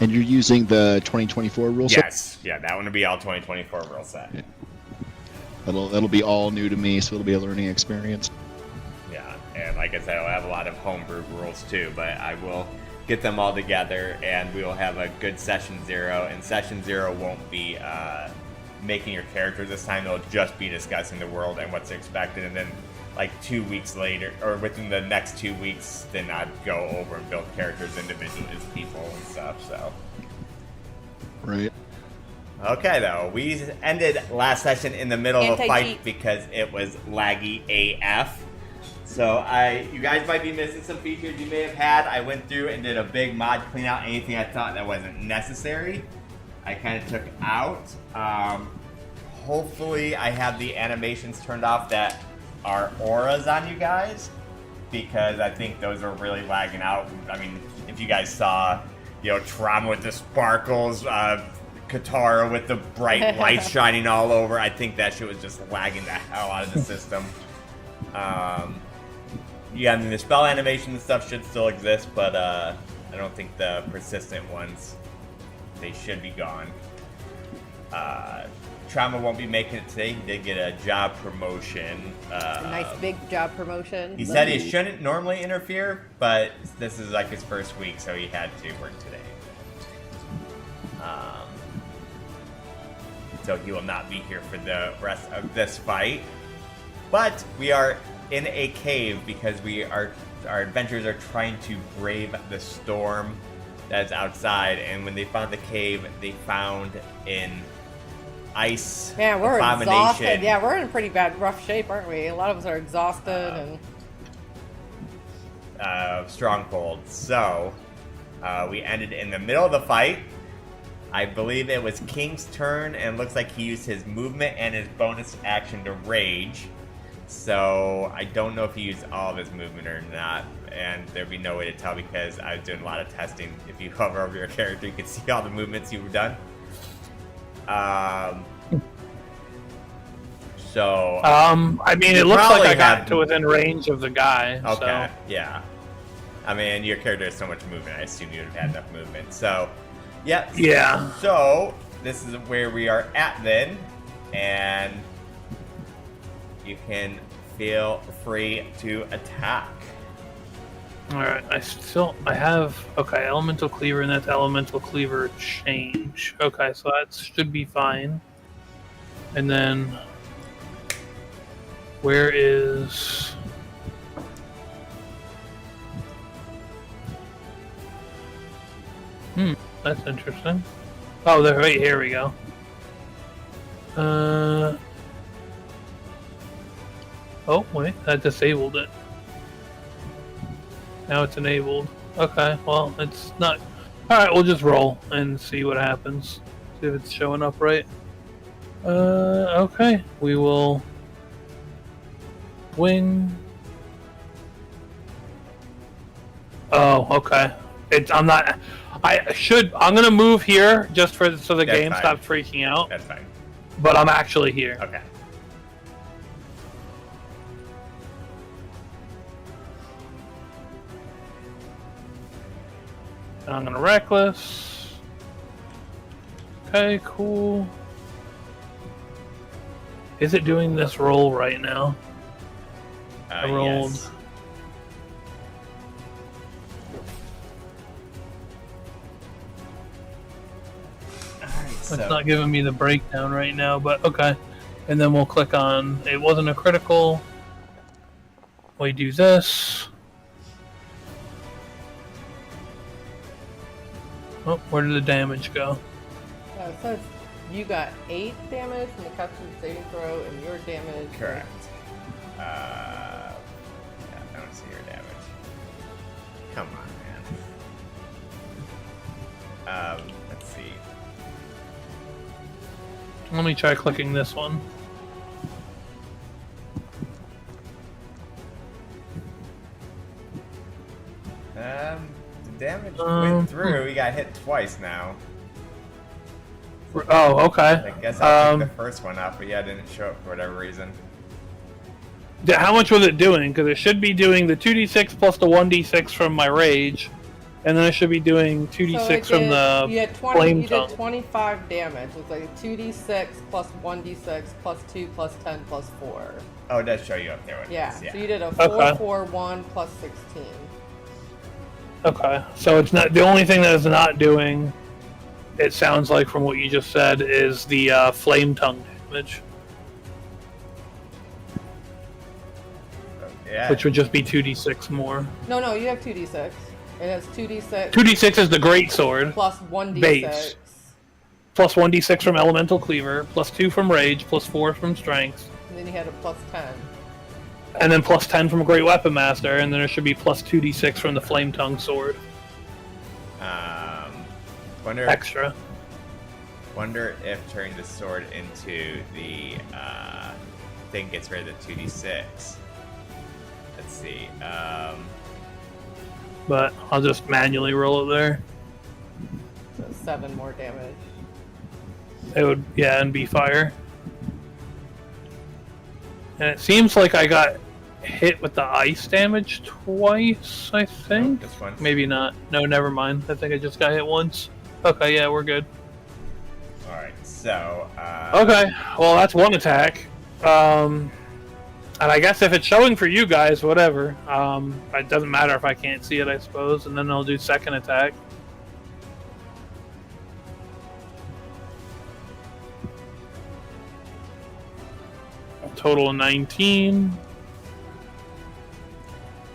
And you're using the 2024 rule set? Yes, yeah, that one would be all 2024 rule set. Yeah. That'll be all new to me, so it'll be a learning experience. Yeah, and like I said, I'll have a lot of homebrew rules too, but I will get them all together, and we will have a good session 0. And session 0 won't be making your characters this time; they'll just be discussing the world and what's expected, and then like 2 weeks later, or within the next 2 weeks, then I'd go over and build characters individually as people and stuff. So, right. Okay, though, we ended last session in the middle of a fight because it was laggy AF. So you guys might be missing some features you may have had. I went through and did a big mod clean out. Anything I thought that wasn't necessary, I kind of took out. Hopefully, I have the animations turned off that are auras on you guys, because I think those are really lagging out. I mean, if you guys saw, Trauma with the sparkles, Katara with the bright lights shining all over, I think that shit was just lagging the hell out of the system. Yeah, I mean, the spell animation and stuff should still exist, but I don't think the persistent ones, they should be gone. Trauma won't be making it today. He did get a job promotion. A nice big job promotion. He said he shouldn't normally interfere, but this is like his first week, so he had to work today. So he will not be here for the rest of this fight. But we are in a cave because our adventurers are trying to brave the storm that's outside. And when they found the cave, they found an ice abomination. Exhausted. Yeah, we're in pretty rough shape, aren't we? A lot of us are exhausted and stronghold. So we ended in the middle of the fight. I believe it was King's turn, and it looks like he used his movement and his bonus action to rage. So I don't know if he used all of his movement or not, and there'd be no way to tell because I was doing a lot of testing. If you hover over your character, you can see all the movements you've done. I mean, it looks like I got to within range of the guy. Okay, so. Yeah. I mean, your character has so much movement, I assume you would have had enough movement. So, yeah. Yeah. So, this is where we are at then, and you can feel free to attack. Alright, I have, okay, Elemental Cleaver, and that's Elemental Cleaver change. Okay, so that should be fine. And then, where is... That's interesting. Oh, right, here we go. Oh, wait, that disabled it. Now it's enabled. Okay, well, it's not... Alright, we'll just roll and see what happens. See if it's showing up right. Okay. We will... Wing... Oh, okay. I'm gonna move here just so the game stops freaking out. That's fine. But I'm actually here. Okay. And I'm gonna reckless. Okay, cool. Is it doing this roll right now? I rolled. Yes. It's not giving me the breakdown right now, but okay. And then we'll click on, it wasn't a critical. We do this. Oh, where did the damage go? it says you got 8 damage from the Constitution saving throw, and your damage. Correct. Yeah, I don't see your damage. Come on, man. Let's see. Let me try clicking this one. The damage went through. He got hit twice now. Oh, okay. I guess I took the first one off, but yeah, it didn't show up for whatever reason. How much was it doing? Because it should be doing the 2d6 plus the 1d6 from my rage, and then I should be doing 2d6 from the you had 20. flame You tongue. did 25 damage. It's like 2d6 plus 1d6 plus 2 plus 10 plus 4. Oh, it does show you up there. What Yeah. it is, yeah. So you did a 4, Okay. 4, 1 plus 16. Okay, so it's not the only thing that it's not doing. It sounds like from what you just said is the flame tongue damage, Yeah. which would just be 2d6 more. No, you have 2d6. It has 2d6 2d6 is the great sword, plus 1d6. Base. plus 1d6 from elemental cleaver, plus 2 from rage, plus 4 from strength, And then you had a plus 10. and then plus 10 from great weapon master, and then there should be plus 2d6 from the flame tongue sword Wonder extra. Wonder if turning the sword into the thing gets rid of the 2d6. Let's see. But I'll just manually roll it there. So 7 more damage. It would, yeah, and be fire. And it seems like I got hit with the ice damage twice, I think. This one. Maybe not. No, never mind. I think I just got hit once. Okay, yeah, we're good. Alright, so. Okay, well, that's one attack. And I guess if it's showing for you guys, whatever. It doesn't matter if I can't see it, I suppose. And then I'll do second attack. Total of 19.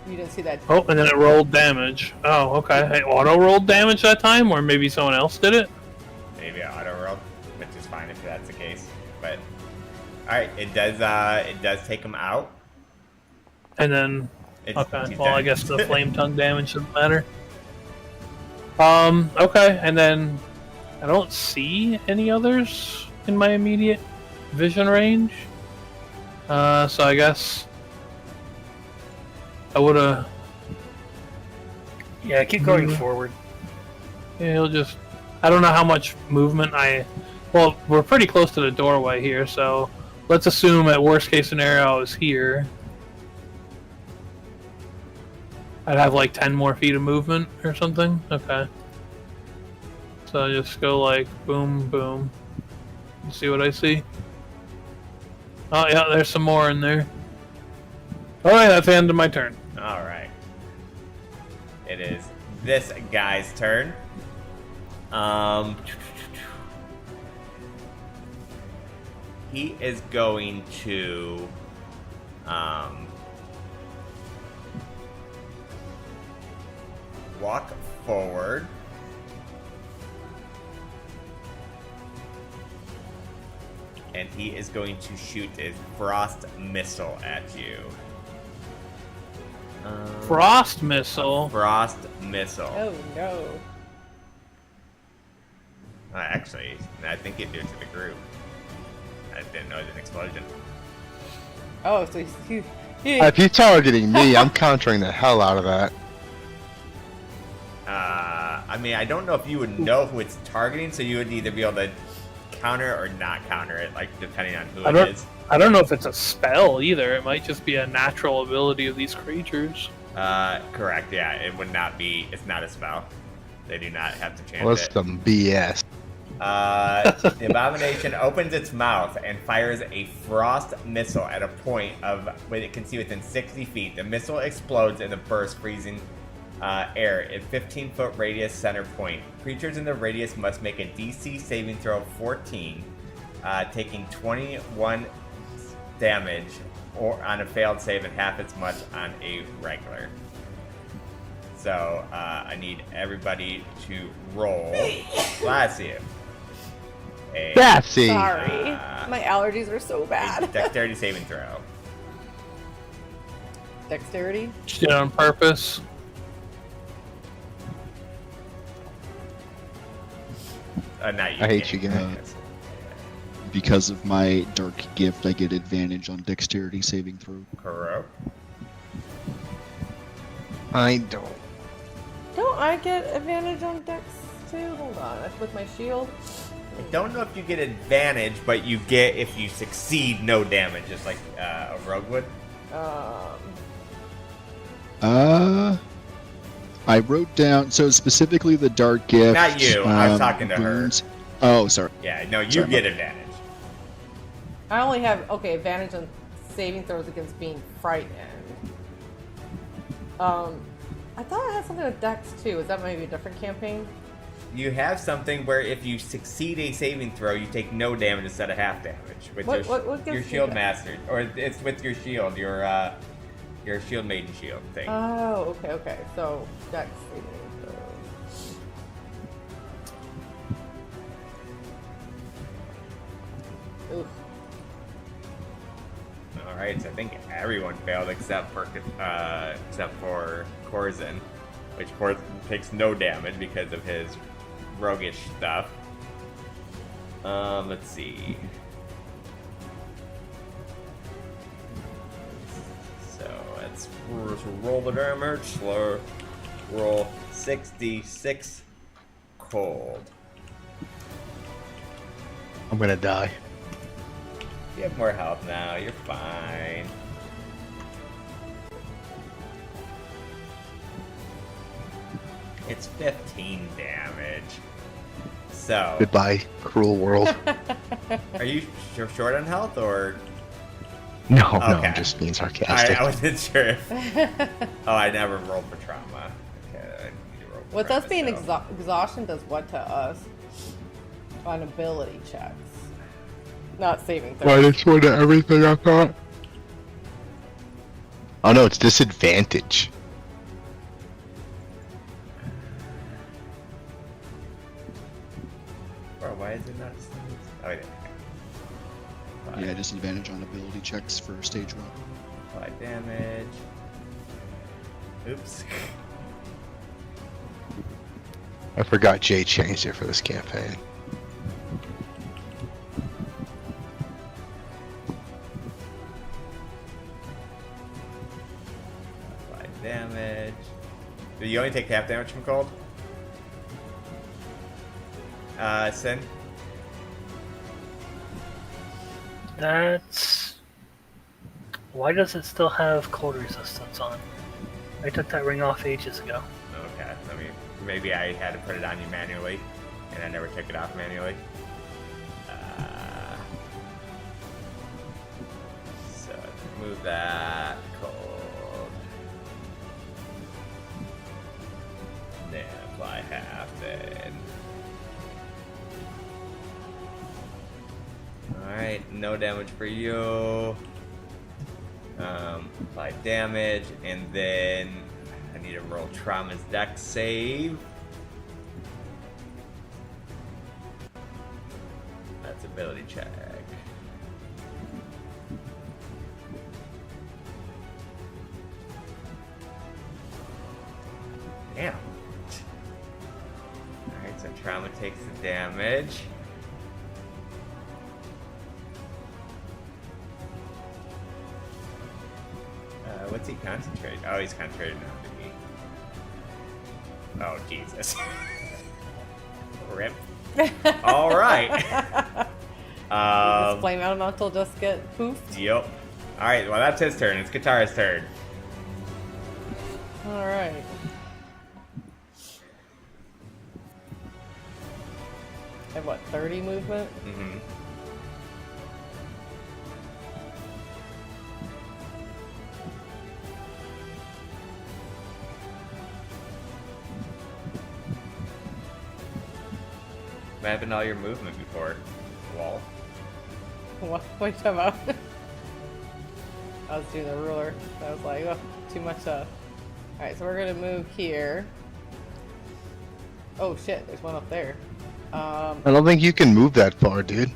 You didn't see that. Oh, and then it rolled damage. Oh, okay. It auto-rolled damage that time, or maybe someone else did it? Maybe auto roll, which is fine if that's the case. But. Alright, it does take him out. And then... It's, Okay, he's well, I dead. guess the flame tongue damage doesn't matter. Okay, and then... I don't see any others in my immediate vision range. So I guess... I would've... Yeah, keep going forward. Yeah, he'll just... I don't know how much movement I... Well, we're pretty close to the doorway here, so... Let's assume at worst case scenario I was here. I'd have like 10 more feet of movement or something? Okay. So I just go like boom, boom. See what I see? Oh yeah, there's some more in there. Alright, that's the end of my turn. Alright. It is this guy's turn. He is going to walk forward. And he is going to shoot a frost missile at you. Frost missile. Frost missile. Oh no. Actually, I think it did to the group. I didn't know it was an explosion. Oh, so he If he's targeting me, I'm countering the hell out of that. I mean, I don't know if you would know who it's targeting, so you would either be able to counter or not counter it, like depending on who it is. I don't know if it's a spell either. It might just be a natural ability of these creatures. Correct. Yeah, it would not be. It's not a spell. They do not have to chant What's it. some BS? The abomination opens its mouth and fires a frost missile at a point of what it can see within 60 feet. The missile explodes in a burst, freezing air at 15-foot radius center point. Creatures in the radius must make a DC saving throw of 14, taking 21 damage or on a failed save and half as much on a regular. So I need everybody to roll. Bless you. Daffy! sorry. My allergies are so A bad. dexterity saving throw. Dexterity? She did it on purpose. Not you. I hate you, Gabe. Gabe. Because of my dark gift, I get advantage on dexterity saving throw. Kuro. I don't. Don't I get advantage on Dex too? Hold on. That's with my shield. I don't know if you get advantage, but you get, if you succeed, no damage, just like a rogue would. I wrote down, so specifically the dark gift. Not you, I was talking to her. boons- Oh, sorry. Yeah, no, you Sorry, get my- advantage. I only have advantage on saving throws against being frightened. I thought I had something with Dex too. Is that maybe a different campaign? You have something where if you succeed a saving throw, you take no damage instead of half damage with What your gives you shield that? master, or it's with your shield, your shield maiden shield thing. Oh, okay. So Dex saving throws. Oof. All right, so I think everyone failed except for Corzin, which Corzin takes no damage because of his roguish stuff. Let's see. So let's roll the damage. Slow. Roll 66 cold. I'm gonna die. You have more health now. You're fine. It's 15 damage. So, Goodbye, cruel world. are you short on health or? No, no, Okay. I'm just being sarcastic. I wasn't sure if. Oh, I never rolled for trauma. Okay, I need to roll for With us trauma being still. exhaustion does what to us? On ability checks. Not saving throws. Minus one to everything I thought. Oh no, it's disadvantage. Bro, why is it not? Oh, wait. Yeah, disadvantage on ability checks for stage 1. 5 damage. Oops. I forgot Jay changed it for this campaign. Damage. Do you only take half damage from cold? Sin? That's... Why does it still have cold resistance on? I took that ring off ages ago. Okay, I mean, maybe I had to put it on you manually, and I never took it off manually. So, let's move that. Cold. Then apply half then. Alright, no damage for you. Apply damage, and then I need to roll Trauma's dex save. That's ability check. Damn. Alright, so Trauma takes the damage. What's he concentrating? Oh, he's concentrating on me. Oh, Jesus. Rip. All right. Does flame elemental just get poofed? Yep. All right. Well, that's his turn. It's Katara's turn. All right. I have what, 30 movement? Mm-hmm. What happened to all your movement before? Wall. What are you talking about? I was doing the ruler. I was like, oh, too much. Alright, so we're gonna move here. Oh shit, there's one up there. I don't think you can move that far, dude.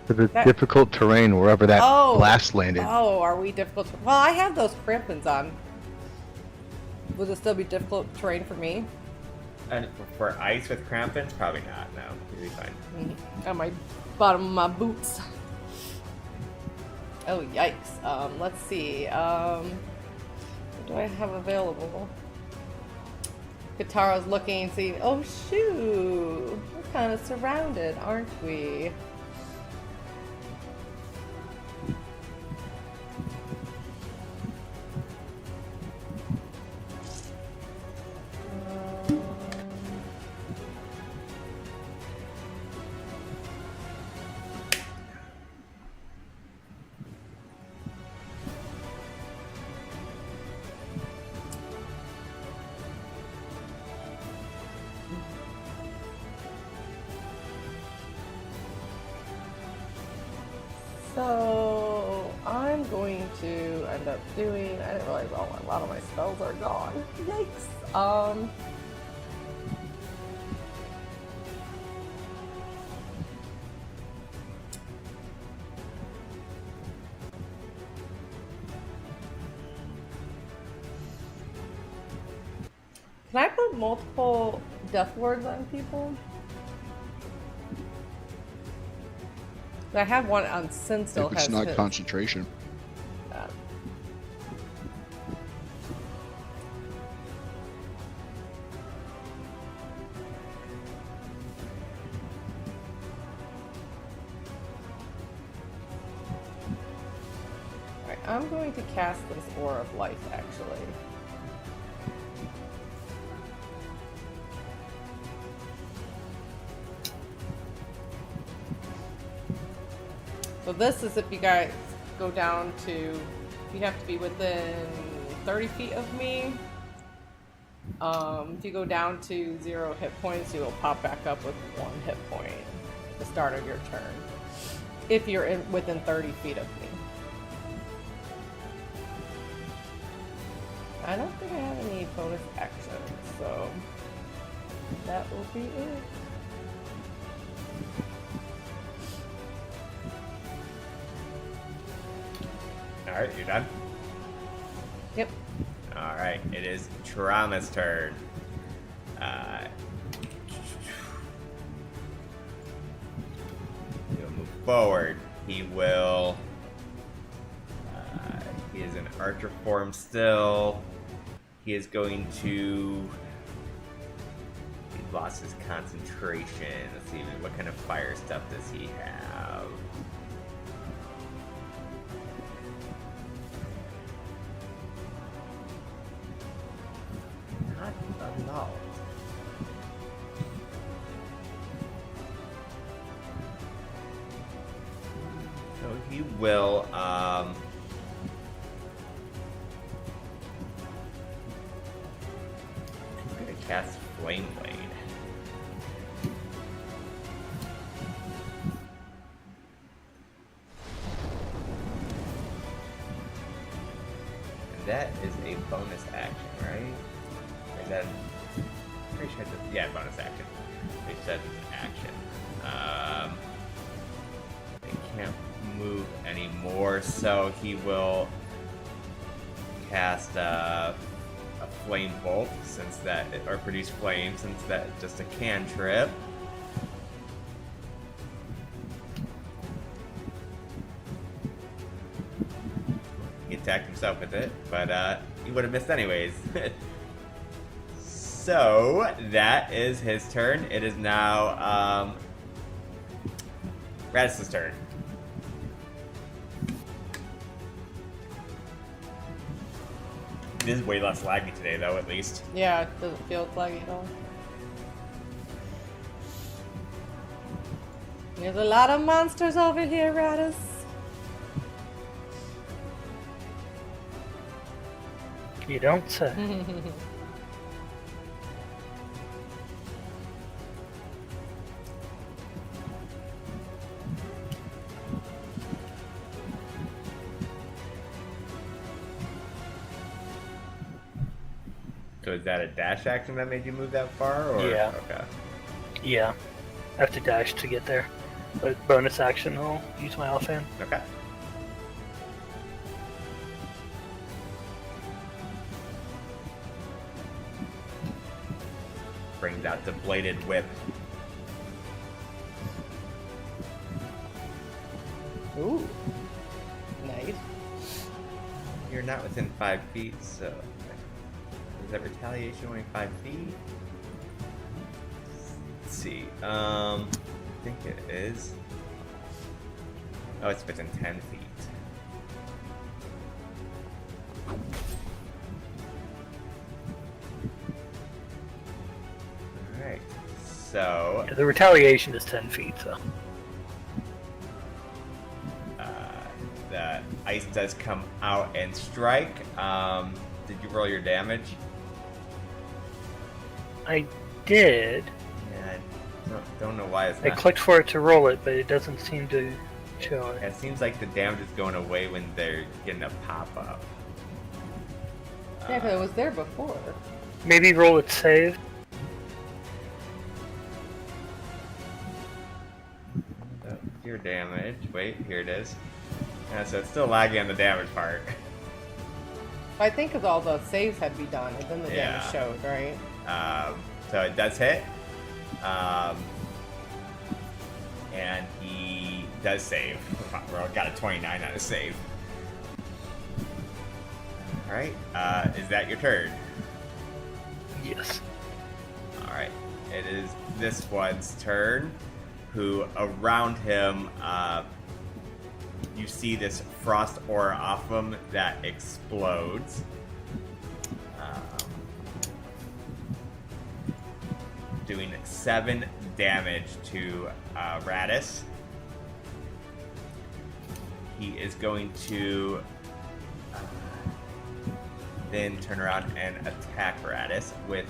Because it's That- difficult terrain wherever that Oh. blast landed. Oh, are we difficult? Well, I have those crampons on. Would it still be difficult terrain for me? And for ice with crampons, probably not. No, you'll be fine. On my bottom of my boots. Oh yikes. Let's see. What do I have available? Katara's looking, seeing. Oh shoot! We're kind of surrounded, aren't we? So I'm going to end up doing. I didn't realize a lot of my spells are gone. Yikes. Can I put multiple death wards on people? I have one on Sin still If it's has not his. concentration. Alright, I'm going to cast this Aura of Life actually. So this is if you guys go down to, you have to be within 30 feet of me. If you go down to 0 hit points, you will pop back up with 1 hit point at the start of your turn. If you're within 30 feet of me. I don't think I have any bonus actions, so that will be it. Alright, you're done? Yep. Alright, it is Trauma's turn. He'll move forward. He will... he is in archer form still. He is going to... He lost his concentration. Let's see, what kind of fire stuff does he have? Not a lot. So he will, I'm gonna cast Flame Blade. And that is a bonus action, right? Is that? Pretty sure that's, yeah, bonus action. They said it's action. They can't move anymore, so he will cast a flame bolt since that, or produce flame since that's just a cantrip. He attacked himself with it, but he would have missed anyways. So that is his turn. It is now Radis's turn. It is way less laggy today, though, at least. Yeah, it doesn't feel laggy at all. There's a lot of monsters over here, Radis. You don't say. So is that a dash action that made you move that far? Or? Yeah. Okay. Yeah. I have to dash to get there. But bonus action, I'll use my offhand. Okay. Brings out the bladed whip. Ooh. Nice. You're not within 5 feet, so... Is that retaliation only 5 feet? Let's see. I think it is. Oh, it's within 10 feet. Alright. So... Yeah, the retaliation is 10 feet, so. The ice does come out and strike. Did you roll your damage? I did. Yeah, I don't know why it's I not. clicked for it to roll it, but it doesn't seem to Sure. It seems like the damage is going away when they're getting a pop-up. Yeah, 'cause it was there before. Maybe roll its save. Your damage. Wait, here it is. Yeah, so it's still lagging on the damage part. I think because all the saves had to be done, and then the Yeah. damage showed, right? So it does hit. And he does save. Well, got a 29 on his save. Alright, is that your turn? Yes. Alright, it is this one's turn, who around him, you see this frost aura off him that explodes. Doing 7 damage to Radis. He is going to then turn around and attack Radis with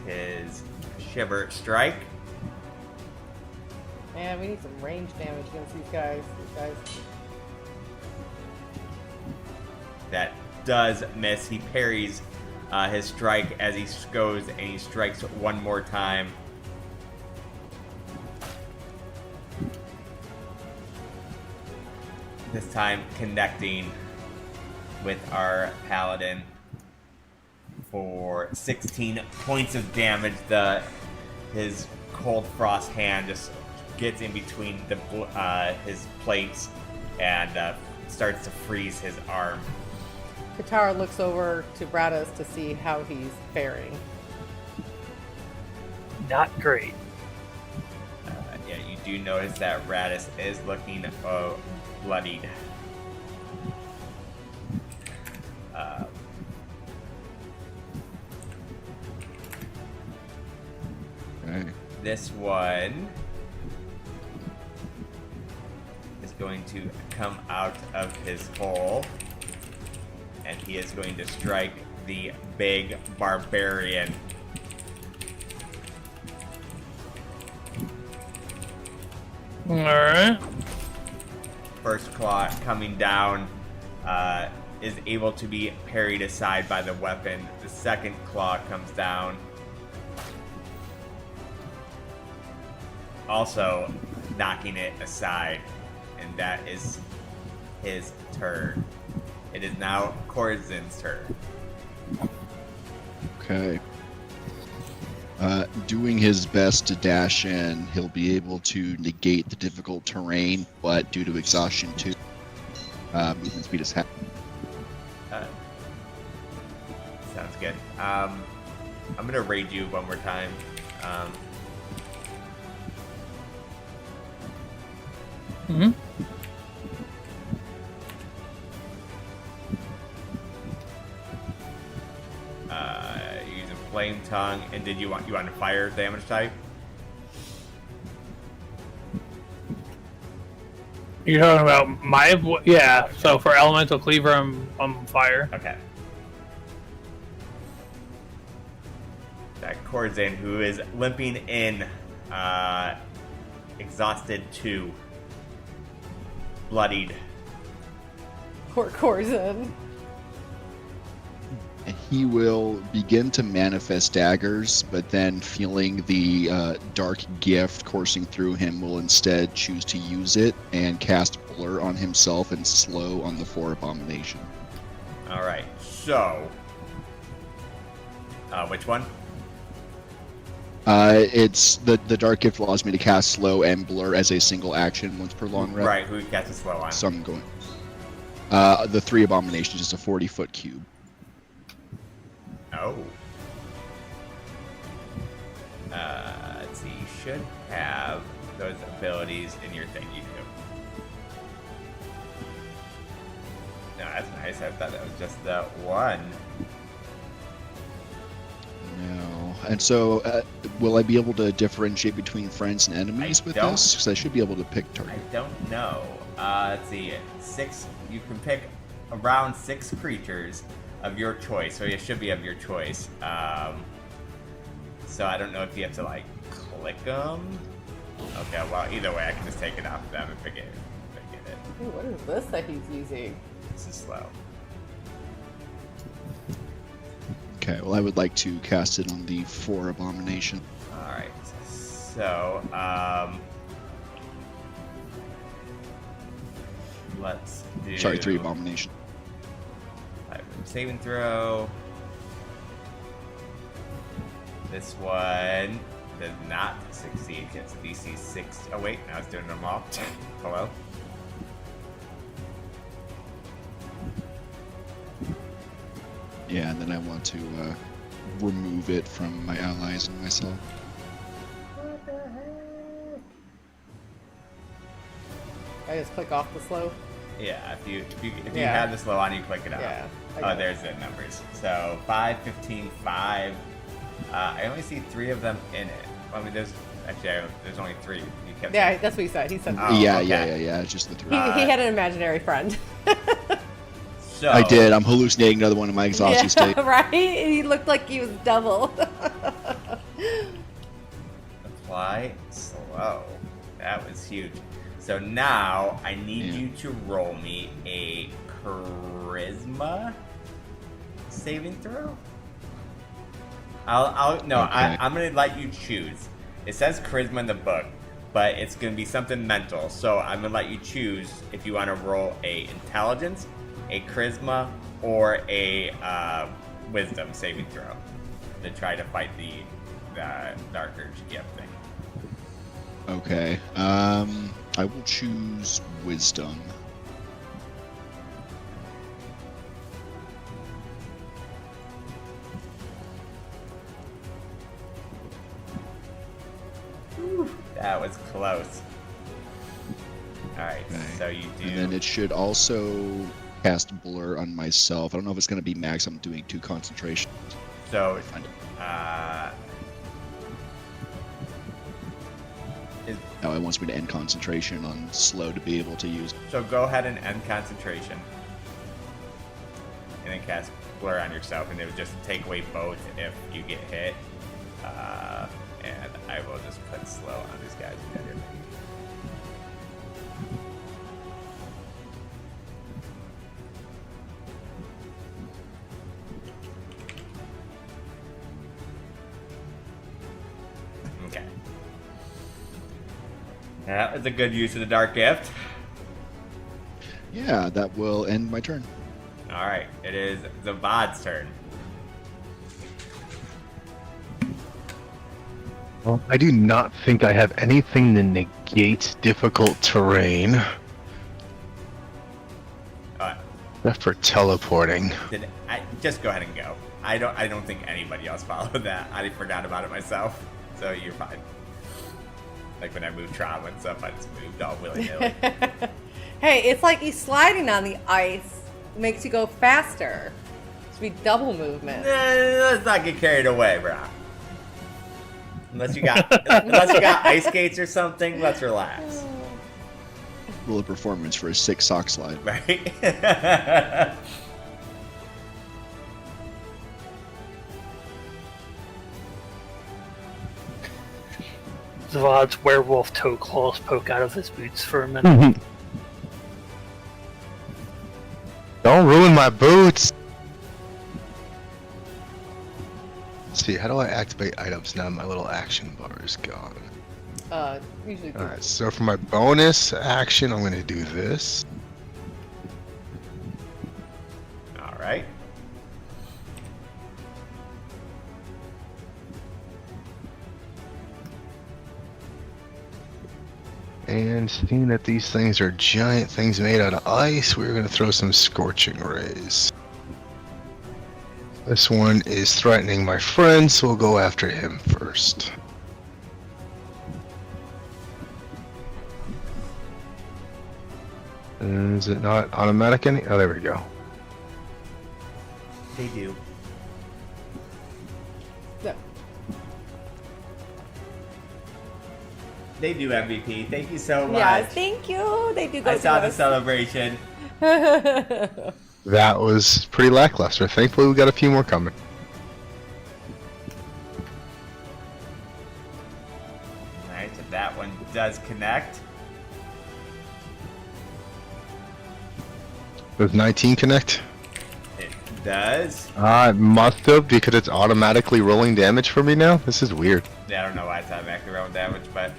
his Shiver Strike. Man, we need some range damage against these guys. That does miss. He parries his strike as he goes and he strikes one more time. This time connecting with our paladin for 16 points of damage. His cold frost hand just gets in between his plates and starts to freeze his arm. Katara looks over to Bradus to see how he's faring. Not great. Yeah, you do notice that Radis is looking bloodied. Okay. This one is going to come out of his hole, and he is going to strike the big barbarian. Alright. First claw coming down is able to be parried aside by the weapon. The second claw comes down, also knocking it aside, and that is his turn. It is now Korzin's turn. Okay. Doing his best to dash in, he'll be able to negate the difficult terrain, but due to exhaustion too, movement speed is half. Sounds good. I'm gonna raid you one more time. Mm-hmm. Using flame tongue, and did you want a fire damage type? You're talking about yeah. So for elemental cleaver, I'm fire. Okay. That Korzin, who is limping in, exhausted 2, bloodied. Poor Corzin. He will begin to manifest daggers, but then feeling the dark gift coursing through him, will instead choose to use it and cast Blur on himself and Slow on the 4 Abomination. Alright, so... which one? It's the dark gift allows me to cast Slow and Blur as a single action once per long rest. Right, who casts slow on? So I'm going. The 3 Abominations is a 40-foot cube. Oh. Let's see, you should have those abilities in your thing. You do. No, that's nice. I thought that was just the one. No. And so, will I be able to differentiate between friends and enemies with don't. this? Because I should be able to pick target. I don't know. Let's see. 6. You can pick around 6 creatures of your choice, so it should be of your choice. So I don't know if you have to like click them. Okay, well either way, I can just take it off of them and pick it. Ooh, what is this that he's using? This is slow. Okay, well, I would like to cast it on the 4 abomination. Alright. So, let's do... Sorry, 3 abomination. Saving throw. This one does not succeed. It's DC 6. Oh, wait. I was doing them all. Hello? Yeah, and then I want to remove it from my allies and myself. What the heck? I just click off the slow. Yeah, if you Yeah. have the slow on, you click it out. Yeah. I Oh, got it. there's the numbers. So 5, 15, 5. I only see 3 of them in it. I mean, there's only 3. You kept Yeah, that's what he said. He said Oh, yeah, okay. yeah, just the 3. he had an imaginary friend. So I did. I'm hallucinating another one in my exhaustion state. Right? He looked like he was double. apply slow. That was huge. So now I need Yeah. you to roll me a charisma saving throw. I'm gonna let you choose. It says charisma in the book, but it's gonna be something mental. So I'm gonna let you choose if you want to roll a intelligence, a charisma, or a wisdom saving throw to try to fight the dark urge gift thing. Okay. I will choose wisdom. That was close. Alright, Okay. so you do. And then it should also cast blur on myself. I don't know if it's going to be max. I'm doing 2 concentration. So, Find it. No, it wants me to end concentration on slow to be able to use. so go ahead and end concentration. And then cast blur on yourself, and it would just take away both if you get hit. And I will just put slow on these guys. Okay. That was a good use of the dark gift. Yeah, that will end my turn. Alright, it is Zavad's turn. Well, I do not think I have anything that negates difficult terrain, except for teleporting. Just go ahead and go. I don't think anybody else followed that. I forgot about it myself, so you're fine. Like when I moved Trauma and stuff, I just moved all willy-nilly. Hey, it's like he's sliding on the ice. Makes you go faster. It should be double movement. Let's not get carried away, bro. Unless you got ice skates or something, let's relax. Roll a performance for a 6 sock slide. Right? Zavad's werewolf toe claws poke out of his boots for a minute. Don't ruin my boots! Let's see, how do I activate items now my little action bar is gone? Usually do. Alright, so for my bonus action, I'm going to do this. Alright. And seeing that these things are giant things made out of ice, we're going to throw some scorching rays. This one is threatening my friend, so we'll go after him first. Is it not automatic any? Oh, there we go. They do. No. They do MVP. Thank you so much. Yes, thank you. They do go I saw to the us. celebration. That was pretty lackluster. Thankfully, we got a few more coming. Alright, so that one does connect. Does 19 connect? It does. It must have, because it's automatically rolling damage for me now. This is weird. Yeah, I don't know why it's automatically rolling damage, but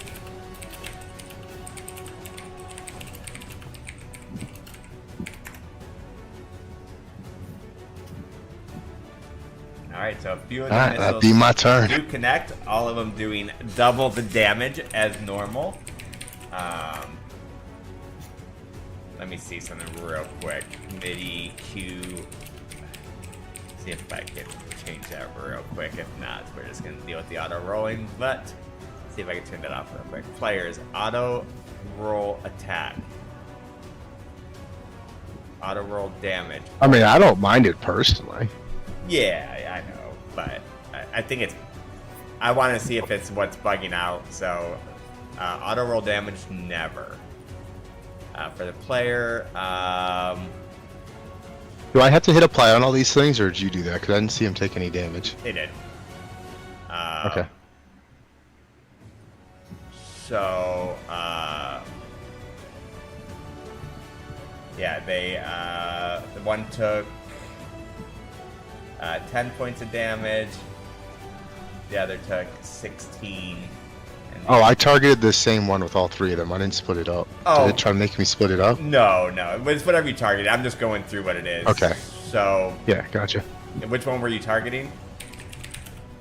alright, so a few of the Alright, that'll missiles be my turn. do connect, all of them doing double the damage as normal. Let me see something real quick. MIDI Q. See if I can change that real quick. If not, we're just gonna deal with the auto rolling. But see if I can turn that off real quick. Players, auto roll attack. Auto roll damage. I mean, I don't mind it personally. Yeah, I know, but I think it's. I want to see if it's what's bugging out. So, auto roll damage, never. For the player, Do I have to hit apply on all these things, or did you do that? Because I didn't see him take any damage. they did. Okay. So, yeah, they the one took 10 points of damage. The other took 16. And Oh, I targeted the same one with all three of them. I didn't split it up. Oh. Did it try to make me split it up? No, it's whatever you target. I'm just going through what it is. Okay. So, Yeah, gotcha. which one were you targeting?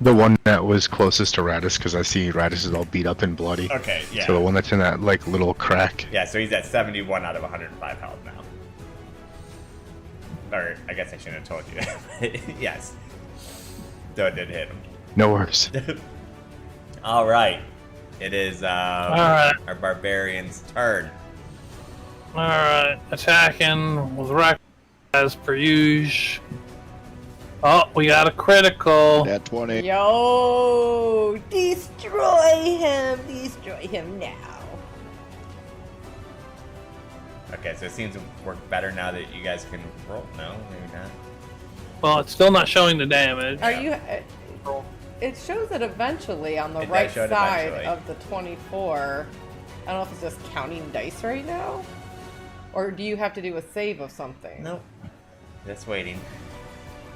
The one that was closest to Radis, because I see Radis is all beat up and bloody. Okay, yeah. So the one that's in that like little crack. Yeah, so he's at 71 out of 105 health now. Or, I guess I shouldn't have told you that. Yes. So it did hit him. No worries. All right. It is Alright. our barbarian's turn. Alright, attacking with wreck as per usual. Oh, we got a critical. Nat 20. Yo, destroy him now. Okay, so it seems to work better now that you guys can roll. No, maybe not. Well, it's still not showing the damage. Are you? It shows it eventually on the It does right show it side eventually. of the 24. I don't know if it's just counting dice right now, or do you have to do a save of something? Nope. Just waiting.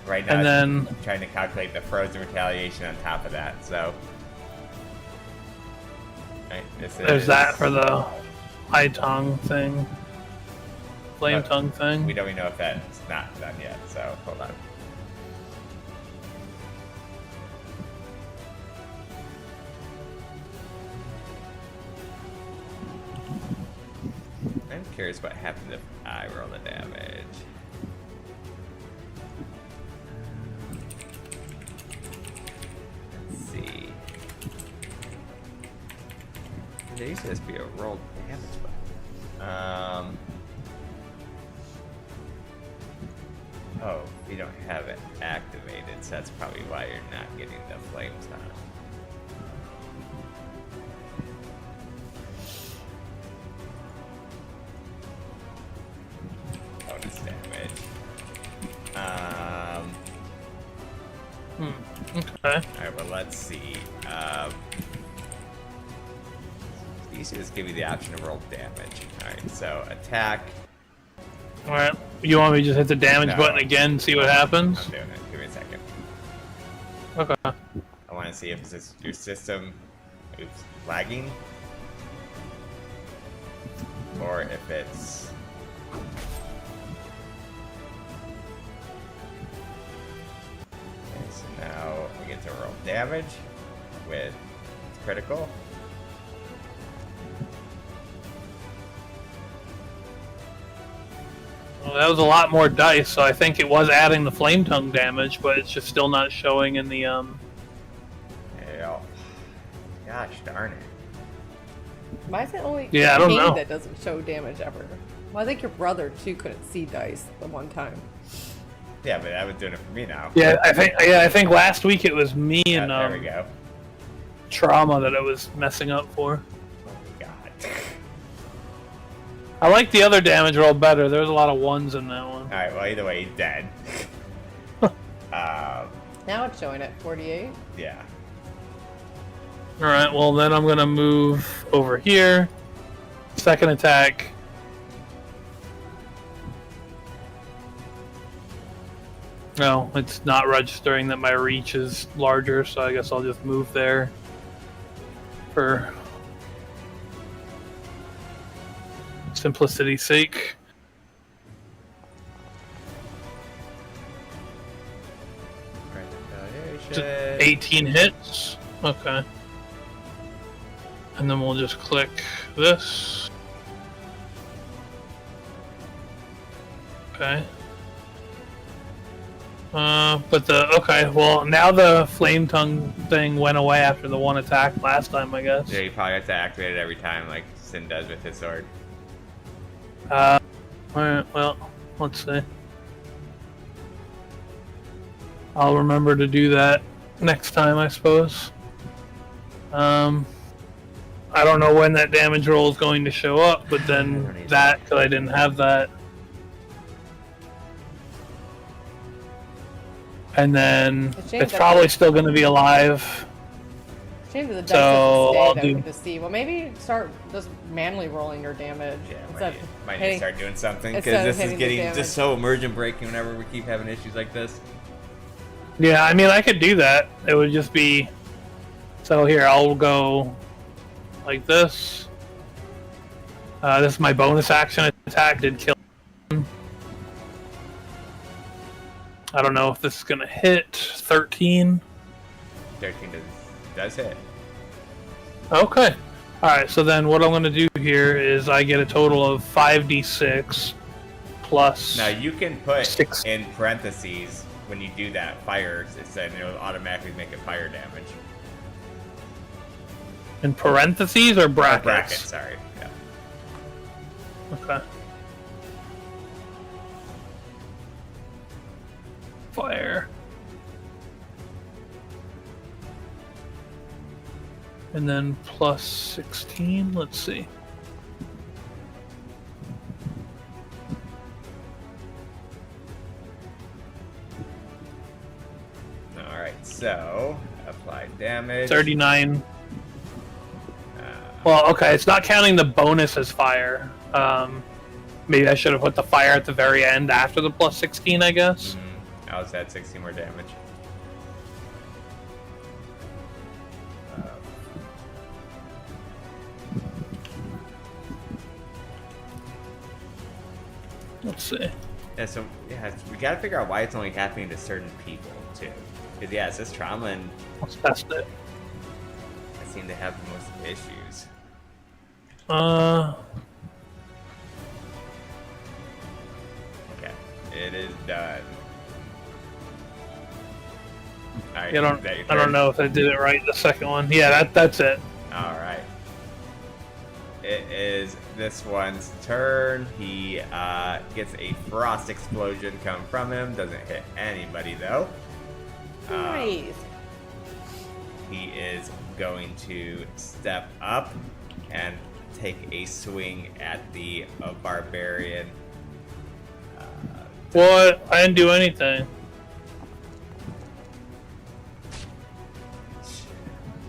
Right now, And then- I'm trying to calculate the frozen retaliation on top of that. So, right, this There's is, that for the high tongue thing. Flame But tongue thing. We don't even know if that's not done yet. So hold on. I'm curious what happens if I roll the damage. Let's see. There used to just be a roll damage button. Oh, you don't have it activated, so that's probably why you're not getting the flame tongue. Bonus damage. Okay. Alright, well, let's see. These just give you the option to roll damage. Alright, so attack. Alright. You want me to just hit the damage No. button again and see what happens? I'm doing it. Give me a second. Okay. I want to see if this, your system is lagging. Or if it's... Okay, so now we get to roll damage with critical. Well, that was a lot more dice, so I think it was adding the flame tongue damage, but it's just still not showing in the Yeah. Gosh darn it. Why is it only Yeah, I don't Kane know. that doesn't show damage ever? Well, I think your brother too couldn't see dice the one time. Yeah, but I was doing it for me now. Yeah, I think last week it was me and There we go. trauma that it was messing up for. Oh god. I like the other damage roll better. There's a lot of ones in that one. Alright, well either way, he's dead. Now it's showing at 48. Yeah. Alright, well then I'm gonna move over here. Second attack. No, it's not registering that my reach is larger, so I guess I'll just move there for simplicity's sake. Retaliation. 18 hits. Okay. And then we'll just click this. Okay. Okay, well, now the flame tongue thing went away after the one attack last time, I guess. Yeah, you probably have to activate it every time, like Sin does with his sword. Alright, well, let's see. I'll remember to do that next time, I suppose. I don't know when that damage roll is going to show up, but then that, because I didn't have that. And then it's probably still going to be alive. Shame that the dice So, doesn't I'll stay do- though to see. Well, maybe start just manually rolling your damage. Yeah, instead might of need to hitting- start doing something because instead of this is hitting the getting damage. just so immersion breaking whenever we keep having issues like this. Yeah, I mean, I could do that. It would just be... So here, I'll go like this. This is my bonus action attack. Did kill him. I don't know if this is going to hit. 13. 13 does hit. Okay. Alright, so then what I'm going to do here is I get a total of 5d6 plus... Now you can put 6. in parentheses when you do that fire, and it'll automatically make it fire damage. In parentheses or brackets? Brackets, sorry. Yeah. Okay. Fire. And then plus 16, let's see. Alright, so apply damage. 39. Well, okay, it's not counting the bonus as fire. Maybe I should have put the fire at the very end after the plus 16, I guess. I was at 16 more damage. Let's see. Yeah, so we gotta figure out why it's only happening to certain people too. Because yeah, it's this trauma and Let's test it. I seem to have the most issues. Okay, it is done. Alright, I don't know if I did it right the second one. Yeah, that's it. Alright. It is this one's turn. He gets a frost explosion come from him. Doesn't hit anybody though. Nice. He is going to step up and take a swing at the barbarian. What? I didn't do anything.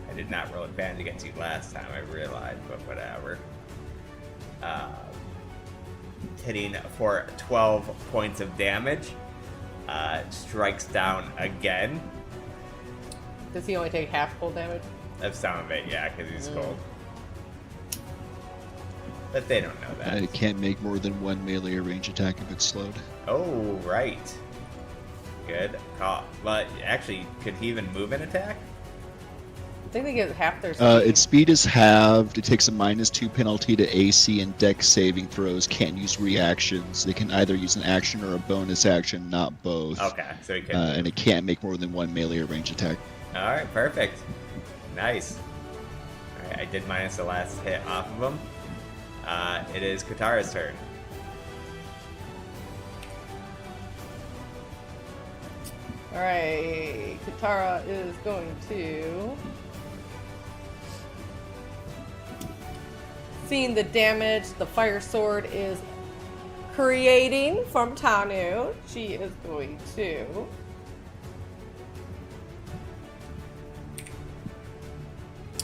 I did not roll advantage against you last time, I realized, but whatever. Hitting for 12 points of damage. Strikes down again. Does he only take half cold damage? Of some of it, yeah, because he's cold. But they don't know that. I can't make more than one melee or range attack if it's slowed. Oh, right. Good call. But actually, could he even move an attack? I think they get half their speed. Its speed is halved. It takes a -2 penalty to AC and Dex saving throws. Can't use reactions. They can either use an action or a bonus action, not both. Okay, so he can. And it can't make more than one melee or range attack. Alright, perfect. Nice. Alright, I did minus the last hit off of him. It is Katara's turn. Alright, Katara is going to... Seeing the damage the fire sword is creating from Tanu, she is going to...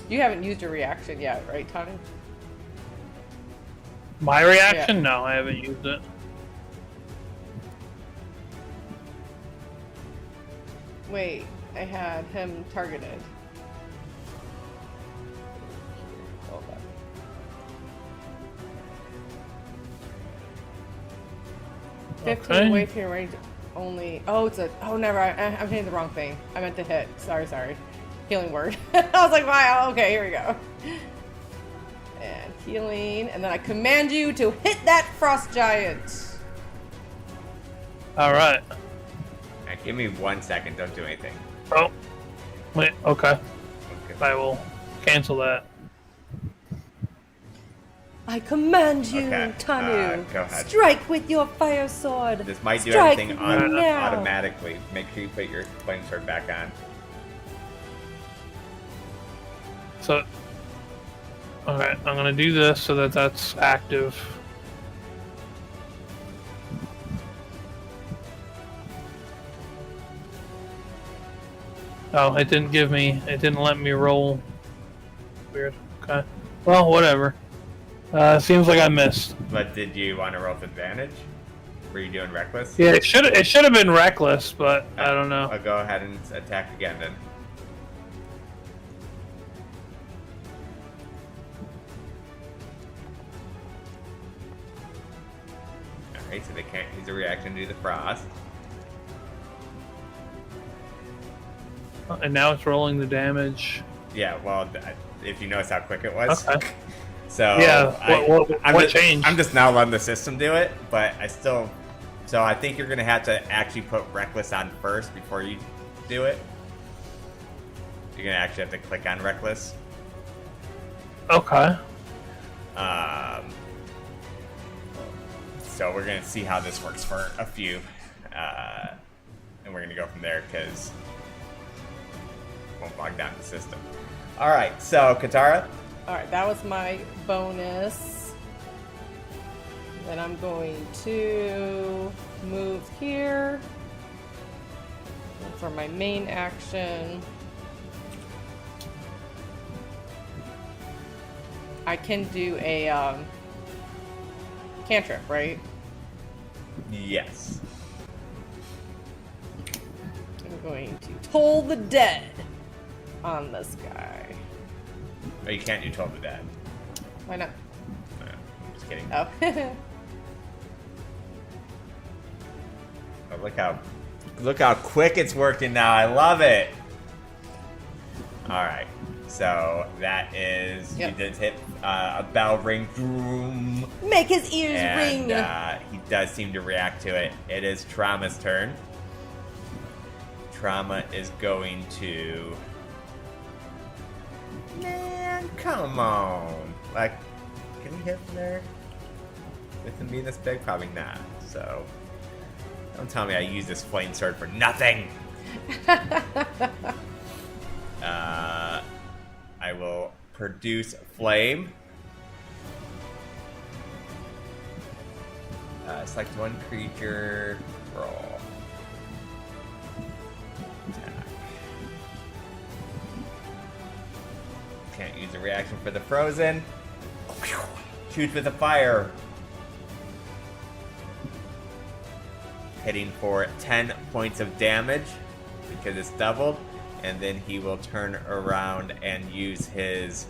You haven't used your reaction yet, right, Tanu? My reaction? Yeah. No, I haven't used it. Wait, I had him targeted. Hold up. Okay. 15 away from your range only. Oh, it's a. Oh, never. I'm hitting the wrong thing. I meant to hit. Sorry. Healing word. I was like, wow. Okay, here we go. And healing, and then I command you to hit that frost giant. All right. Alright, give me 1 second. Don't do anything. Oh, wait. Okay. Okay. I will cancel that. I command you, Okay, Tanu. go ahead. Strike with your fire sword. This might do Strike everything me now. automatically. Make sure you put your flame sword back on. So, okay, I'm gonna do this so that that's active. Oh, it didn't give me. It didn't let me roll. Weird. Okay. Well, whatever. Seems like I missed. But did you want to roll with advantage? Were you doing reckless? Yeah, it should have been reckless, but I don't know. I'll go ahead and attack again then. Alright, so they can't use a reaction to do the frost. And now it's rolling the damage. Yeah, well, if you notice how quick it was. Okay. So Yeah, I'm what just, changed? I'm just now letting the system do it, but I still. So I think you're gonna have to actually put reckless on first before you do it. You're gonna actually have to click on reckless. Okay. So we're gonna see how this works for a few, and we're gonna go from there because it won't bog down the system. All right, so Katara. All right, that was my bonus. Then I'm going to move here. And for my main action, I can do a cantrip, right? Yes. I'm going to toll the dead on this guy. Oh, you can't do 12 to Dead. Why not? No, I'm just kidding. Oh. Oh, look how quick it's working now. I love it. All right, so that is Yep. you did hit a bell ring, vroom, Make his ears and ring. he does seem to react to it. It is Trauma's turn. Trauma is going to. Man, come on! Like, can he hit from there? With him being this big, probably not. So. Don't tell me I use this flame sword for nothing. I will produce flame. Select one creature. Roll. Attack. Can't use a reaction for the frozen. Shoot with the fire. Hitting for 10 points of damage because it's doubled, and then he will turn around and use his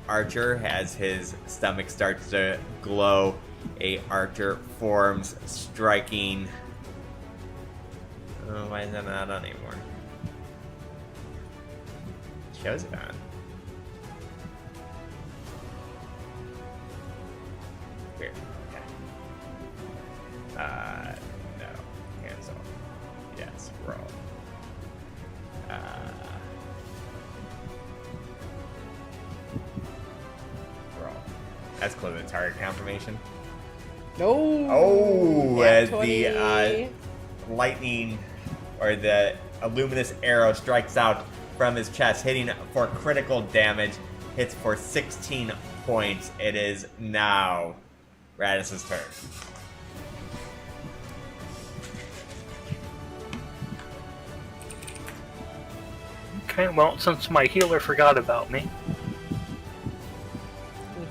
archer as his stomach starts to glow. A archer forms, striking. Oh, why is that not on anymore? It shows it on. Weird. Okay. No. Cancel. Yes. Roll. Roll. That's close to target confirmation. No. Oh, Nat as 20. the lightning or the luminous arrow strikes out from his chest, hitting for critical damage, hits for 16 points. It is now Radis's turn. Okay, well, since my healer forgot about me,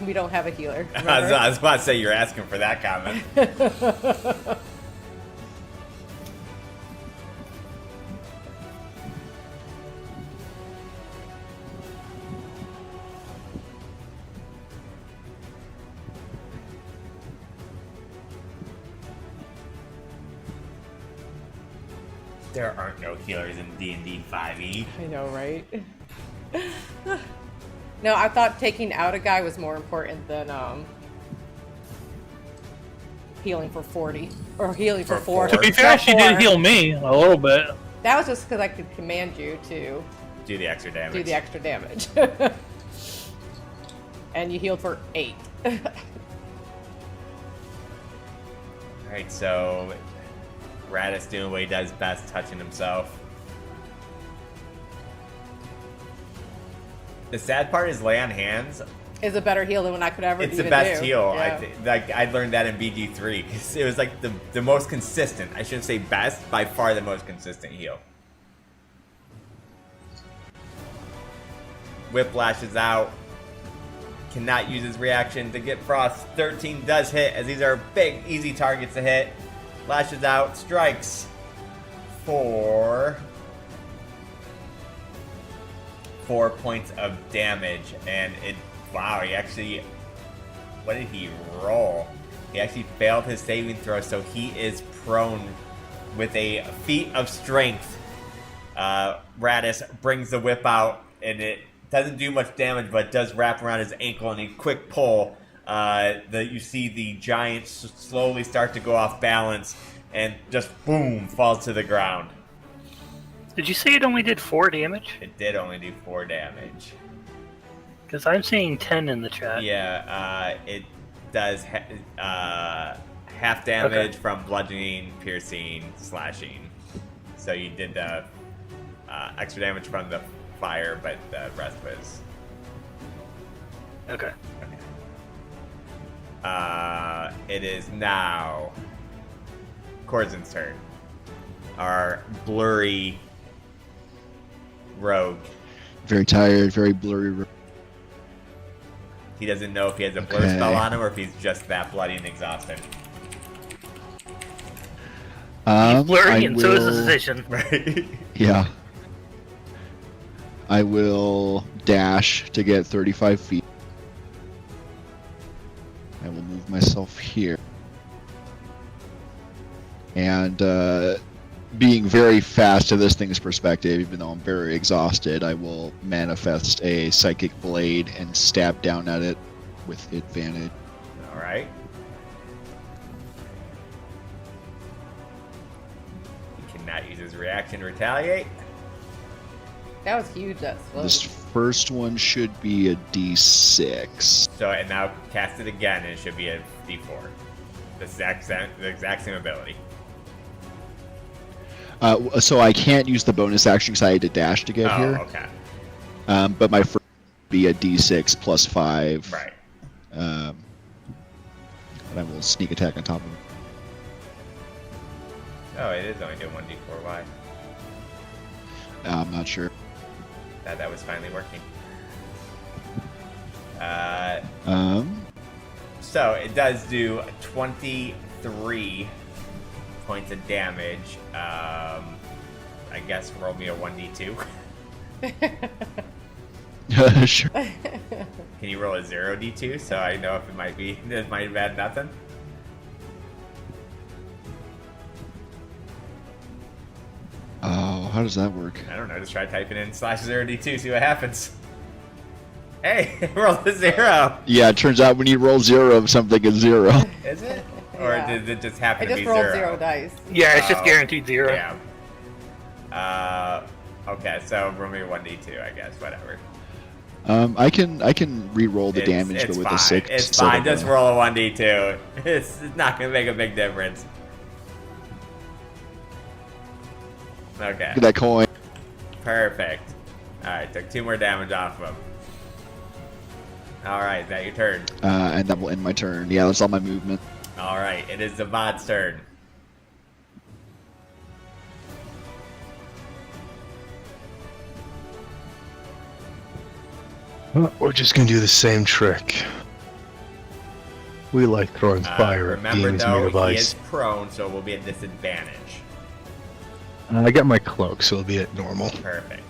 We don't have a healer. I was about to say you're asking for that comment. There aren't no healers in D&D 5e. I know, right? No, I thought taking out a guy was more important than healing for 40 or healing for For 4. four. To be fair, she did 4. heal me a little bit. That was just because I could command you to Do the extra damage. do the extra damage. And you healed for 8. Alright, so Radis doing what he does best, touching himself. The sad part is lay on hands. Is a better heal than what I could ever It's even the best do. heal. Yeah. I learned that in BG3 because it was like the most consistent. I shouldn't say best, by far the most consistent heal. Whiplash is out. Cannot use his reaction to get Frost. 13 does hit, as these are big, easy targets to hit. Lashes out, strikes for 4 points of damage, and it. Wow, he actually. What did he roll? He actually failed his saving throw, so he is prone with a feat of strength. Radis brings the whip out, and it doesn't do much damage, but it does wrap around his ankle, and a quick pull. You see the giant slowly start to go off balance, and just boom, falls to the ground. Did you say it only did 4 damage? It did only do 4 damage. Because I'm seeing 10 in the chat. Yeah, it does half damage from bludgeoning, piercing, slashing. So you did the extra damage from the fire, but the rest was... Okay. It is now Corzin's turn. Our blurry rogue. Very tired, very blurry. He doesn't know if he has a blur Okay. spell on him or if he's just that bloody and exhausted. He's blurry, I and so is his will- vision. Right? Yeah. I will dash to get 35 feet. I will move myself here. And being very fast to this thing's perspective, even though I'm very exhausted, I will manifest a psychic blade and stab down at it with advantage. Alright. He cannot use his reaction to retaliate. That was huge. That This slow. first one should be a D6. So, and now cast it again, and it should be a D4. The exact same ability. So I can't use the bonus action because I had to dash to get Oh, here. okay. But my first would be a D6 plus 5. Right. And I will sneak attack on top of it. Oh, it is only doing 1D4. Why? I'm not sure. That was finally working. So it does do 23 points of damage. I guess roll me a 1d2. Sure. Can you roll a 0d2 so I know if it might have had nothing? Oh, how does that work? I don't know. Just try typing in /0d2, see what happens. Hey, roll a 0. Yeah, it turns out when you roll 0, something is 0. Is it? Or Yeah. did it just happen I to just be rolled 0? 0 dice. Yeah, it's just Oh. guaranteed 0. Yeah. Okay, so roll me a 1d2, I guess. Whatever. I can re-roll the damage, but with fine. a 6. It's instead fine. of Just a- roll a 1d2. It's not gonna make a big difference. Okay. Look at that coin. Perfect. Alright, took 2 more damage off of him. Alright, is that your turn? And that will end my turn. Yeah, that's all my movement. Alright, it is Zavad's turn. We're just gonna do the same trick. We like throwing fire at Remember beings made though, of he ice. is prone, so it will be a disadvantage. I got my cloak, so it'll be at normal. Perfect.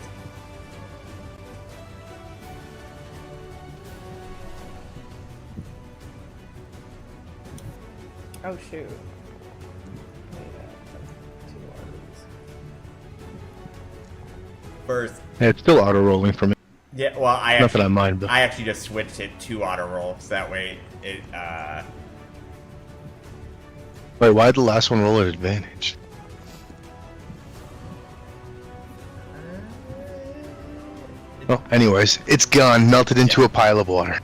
Oh shoot. Wait, 2 arrows. first. Yeah, it's still auto rolling for me. Yeah, well, Not that I mind, but I actually just switched it to auto roll, so that way it. wait, why did the last one roll at advantage? Oh, anyways, it's gone, melted into a pile of water.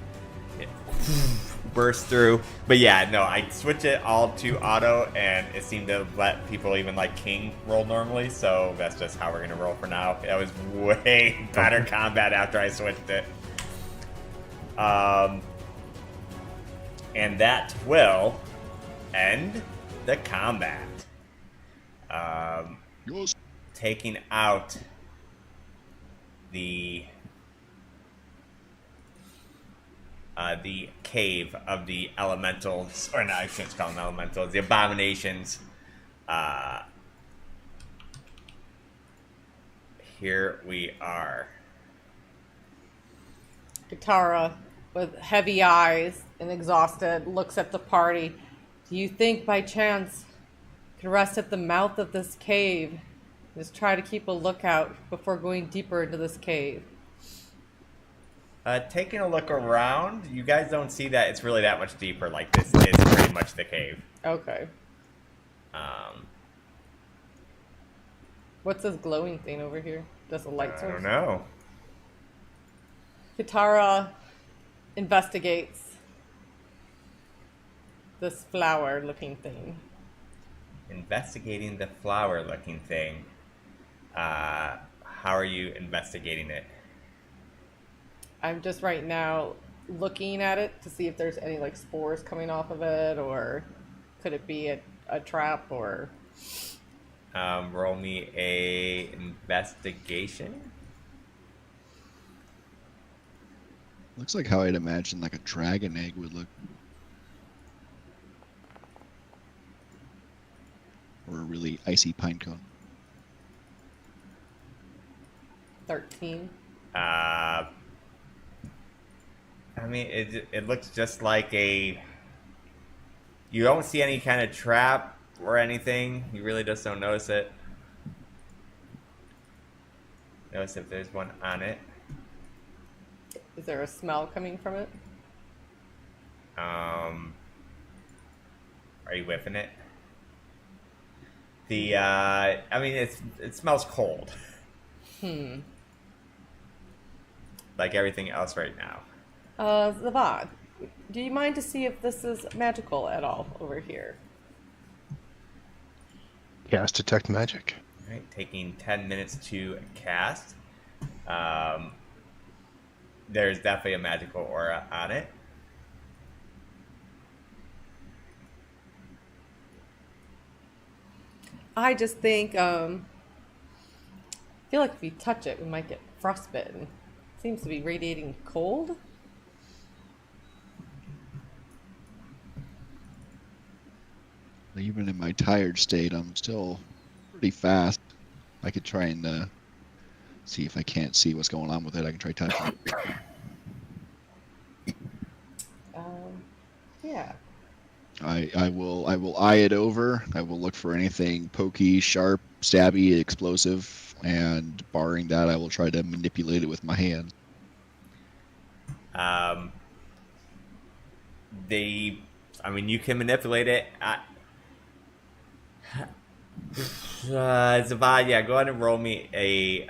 Burst through. But yeah, no, I switched it all to auto, and it seemed to let people even like King roll normally, so that's just how we're gonna roll for now. That was way better combat after I switched it. And that will end the combat. Yours. Taking out the cave of the elementals, or no, I shouldn't call them elementals, the abominations. Here we are. Katara, with heavy eyes and exhausted, looks at the party. Do you think by chance you could rest at the mouth of this cave? Just try to keep a lookout before going deeper into this cave. Taking a look around, you guys don't see that it's really that much deeper. Like, this is pretty much the cave. Okay. What's this glowing thing over here? Just a light I source? don't know. Katara investigates this flower-looking thing. Investigating the flower-looking thing. How are you investigating it? I'm just right now looking at it to see if there's any like spores coming off of it, or could it be a trap, or... Roll me a investigation. Looks like how I'd imagine like a dragon egg would look. Or a really icy pine cone. 13. I mean, it looks just like a... You don't see any kind of trap or anything. You really just don't notice it. Notice if there's one on it. Is there a smell coming from it? Are you whiffing it? I mean, it smells cold. Like everything else right now. Zavad, do you mind to see if this is magical at all over here? Cast detect magic. All right, taking 10 minutes to cast. There's definitely a magical aura on it. I just think, I feel like if you touch it, we might get frostbitten. It seems to be radiating cold. Even in my tired state, I'm still pretty fast. I could try and see if I can't see what's going on with it. I can try touching it. Yeah. I will eye it over. I will look for anything pokey, sharp, stabby, explosive, and barring that, I will try to manipulate it with my hand. I mean, you can manipulate it. Zavad, yeah, go ahead and roll me a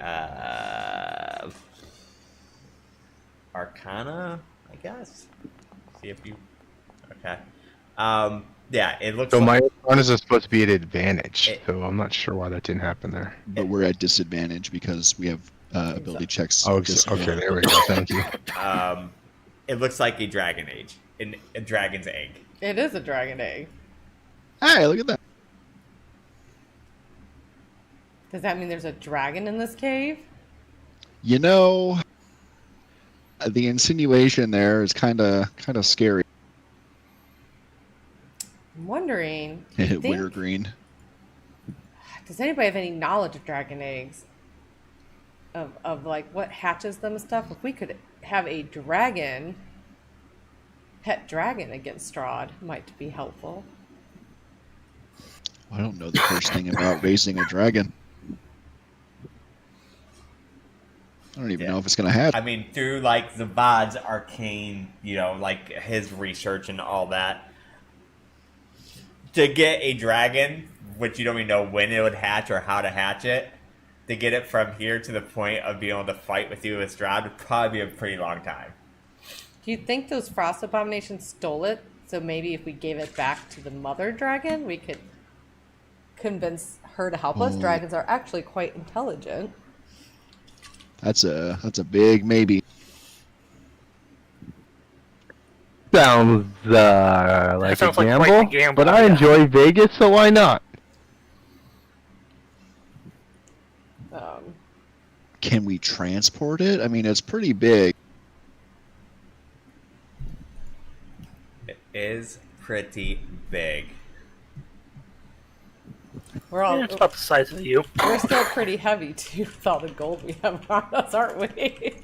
Arcana, I guess. See if you. Okay. Yeah, it looks. So like... my Arcanas is supposed to be at advantage, so I'm not sure why that didn't happen there. But we're at disadvantage because we have ability checks. Oh, okay, there we go. Thank you. It looks like a dragon age, a dragon's egg. It is a dragon egg. Hey, look at that. Does that mean there's a dragon in this cave? You know, the insinuation there is kind of scary. I'm wondering. do you think- Wintergreen. Does anybody have any knowledge of dragon eggs? Of like what hatches them and stuff? If we could have a dragon, pet dragon against Strahd, might be helpful. I don't know the first thing about raising a dragon. I don't even Yeah. know if it's gonna happen. I mean, through like Zavad's arcane, like his research and all that, to get a dragon, which you don't even know when it would hatch or how to hatch it, to get it from here to the point of being able to fight with you with Strahd would probably be a pretty long time. Do you think those frost abominations stole it? So maybe if we gave it back to the mother dragon, we could convince her to help us. Dragons are actually quite intelligent. That's a big maybe. Sounds like sounds a like gamble, quite the gamble, but I yeah. enjoy Vegas, so why not? Can we transport it? I mean, it's pretty big. It is pretty big. We're all It's about the size of you. we're still pretty heavy too with all the gold we have on us, aren't we?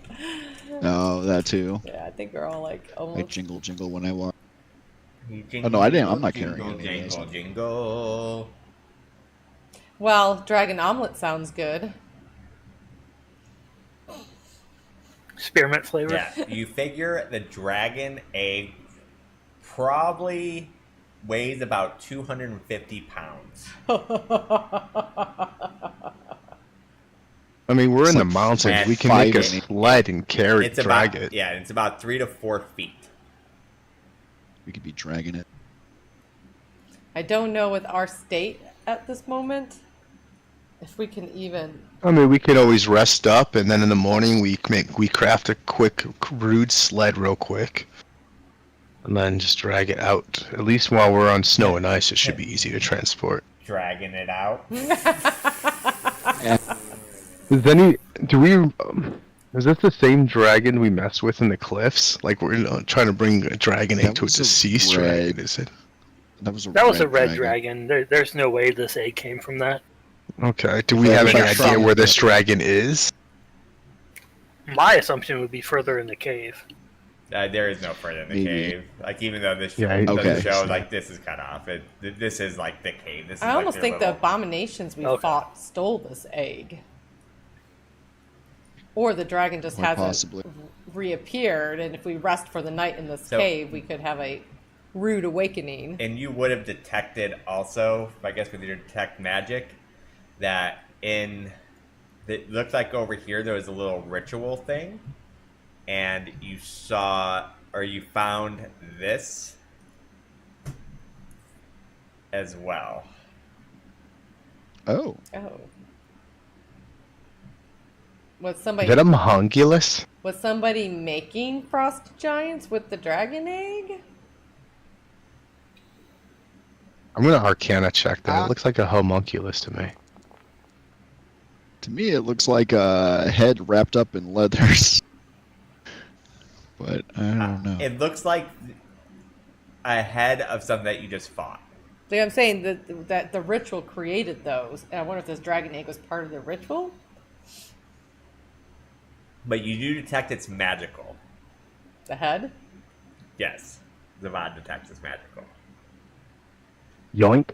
Oh, that too. Yeah, I think we're all like I almost. jingle jingle when I walk. Jingle, no, I didn't- I'm not jingle, carrying any of jingle, those. jingle. Well, dragon omelet sounds good. Spearmint flavor. Yeah, you figure the dragon egg probably weighs about 250 pounds. I mean, we're It's in the like mountains. We can five make a inches. sled and carry It's drag about it. it's about 3 to 4 feet. We could be dragging it. I don't know with our state at this moment if we can even. I mean, we could always rest up, and then in the morning we craft a quick, rude sled real quick, and then just drag it out. At least while we're on snow and ice, it should be easy to transport. Dragging it out. Is this the same dragon we messed with in the cliffs? Like we're trying to bring a dragon That egg to a was a deceased red- dragon, is it? That was a red dragon. There's no way this egg came from that. Okay. Do we Yeah, have we any got idea some- where this dragon is? My assumption would be further in the cave. There is no further in the Maybe. cave. Like even though this Yeah, doesn't okay. show like this is cut off. This is like the cave. This is I like almost their think the little- abominations we Okay. fought stole this egg. Or the dragon just Quite hasn't possibly. reappeared, and if we rest for the night in this So- cave, we could have a rude awakening. And you would have detected also, I guess with your detect magic, that it looks like over here there was a little ritual thing, and you saw or you found this as well. Oh, Oh. Was Is somebody that a mahungulus? was somebody making frost giants with the dragon egg? I'm gonna Arcana check that. It looks like a homunculus to me. to me it looks like a head wrapped up in leathers. But I don't know. It looks like a head of something that you just fought. Like I'm saying that the ritual created those, and I wonder if this dragon egg was part of the ritual. But you do detect it's magical. The head. Yes. Zavad detects it's magical. Yoink.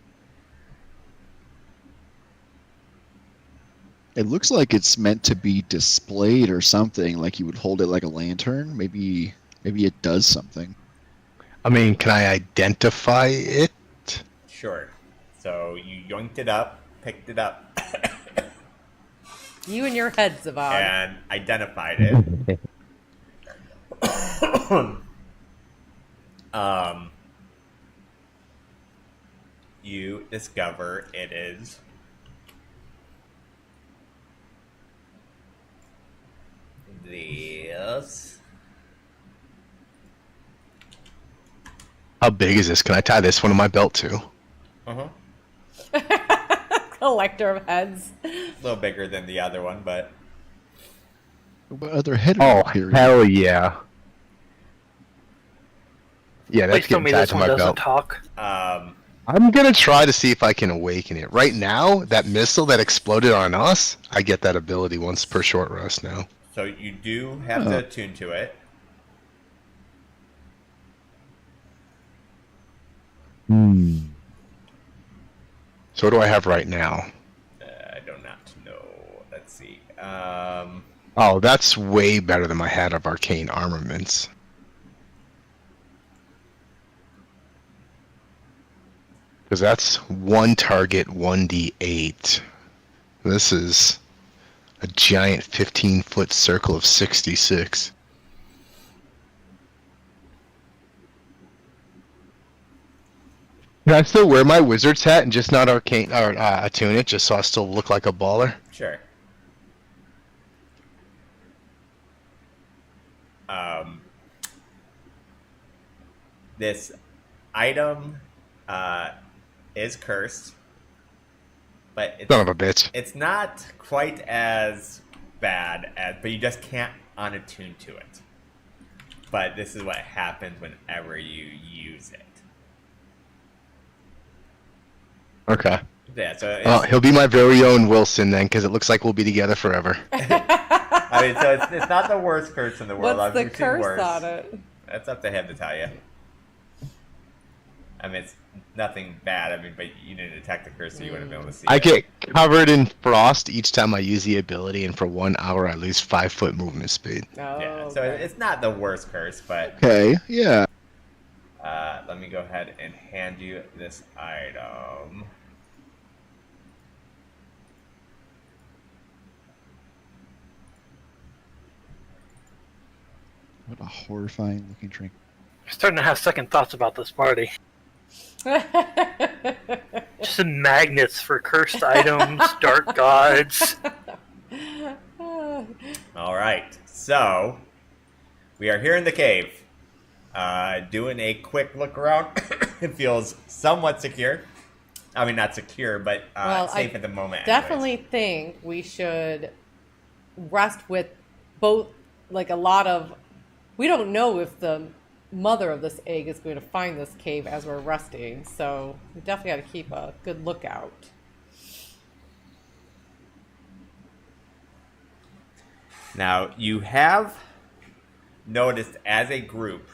It looks like it's meant to be displayed or something. Like you would hold it like a lantern. Maybe it does something. I mean, can I identify it? Sure. So you yoinked it up, picked it up, You and your head, Zavad. and identified it. You discover it is this. How big is this? Can I tie this one to my belt too? Uh-huh. Collector of heads. A little bigger than the other one, but What other head? Oh, period? hell yeah. Yeah, that's Please tell getting me tied this to one my doesn't belt. talk. I'm gonna try to see if I can awaken it. Right now, that missile that exploded on us, I get that ability once per short rest now. so you do have to attune to it. So what do I have right now? I do not know. Let's see. Oh, that's way better than my Hat of Arcane Armaments. Because that's one target, 1d8. This is a giant 15-foot circle of 66. Can I still wear my wizard's hat and just not arcane or attune it, just so I still look like a baller? Sure. This item is cursed, but it's, Son of a bitch. it's not quite as bad as, but you just can't unattune to it. But this is what happens whenever you use it. Okay. Yeah, so Oh, he'll be my very own Wilson then, because it looks like we'll be together forever. I mean, so it's not the worst curse in the world. What's I've the seen curse worse. on it? That's up to him to tell you. I mean, it's nothing bad. I mean, but you didn't detect the curse, so you wouldn't be able to see I it. get covered in frost each time I use the ability, and for 1 hour I lose 5-foot movement speed. Oh, Yeah, so okay. it's not the worst curse, but Okay, yeah. let me go ahead and hand you this item. What a horrifying looking drink. I'm starting to have second thoughts about this party. Just some magnets for cursed items, dark gods. All right, so we are here in the cave, doing a quick look around. It feels somewhat secure. I mean, not secure, but Well, safe I at the moment. Definitely think we should rest with both, like a lot of. We don't know if the mother of this egg is going to find this cave as we're resting, so we definitely got to keep a good lookout. Now, you have noticed as a group,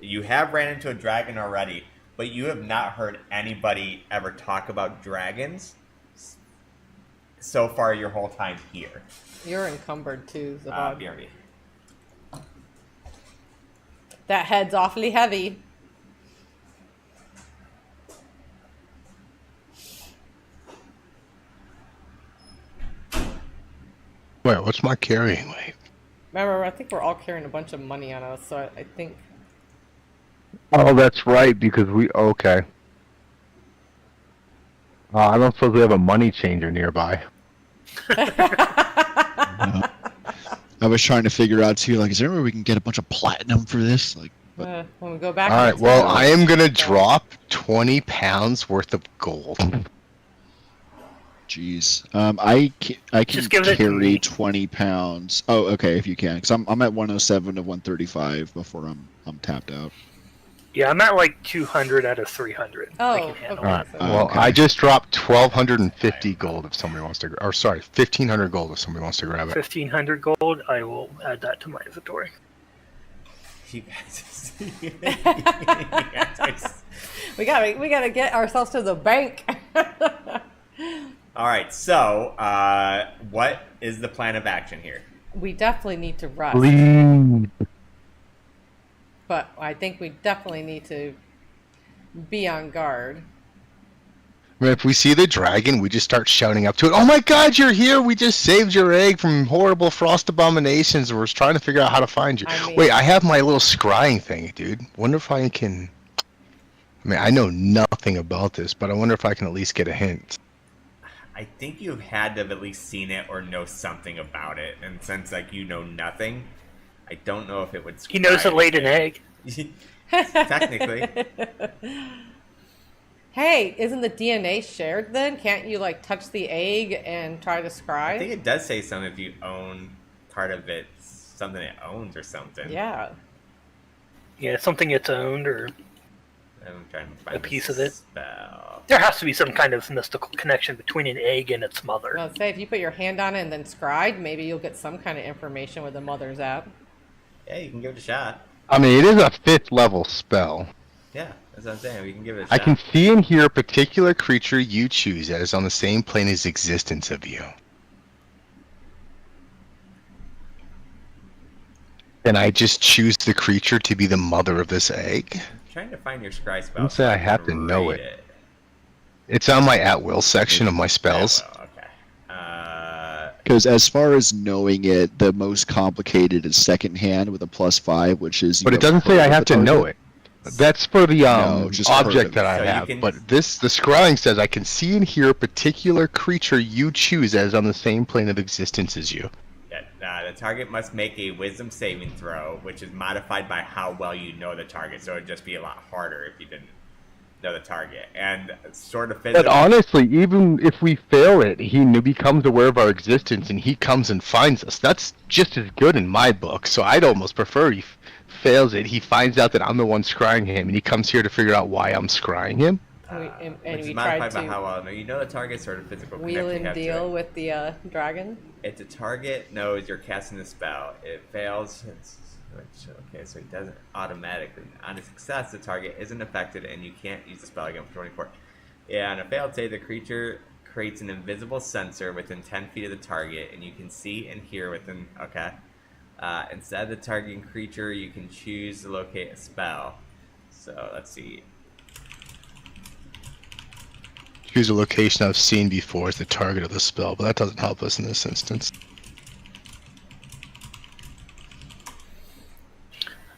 you have ran into a dragon already, but you have not heard anybody ever talk about dragons so far your whole time here. You're encumbered too, Zabad. BRB. That head's awfully heavy. Wait, what's my carrying weight? Remember, I think we're all carrying a bunch of money on us, so I think. Oh, that's right, because okay. I don't suppose we have a money changer nearby. I was trying to figure out too, like, is there any way we can get a bunch of platinum for this? Like, but When we go back. Alright, into well, town- I am gonna drop 20 pounds worth of gold. jeez, I can Just give it to carry me. 20 pounds. Oh, okay, if you can, because I'm at 107 to 135 before I'm tapped out. Yeah, I'm at like 200 out of 300. I Oh, can handle okay. Alright, so- well, okay. I just dropped 1,250 gold if somebody wants to, or sorry, 1,500 gold if somebody wants to grab it. 1,500 gold. I will add that to my inventory. You guys we gotta get ourselves to the bank. All right, so what is the plan of action here? We definitely need to rest, Please. but I think we definitely need to be on guard. I mean, if we see the dragon, we just start shouting up to it, "Oh my god, you're here! We just saved your egg from horrible frost abominations, and we're trying to figure out how to find you." I mean- Wait, I have my little scrying thing, dude. Wonder if I can... I mean, I know nothing about this, but I wonder if I can at least get a hint. I think you had to have at least seen it or know something about it, and since like you know nothing, I don't know if it would. He knows it laid an egg. Technically. Hey, isn't the DNA shared then? Can't you like touch the egg and try to I think scry? it does say something if you own part of it, something it owns or something. Yeah. Yeah, something it's owned, or I'm trying to find A piece the of it. spell. there has to be some kind of mystical connection between an egg and its mother. Well, say if you put your hand on it and then scried, maybe you'll get some kind of information where the mother's at. Yeah, you can give it a shot. I mean, it is a 5th level spell. Yeah, that's what I'm saying. We can give it a I shot. can see and hear a particular creature you choose that is on the same plane as existence of you. Can I just choose the creature to be the mother of this egg? I'm trying to find your scry spell. Don't say I have to know read it. It's on my at-will section of my spells. Oh, okay. Because as far as knowing it, the most complicated is second hand with a +5, which is. But it doesn't say I have to know it. That's for the No, just object heard. that I So you have. can- But the scrying says I can see and hear a particular creature you choose as on the same plane of existence as you. Yeah, the target must make a wisdom saving throw, which is modified by how well you know the target. So it'd just be a lot harder if you didn't know the target. And sort of physical. But honestly, even if we fail it, he becomes aware of our existence and he comes and finds us. That's just as good in my book. So I'd almost prefer he fails it. He finds out that I'm the one scrying him, and he comes here to figure out why I'm scrying him. And which is we modified tried by how to well you know the target, sort of physical wheel connection you and have to deal it. with the dragon. If the target knows you're casting the spell, it fails. Okay, so he doesn't automatically. On a success, the target isn't affected, and you can't use the spell again for 24. Yeah, on a failed save, the creature creates an invisible sensor within 10 feet of the target, and you can see and hear within. Okay. Instead of the targeting creature, you can choose to locate a spell. So let's see. Choose a location I've seen before as the target of the spell, but that doesn't help us in this instance.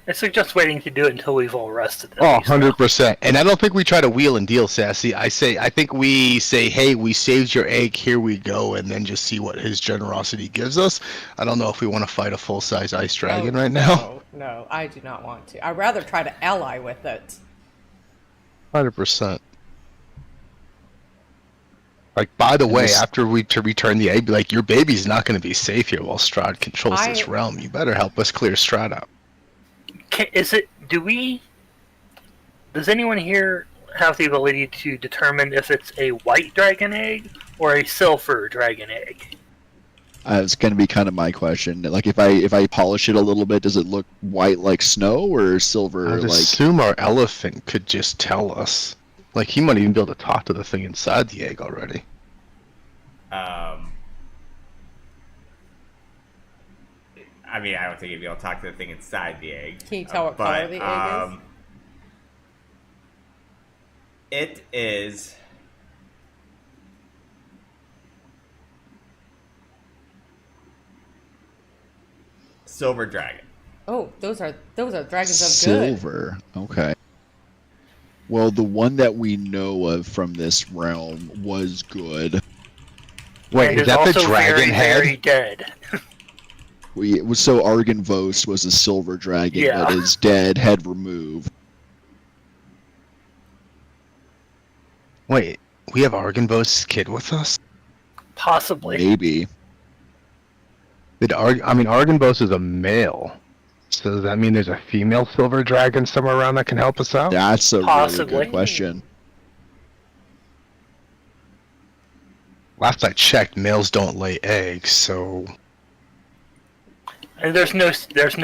I suggest waiting to do it until we've all rested. Oh, 100%. And I don't think we try to wheel and deal, Sassy. I think we say, hey, we saved your egg, here we go, and then just see what his generosity gives us. I don't know if we want to fight a full-size ice dragon right now. No, I do not want to. I'd rather try to ally with it. 100%. Like, by the way, after we return the egg, like, your baby's not going to be safe here while Strahd controls this realm. You better help us clear Strahd out. Does anyone here have the ability to determine if it's a white dragon egg or a silver dragon egg? It's going to be kind of my question. Like, if I polish it a little bit, does it look white like snow or silver? I'd assume our elephant could just tell us. Like, he might even be able to talk to the thing inside the egg already. I mean, I don't think you'd be able to talk to the thing inside the egg. Can you tell what color the egg is? It is silver dragon. Oh, those are dragons of Silver. Okay. Well, the one that we know of from this realm was good. Wait, and is that the also dragon head? very dead. So Arganvost was a silver dragon that is dead, head removed. Wait, we have Arganvost's kid with us? Possibly. Maybe. Arganvost is a male. So does that mean there's a female silver dragon somewhere around that can help us out? That's a Possibly. really good question. Last I checked, males don't lay eggs, so... And there's no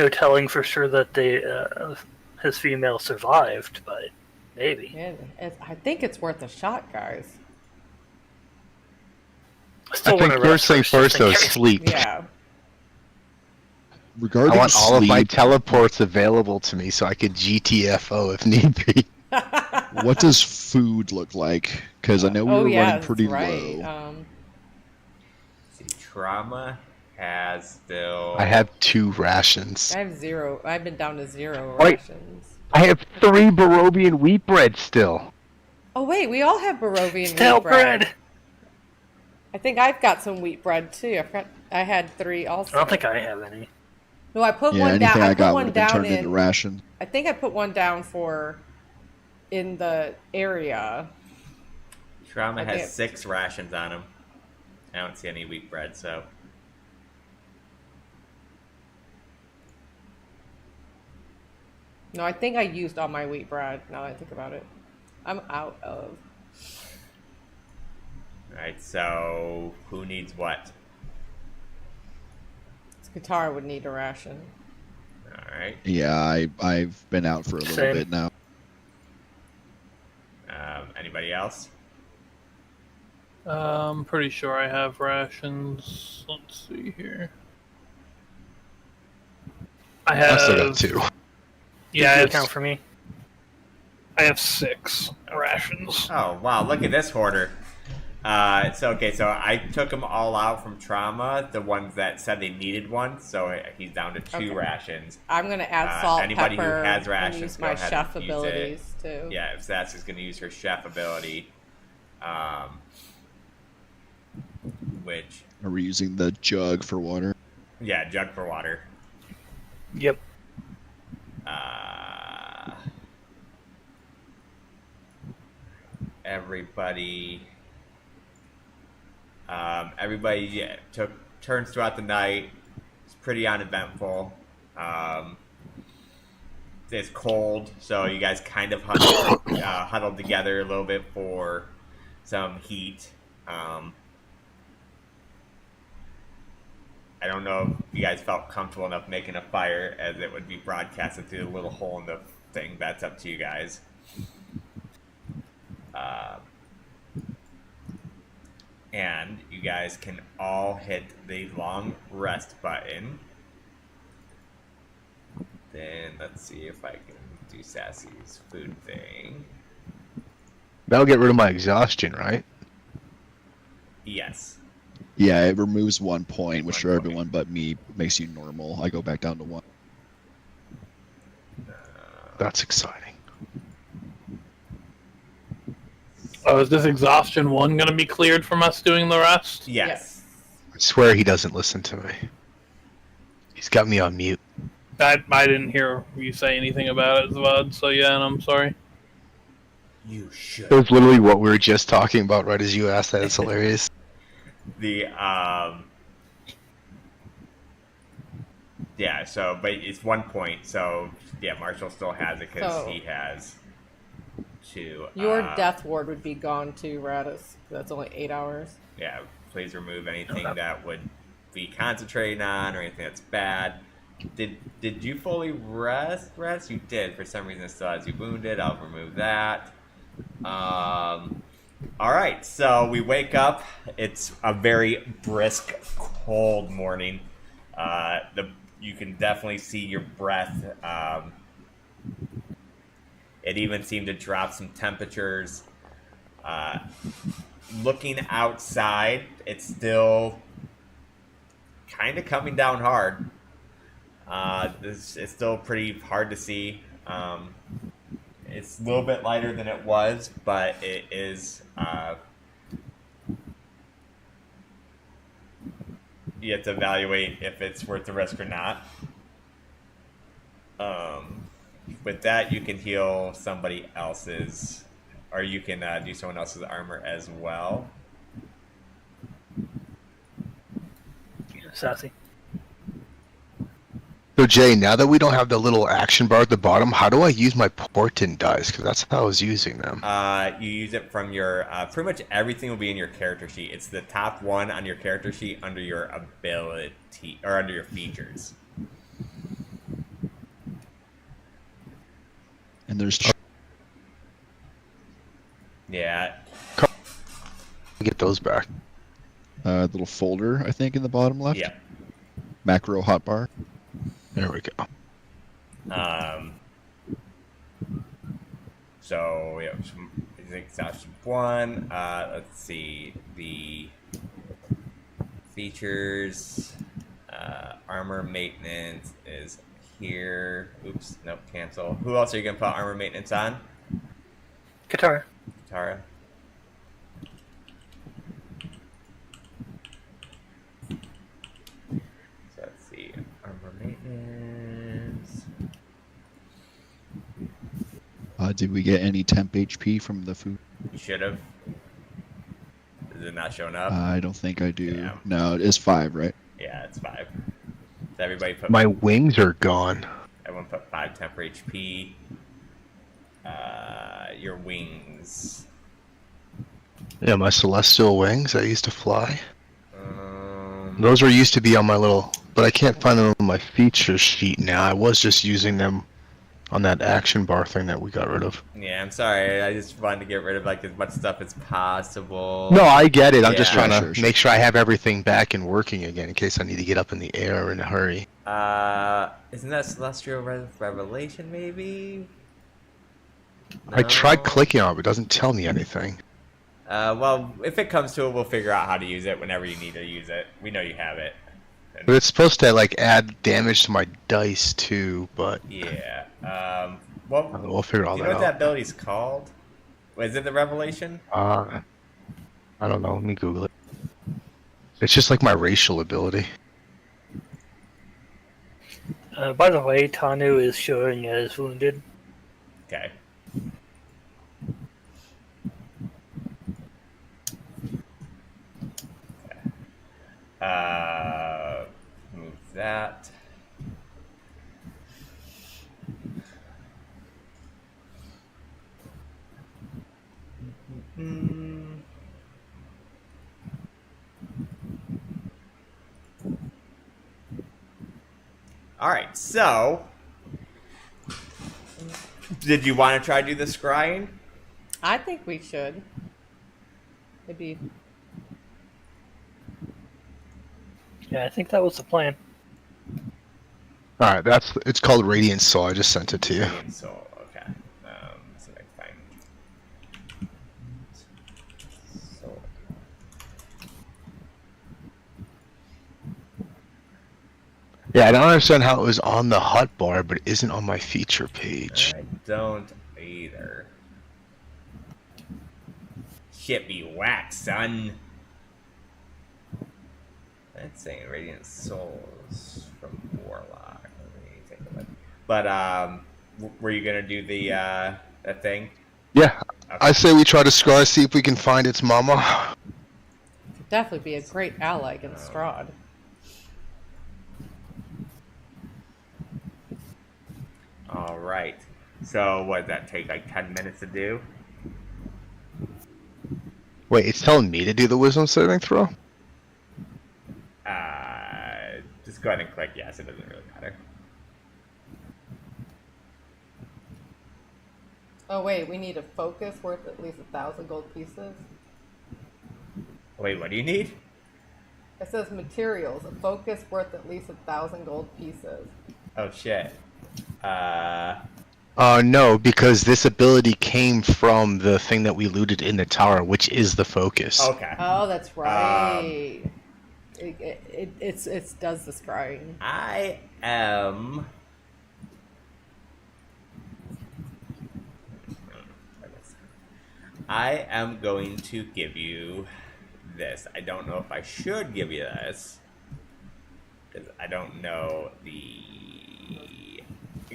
telling for sure that his female survived, but maybe. Yeah, I think it's worth a shot, guys. I think first thing first, though, sleep. Yeah. Regarding I want all of my sleep, teleports available to me so I could GTFO if need be. what does food look like? Because I know we were running pretty low. See, trauma has still. I have 2 rations. I have 0. I've been down to 0 Wait. rations. I have 3 Barovian wheat bread still. Oh wait, we all have Barovian Stale wheat bread. bread. I think I've got some wheat bread too. I had 3 also. I don't think I have any. No, I put Yeah, one anything down. I I got put would one have been down turned into in. ration. I think I put one down for in the area. Trauma Okay. has 6 rations on him. I don't see any wheat bread, so. No, I think I used all my wheat bread. Now that I think about it, I'm out of. Alright, so who needs what? Katara would need a ration. Alright. Yeah, I've been out for a little Same. bit now. Anybody else? I'm pretty sure I have rations. Let's see here. I I still got have 2. yeah, Did you it's, count for me? I have 6 rations. Oh wow! Look at this hoarder. So I took them all out from trauma. The ones that said they needed one, so he's down to 2 Okay. rations. I'm gonna add salt, Anybody who pepper, has and rations, use go my ahead chef and use it. abilities too. Yeah, if Sassy's going to use her chef ability, which Are we using the jug for water? jug for water. Yep. Everybody took turns throughout the night. It's pretty uneventful. It's cold, so you guys kind of huddled together a little bit for some heat. I don't know if you guys felt comfortable enough making a fire, as it would be broadcasted through the little hole in the thing. That's up to you guys. And you guys can all hit the long rest button. Then let's see if I can do Sassy's food thing. That'll get rid of my exhaustion, right? Yes. Yeah, it removes 1 point, which 1 for point. everyone but me makes you normal. I go back down to 1. That's exciting. Oh, is this exhaustion 1 going to be cleared from us doing the rest? Yes. I swear he doesn't listen to me. He's got me on mute. I didn't hear you say anything about it, Zvad, so yeah, and I'm sorry. You should. It was literally what we were just talking about right as you asked that. It's hilarious. But it's 1 point, so Marshall still has it because So- he has 2. Your death ward would be gone too, Radis. That's only 8 hours. Yeah, please remove anything that would be concentrating on or anything that's bad. Did you fully rest? You did. For some reason it still has you wounded. I'll remove that. Alright, so we wake up. It's a very brisk, cold morning. You can definitely see your breath. It even seemed to drop some temperatures. Looking outside, it's still kind of coming down hard. It's still pretty hard to see. It's a little bit lighter than it was, but it is. You have to evaluate if it's worth the risk or not. With that, you can heal somebody else's, or you can do someone else's armor as well. Sassy. So Jay, now that we don't have the little action bar at the bottom, how do I use my portent dice? Because that's how I was using them. You use it from your pretty much everything will be in your character sheet. It's the top one on your character sheet under your ability or under your features. And there's Yeah. Get those back. a little folder, I think, in the bottom left. Yeah. Macro hotbar. There we go. So we have some exhaustion 1. Let's see the features. Armor maintenance is here. Oops, nope, cancel. Who else are you gonna put armor maintenance on? Katara. Tara. So let's see, armor maintenance. Did we get any temp HP from the food? You should have. Is it not showing up? I don't think I do. Yeah. No, it is 5, right? Yeah, it's 5. So everybody put My wings are gone. everyone put 5 temp for HP. Your wings. Yeah, my celestial wings that used to fly. Um, Those were used to be on my little, but I can't find them on my feature sheet now. I was just using them on that action bar thing that we got rid of. Yeah, I'm sorry. I just wanted to get rid of like as much stuff as possible. No, I get it. I'm just Yeah. trying to make sure I have everything back and working again in case I need to get up in the air in a hurry. Isn't that Celestial Revelation, maybe? I tried No? clicking on it, but it doesn't tell me anything. Well, if it comes to it, we'll figure out how to use it whenever you need to use it. We know you have it. But it's supposed to like add damage to my dice too, but Yeah. Well, we'll figure all do you that know what that out. ability's called? Was it the Revelation? I don't know. Let me Google it. It's just like my racial ability. By the way, Tanu is showing as wounded. Okay. Move that. All right, so did you want to try to do the scrying? I think we should. Maybe. Yeah, I think that was the plan. All right, it's called Radiant Soul. I just sent it to you. Radiant Soul, okay. Let's see if I can find Soul. Yeah, I don't understand how it was on the hot bar, but it isn't on my feature page. I don't either. Shit be whacked, son. That's saying Radiant Souls from Warlock. Let me take a look. But were you gonna do the that thing? Yeah, Okay. I say we try to scry, see if we can find its mama. Could definitely be a great ally against Strahd. All right. So what did that take? Like 10 minutes to do? Wait, it's telling me to do the wisdom saving throw? Just go ahead and click yes. It doesn't really matter. Oh wait, we need a focus worth at least 1,000 gold pieces. Wait, what do you need? It says materials, a focus worth at least 1,000 gold pieces. Oh shit. No, because this ability came from the thing that we looted in the tower, which is the focus. Okay. Oh, that's right. It does the scrying. I am. I am going to give you this. I don't know if I should give you this because I don't know the.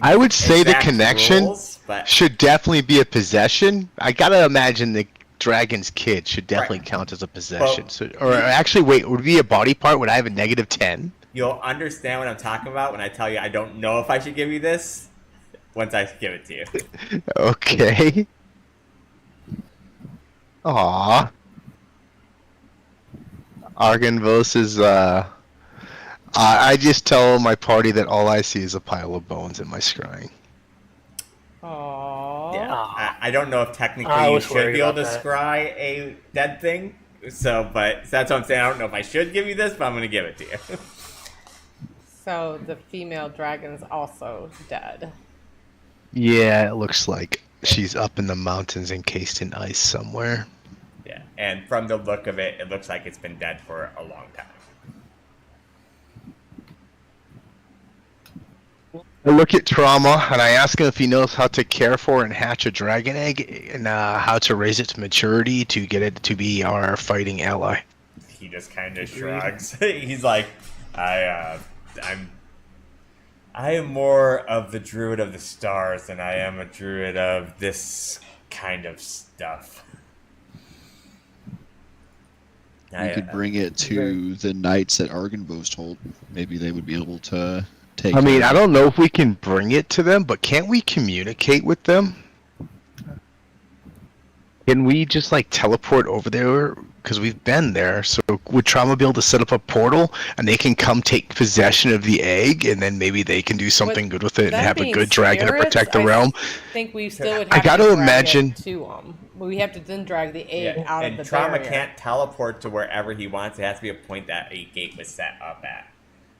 I would say the exact connection rules, but should definitely be a possession. I gotta imagine the dragon's kid should definitely Right. count as a possession. Well, So, or actually, wait, would it be a body part? Would I have a negative 10? you'll understand what I'm talking about when I tell you I don't know if I should give you this once I give it to you. Okay. Aww. Arganvos is, I just tell my party that all I see is a pile of bones in my scrying. Aww. Yeah, Aw. I don't know if technically I you was should worried be able to about that. scry a dead thing. So that's what I'm saying. I don't know if I should give you this, but I'm going to give it to you. So the female dragon's also dead. Yeah, it looks like she's up in the mountains encased in ice somewhere. Yeah, and from the look of it, it looks like it's been dead for a long time. I look at Trauma and I ask him if he knows how to care for and hatch a dragon egg and how to raise it to maturity to get it to be our fighting ally. He just kind of shrugs. He's like, I am more of the druid of the stars than I am a druid of this kind of stuff. You could bring it to the knights that Arganvos told. Maybe they would be able to take I mean, care I of it. don't know if we can bring it to them, but can't we communicate with them? Can we just like teleport over there because we've been there. So would Trauma be able to set up a portal and they can come take possession of the egg, and then maybe they can do something good with it and them have a being good dragon to spirits, protect the I realm? think we still would I have gotta to drag imagine- it to them. We have to then drag the egg Yeah, out and of the Trauma barrier. can't teleport to wherever he wants. It has to be a point that a gate was set up at.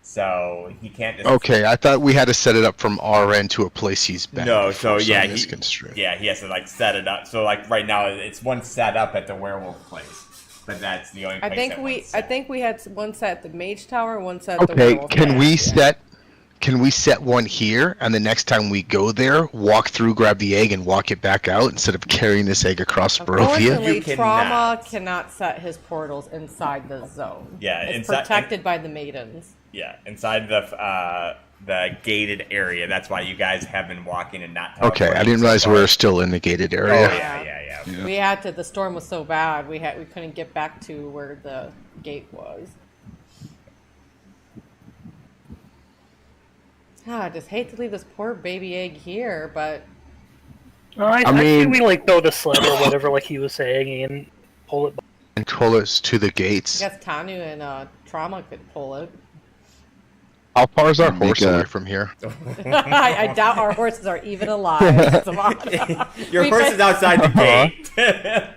So he can't just... Okay, I thought we had to set it up from our end to a place he's been. No, before, so yeah, I'm he misconstrued. he has to like set it up. So like right now, it's one set up at the werewolf place, but that's the only place I think that we one's set. I think we had one set at the mage tower, one set at the Okay, werewolf can we place. Yeah. set one here, and the next time we go there, walk through, grab the egg, and walk it back out instead of carrying this egg across Barovia? Unfortunately, You Trauma cannot. cannot set his portals inside the zone. Yeah, it's inside- protected by the maidens. Yeah, inside the gated area. That's why you guys have been walking and not. Okay, I teleporting didn't so realize we far. were still in the gated Oh area. yeah. Yeah. We had to. The storm was so bad. We couldn't get back to where the gate was. I just hate to leave this poor baby egg here, but I mean- think we like build a sled or whatever, like he was saying, and pull it. And pull us to the I gates. guess Tanu and Trauma could pull it. How far is our Make horse a- away from here? I doubt our horses are even alive. Savannah. Your We horse bet- is outside the gate.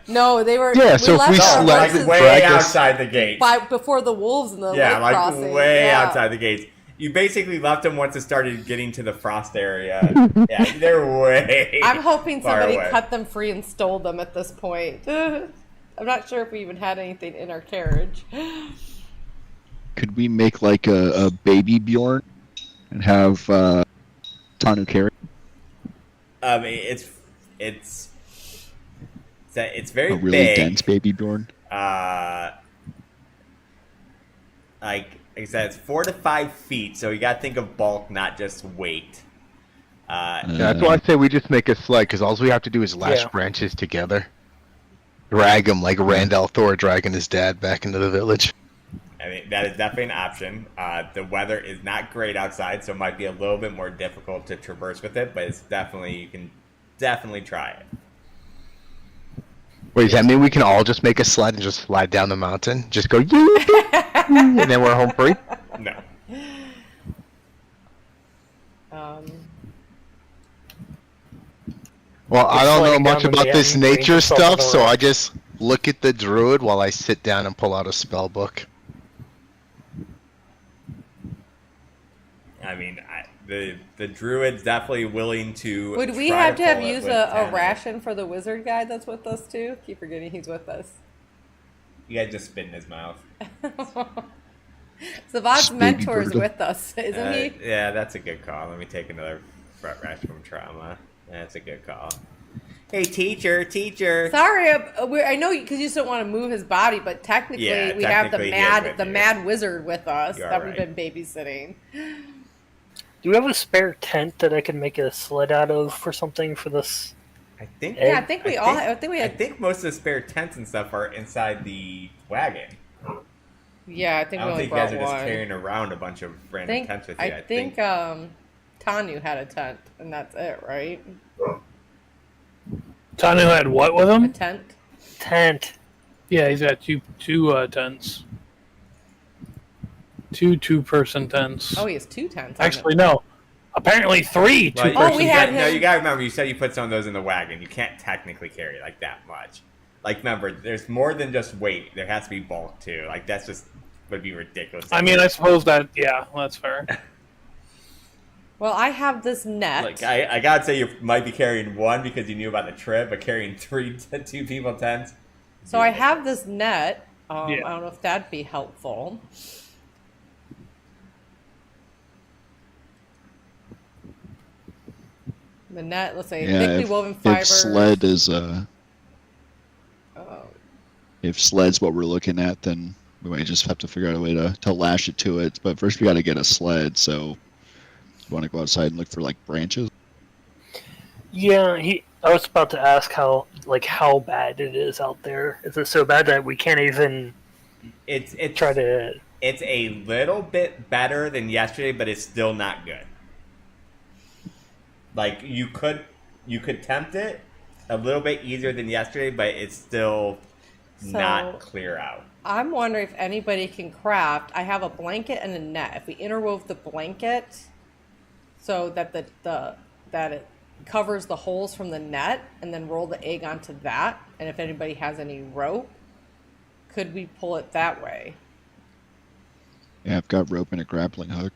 No, they were. Yeah, so if left we our sled- like horses way drag us- outside the gate. before the wolves and the Yeah, lake like crossing. way Yeah. outside the gates. You basically left them once it started getting to the frost area. Yeah, they're way. I'm hoping far somebody away. cut them free and stole them at this point. I'm not sure if we even had anything in our carriage. Could we make like a baby Bjorn and have Tanu carry? I mean, it's very A really big. dense baby Bjorn? Like I said, it's 4 to 5 feet, so you gotta think of bulk, not just weight. Yeah, that's why I say we just make a sled, because all we have to do is lash Yeah. branches together. Drag him like Randall Thor dragging his dad back into the village. I mean, that is definitely an option. The weather is not great outside, so it might be a little bit more difficult to traverse with it, but it's definitely, you can definitely try it. Wait, does that mean we can all just make a sled and just slide down the mountain? Just go, and then we're home free? No. Well, I don't know sliding much down the about this mountain, nature bring yourself stuff, on so the road. I just look at the druid while I sit down and pull out a spell book. I mean, the druid's definitely willing to. Would we try have to have pull it used with a 10. ration for the wizard guy that's with us too? Keep forgetting he's with us. You guys just spit in his mouth. Savant's Baby mentor's Virgo. with us, isn't he? Yeah, that's a good call. Let me take another front rash from Trauma. That's a good call. Hey, teacher. Sorry, I know because you just don't want to move his body, but technically Yeah, we have technically he is with the you. mad wizard with us You are that we've right. been babysitting. Do we have a spare tent that I can make a sled out of for something for this? I think. Yeah, I think we all. I think we I had. think most of the spare tents and stuff are inside the wagon. Yeah, I think I we don't only think you guys brought are just one. carrying around a bunch of random tents with you. I think Tanu had a tent, and that's it, right? Tanu had what with A him? tent. Tent. Yeah, he's got two tents. Two-person tents. Oh, he has 2 tents. on Actually, it. no. Apparently 3 Well, two-person we you had got- him. No, you gotta remember. You said you put some of those in the wagon. You can't technically carry like that much. Like, remember, there's more than just weight. There has to be bulk too. Like, that's just would be ridiculous. I mean, I suppose that, yeah, that's fair. Well, I have this net. Like, I gotta say, you might be carrying one because you knew about the trip, but carrying 2 people tents. So I have this net. Yeah. I don't know if that'd be helpful. The net, let's say, Yeah, thickly woven fiber. if sled is Oh, if sled's what we're looking at, then we might just have to figure out a way to lash it to it. But first we got to get a sled. So you want to go outside and look for like branches? Yeah, I was about to ask how bad it is out there. Is it so bad that we can't even It's try to? It's a little bit better than yesterday, but it's still not good. Like, you could tempt it a little bit easier than yesterday, but it's still not clear out. I'm wondering if anybody can craft. I have a blanket and a net. If we interwove the blanket so that that it covers the holes from the net, and then roll the egg onto that, and if anybody has any rope, could we pull it that way? Yeah, I've got rope and a grappling hook.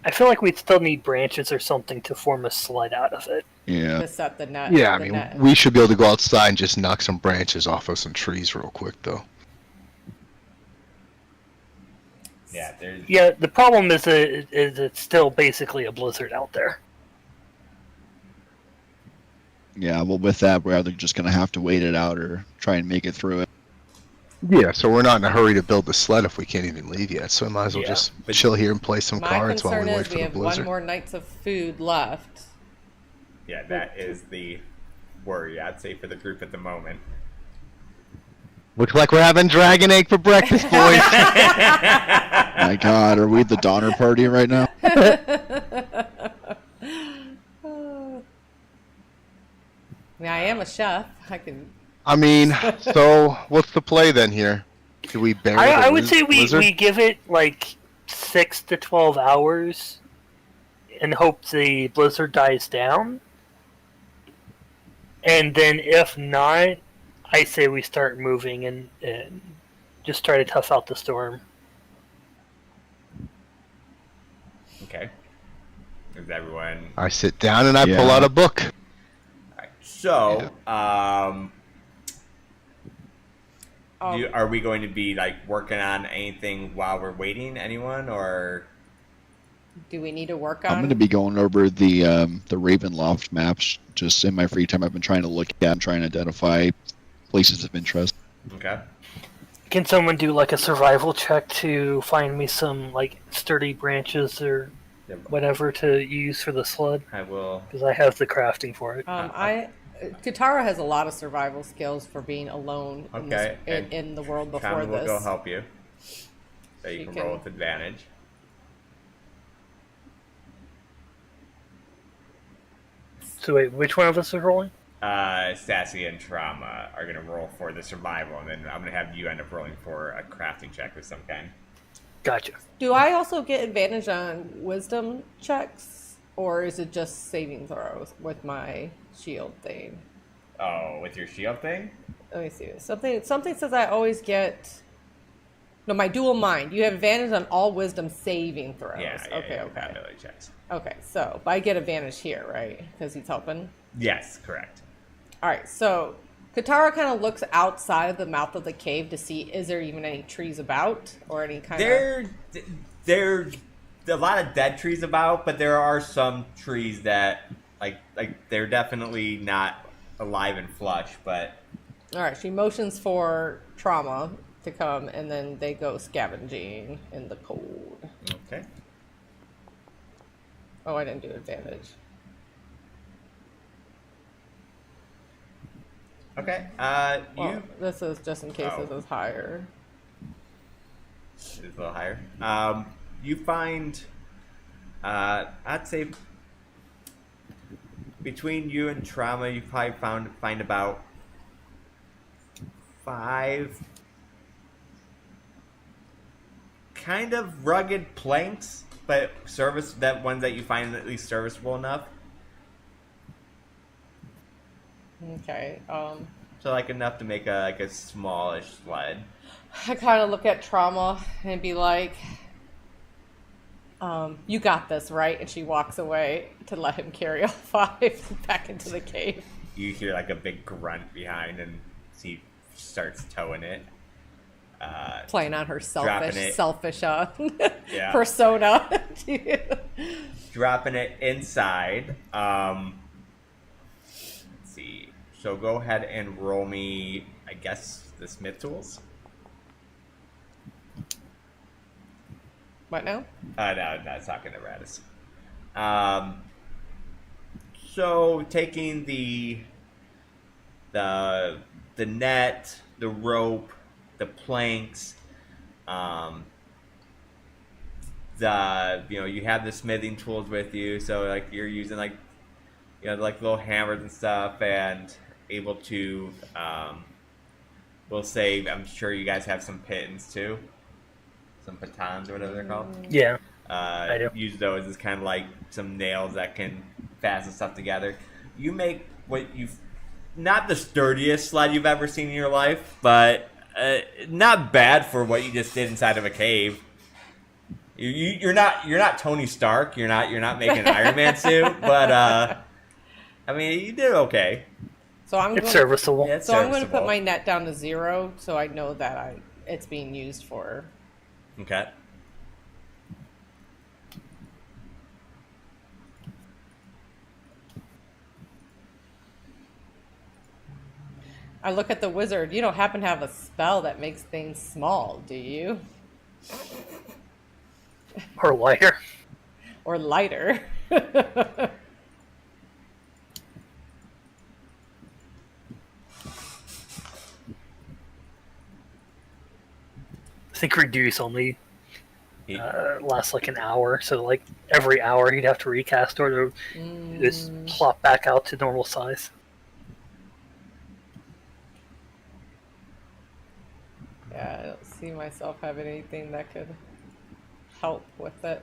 I feel like we'd still need branches or something to form a sled out of it. Yeah. To set the net. Yeah, I the mean, net. we should be able to go outside and just knock some branches off of some trees real quick, though. Yeah, there's. Yeah, the problem is it's still basically a blizzard out there. Yeah, well, with that, we're either just going to have to wait it out or try and make it through it. Yeah, so we're not in a hurry to build the sled if we can't even leave yet, so we might as well Yeah, just but chill here and play some My cards while we concern wait is for we the have one blizzard. more nights of food left. Yeah, that is the worry, I'd say, for the group at the moment. Looks like we're having dragon egg for breakfast, boys. My God, are we the Donner Party right now? I mean, I am a chef. I can. I mean, so what's the play then here? Do we bury the I would say blizzard? we give it like 6 to 12 hours and hope the blizzard dies down. And then if not, I say we start moving and just try to tough out the storm. Okay. Is everyone... I sit down and I Yeah. pull out a book. Alright, so, are we going to be, like, working on anything while we're waiting, anyone, or... Do we need to work on? I'm going to be going over the Ravenloft maps just in my free time. I've been trying to look at and trying to identify places of interest. Okay. Can someone do like a survival check to find me some like sturdy branches or whatever to use for the sled? I will... Because I have the crafting for it. Katara has a lot of survival skills for being alone Okay, in the world before Kama will this. go help you. So you She can can- roll with advantage. So wait, which one of us is rolling? Sassy and Trauma are going to roll for the survival, and then I'm going to have you end up rolling for a crafting check of some kind. Gotcha. Do I also get advantage on wisdom checks, or is it just saving throws with my shield thing? Oh, with your shield thing? Let me see. Something says I always get. No, my dual mind. You have advantage on all wisdom saving throws. Yeah, Okay. ability checks. Okay, so but I get advantage here, right? Because he's helping. Yes, correct. All right, so Katara kind of looks outside of the mouth of the cave to see is there even any trees about or any kind of. There's a lot of dead trees about, but there are some trees that like they're definitely not alive and flush. But All right, she motions for Trauma to come, and then they go scavenging in the cold. okay, Oh, I didn't do advantage. okay. Well, this is just in case Oh. this is higher. It's a little higher. You find, I'd say, between you and Trauma, you probably find about 5 kind of rugged planks, but ones that you find at least serviceable enough. Okay. So like enough to make a smallish sled. I kind of look at Trauma and be like, you got this, right? And she walks away to let him carry all 5 back into the cave. You hear like a big grunt behind, and he starts towing it. Playing on her Dropping it. selfish Yeah. persona. Dropping it inside. Let's see. So go ahead and roll me, I guess, the smith tools. What now? No, it's not going to Radis. So taking the net, the rope, the planks, you have the smithing tools with you, so like you're using like like little hammers and stuff, and able to we'll say I'm sure you guys have some pitons too, some pitons or whatever they're called. Yeah, I do. Use those as kind of like some nails that can fasten stuff together. You make what you've not the sturdiest sled you've ever seen in your life, but not bad for what you just did inside of a cave. You're not Tony Stark. You're not making an Iron Man suit, but I mean you did okay. So It's serviceable. Yeah, it's So I'm going to serviceable. put my net down to 0, so I know that it's being used for. Okay. I look at the wizard. You don't happen to have a spell that makes things small, do you? Or lighter. Or lighter? I think reduce only lasts like an hour, so like every hour he'd have to recast or to just plop back out to normal size. Yeah, I don't see myself having anything that could help with it.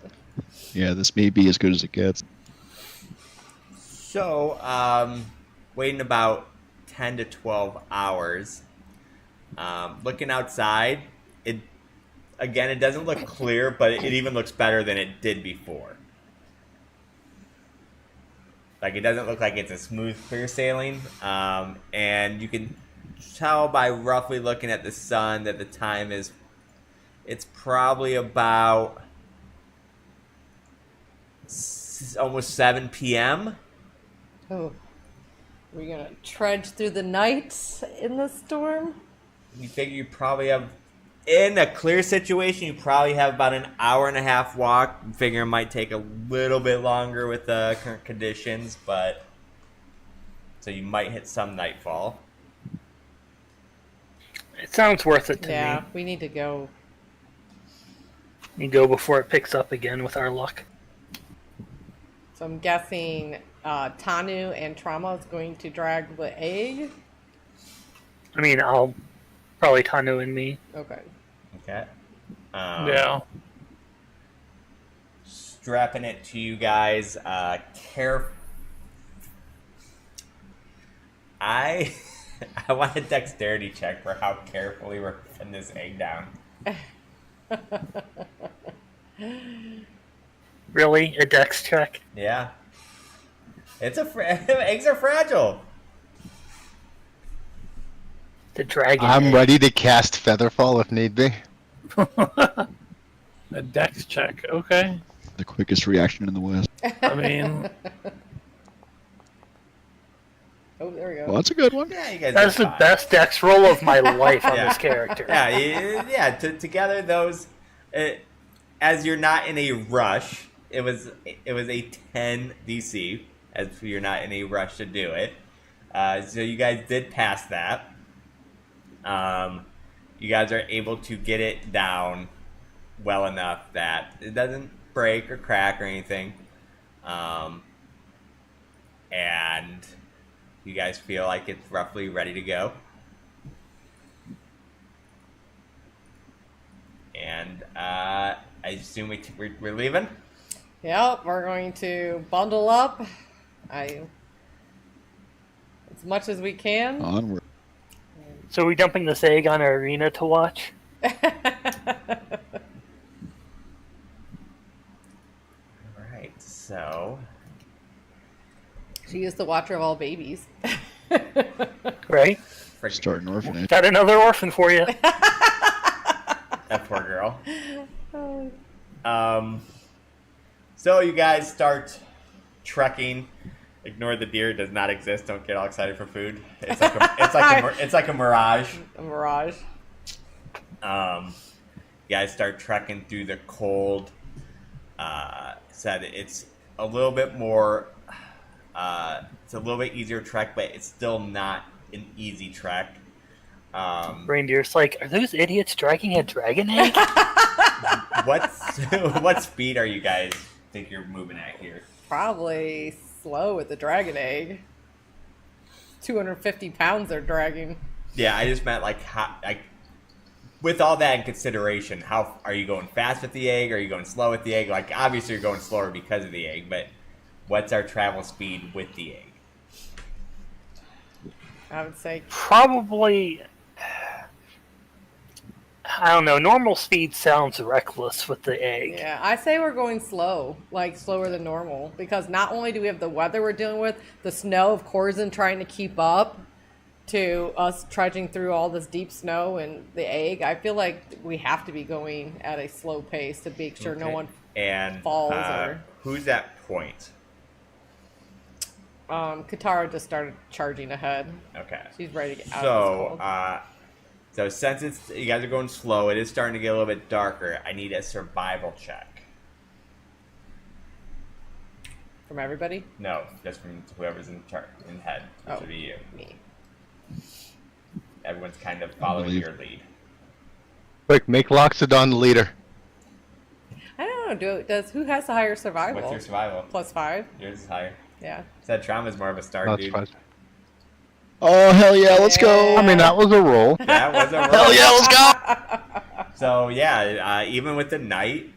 Yeah, this may be as good as it gets. So, waiting about 10 to 12 hours. Looking outside, it doesn't look clear, but it even looks better than it did before. Like, it doesn't look like it's a smooth, clear sailing. And you can tell by roughly looking at the sun that the time is, it's probably about almost 7 p.m. Oh, we're gonna trudge through the night in the storm? You figure you probably have, in a clear situation, you probably have about an hour and a half walk. You figure it might take a little bit longer with the current conditions, but so you might hit some nightfall. It sounds worth it to Yeah, me. we need to go. You go before it picks up again with our luck. So I'm guessing Tanu and Trauma is going to drag the egg. I mean, I'll probably Tanu and me. Okay. Okay. Yeah. Strapping it to you guys. I want a dexterity check for how carefully we're putting this egg down. Really? A dex check? Yeah. It's eggs are fragile. The dragon I'm egg. ready to cast Featherfall if need be. A dex check. Okay. The quickest reaction in the West. I mean, Oh, there we go. Well, that's a good one. Yeah, you guys. That's did the fine. best dex roll of my life on Yeah. this character. Yeah. Together those, as you're not in a rush. It was a 10 DC, as you're not in a rush to do it. So you guys did pass that. You guys are able to get it down well enough that it doesn't break or crack or anything. And you guys feel like it's roughly ready to go. And I assume we're leaving? Yep, we're going to bundle up. As much as we can. Onward. So are we dumping this egg on Arena to watch? Alright, so... She is the watcher of all babies. Right? Start an orphanage. Got another orphan for you. That poor girl. So you guys start trekking. Ignore the deer; it does not exist. Don't get all excited for food. It's like a mirage. A mirage. You guys start trekking through the cold. Said it's a little bit more. It's a little bit easier trek, but it's still not an easy trek. Reindeer's like, are those idiots dragging a dragon egg? What speed are you guys think you're moving at here? Probably slow with the dragon egg. 250 pounds they're dragging. Yeah, I just meant like how, like with all that in consideration, how are you going fast with the egg? Are you going slow with the egg? Like obviously you're going slower because of the egg, but what's our travel speed with the egg? I would say Probably, I don't know. Normal speed sounds reckless with the egg. yeah, I say we're going slow, like slower than normal, because not only do we have the weather we're dealing with, the snow of Corzin trying to keep up to us trudging through all this deep snow and the egg. I feel like we have to be going at a slow pace to make sure no one and falls or who's at point? Katara just started charging ahead. Okay. She's ready to get out of this cold. So since you guys are going slow, it is starting to get a little bit darker. I need a survival check. From everybody? No, just from whoever's in head, which would be you. Me. Everyone's kind of following your lead. Quick, make Loxodon the leader. I don't know. Who has the higher survival? What's your survival? +5. Yours is higher. Yeah. Said trauma's more of a start, That's dude. fine. Oh hell yeah, let's go! I mean, that was a roll. That was a roll. Hell yeah, let's go! So yeah, even with the night,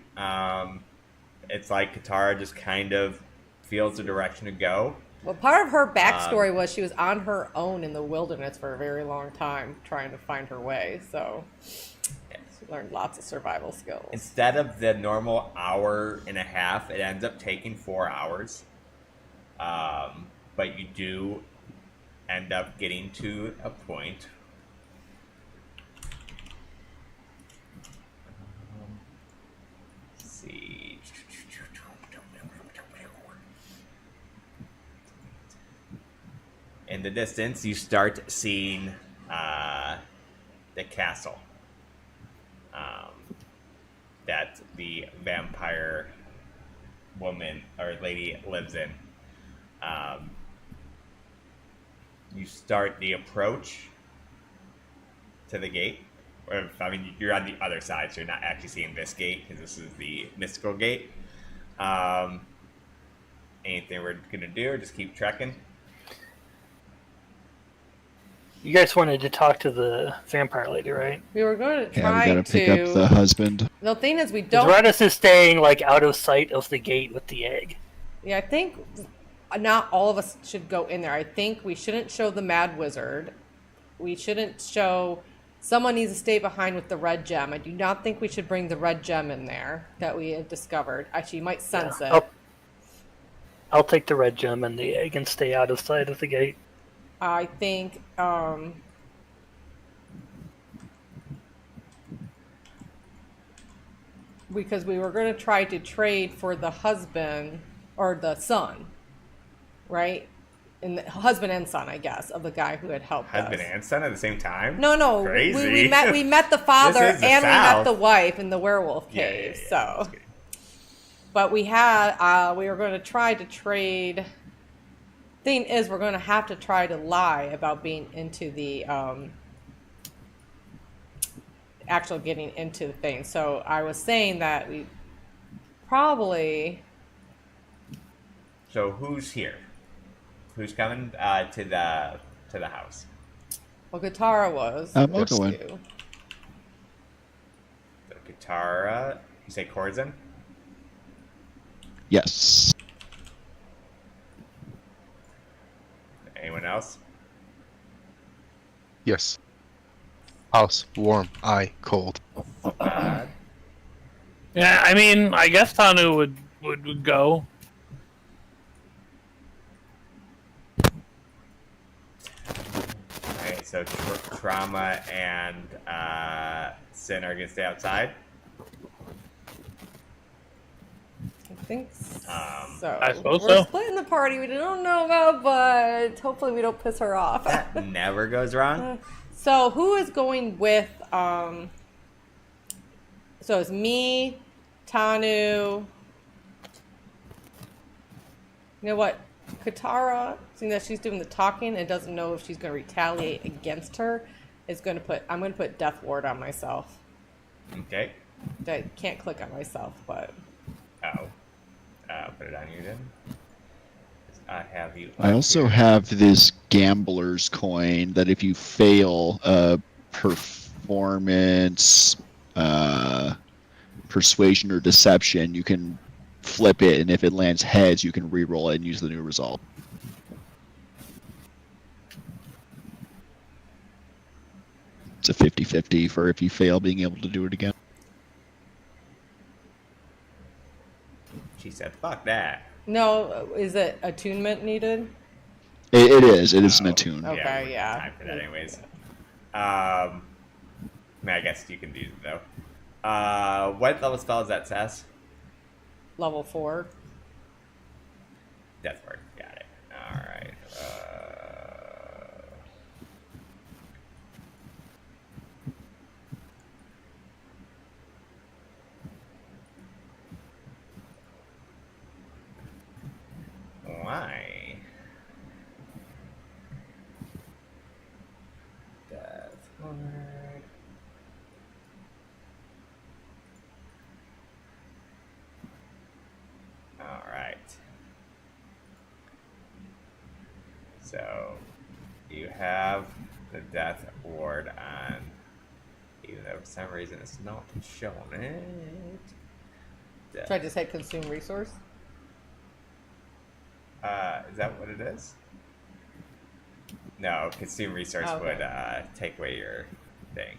it's like Katara just kind of feels the direction to go. Well, part of her backstory was she was on her own in the wilderness for a very long time trying to find her way. So she learned lots of survival skills. Instead of the normal hour and a half, it ends up taking 4 hours. But you do end up getting to a point. Let's see. In the distance, you start seeing the castle that the vampire woman or lady lives in. You start the approach to the gate. Or, I mean, you're on the other side, so you're not actually seeing this gate, because this is the mystical gate. Anything we're going to do, or just keep trekking? You guys wanted to talk to the vampire lady, right? We were going to Yeah, try we gotta pick up the husband. The thing is, we Because don't. Radis is staying like out of sight of the gate with the egg. Yeah, I think not all of us should go in there. I think we shouldn't show the Mad Wizard. We shouldn't show. Someone needs to stay behind with the red gem. I do not think we should bring the red gem in there that we have discovered. Actually, you might sense it. I'll take the red gem and the egg and stay out of sight of the gate. I think because we were going to try to trade for the husband or the son, right? And the husband and son, I guess, of the guy who had helped Husband us. and son at the same time? No. Crazy. We met the father This is the and we met South. the wife in the werewolf cave. Yeah, So, that's good. but we were going to try to trade. Thing is, we're going to have to try to lie about being into the actual getting into the thing. So I was saying that we probably. So who's here? Who's coming to the house? Well, Katara was. I'll with go in. you. So Katara, you say Corzin? Yes. Anyone else? Yes. House, warm, eye, cold. Yeah, I mean, I guess Tanu would go. Alright, so Trauma and Sin are gonna stay outside. I think so. I suppose We're so. splitting the party we don't know about, but hopefully we don't piss her off. That never goes wrong. So who is going with so it's me, Tanu. You know what? Katara, seeing that she's doing the talking and doesn't know if she's gonna retaliate against her, I'm gonna put Death Ward on myself. Okay. I can't click on myself, but Oh. I'll put it on you then. I have you. I up also here. have this gambler's coin that if you fail performance, persuasion, or deception, you can flip it, and if it lands heads, you can re-roll it and use the new result. It's a 50-50 for if you fail being able to do it again. She said, "Fuck that." No, is it attunement needed? It is. It is an Oh, attune. Okay, we wouldn't yeah. have time for that, anyways. I mean, I guess you can do it though. What level spell is that, Sass? Level 4. Death ward. Got it. All right. Why? Death ward. All right. So you have the death ward on, even though for some reason it's not showing it. Death. Should I just hit consume resource? Is that what it is? No, consume resource Oh, okay. would take away your thing.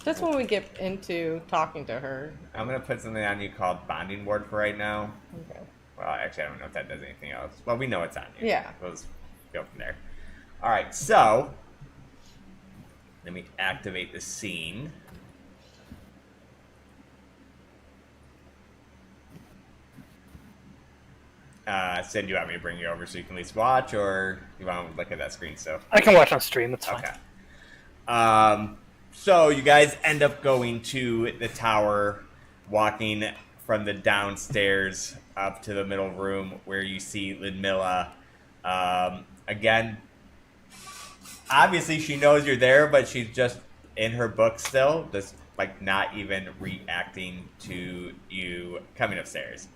Just when we get into talking to her. I'm gonna put something on you called bonding ward for right now. Okay. Well, actually, I don't know if that does anything else. Well, we know it's on you. Yeah. We'll just go from there. All right, so let me activate the scene. Sid, do you want me to bring you over so you can at least watch, or you want to look at that screen still? I can watch on stream. It's fine. Okay. So you guys end up going to the tower, walking from the downstairs up to the middle room where you see Ludmilla. Again, obviously she knows you're there, but she's just in her book still, just like not even reacting to you coming upstairs.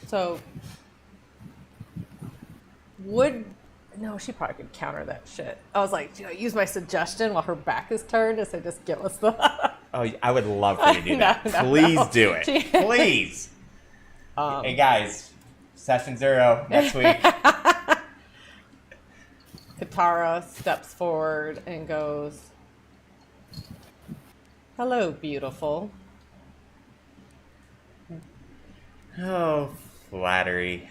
So, no, she probably could counter that shit. I was like, use my suggestion while her back is turned to say, just give us the. Oh, I would love for you to do that. No, Please no. do it. Please. Hey, guys. Session 0 next week. Katara steps forward and goes, "Hello, beautiful." Oh, flattery.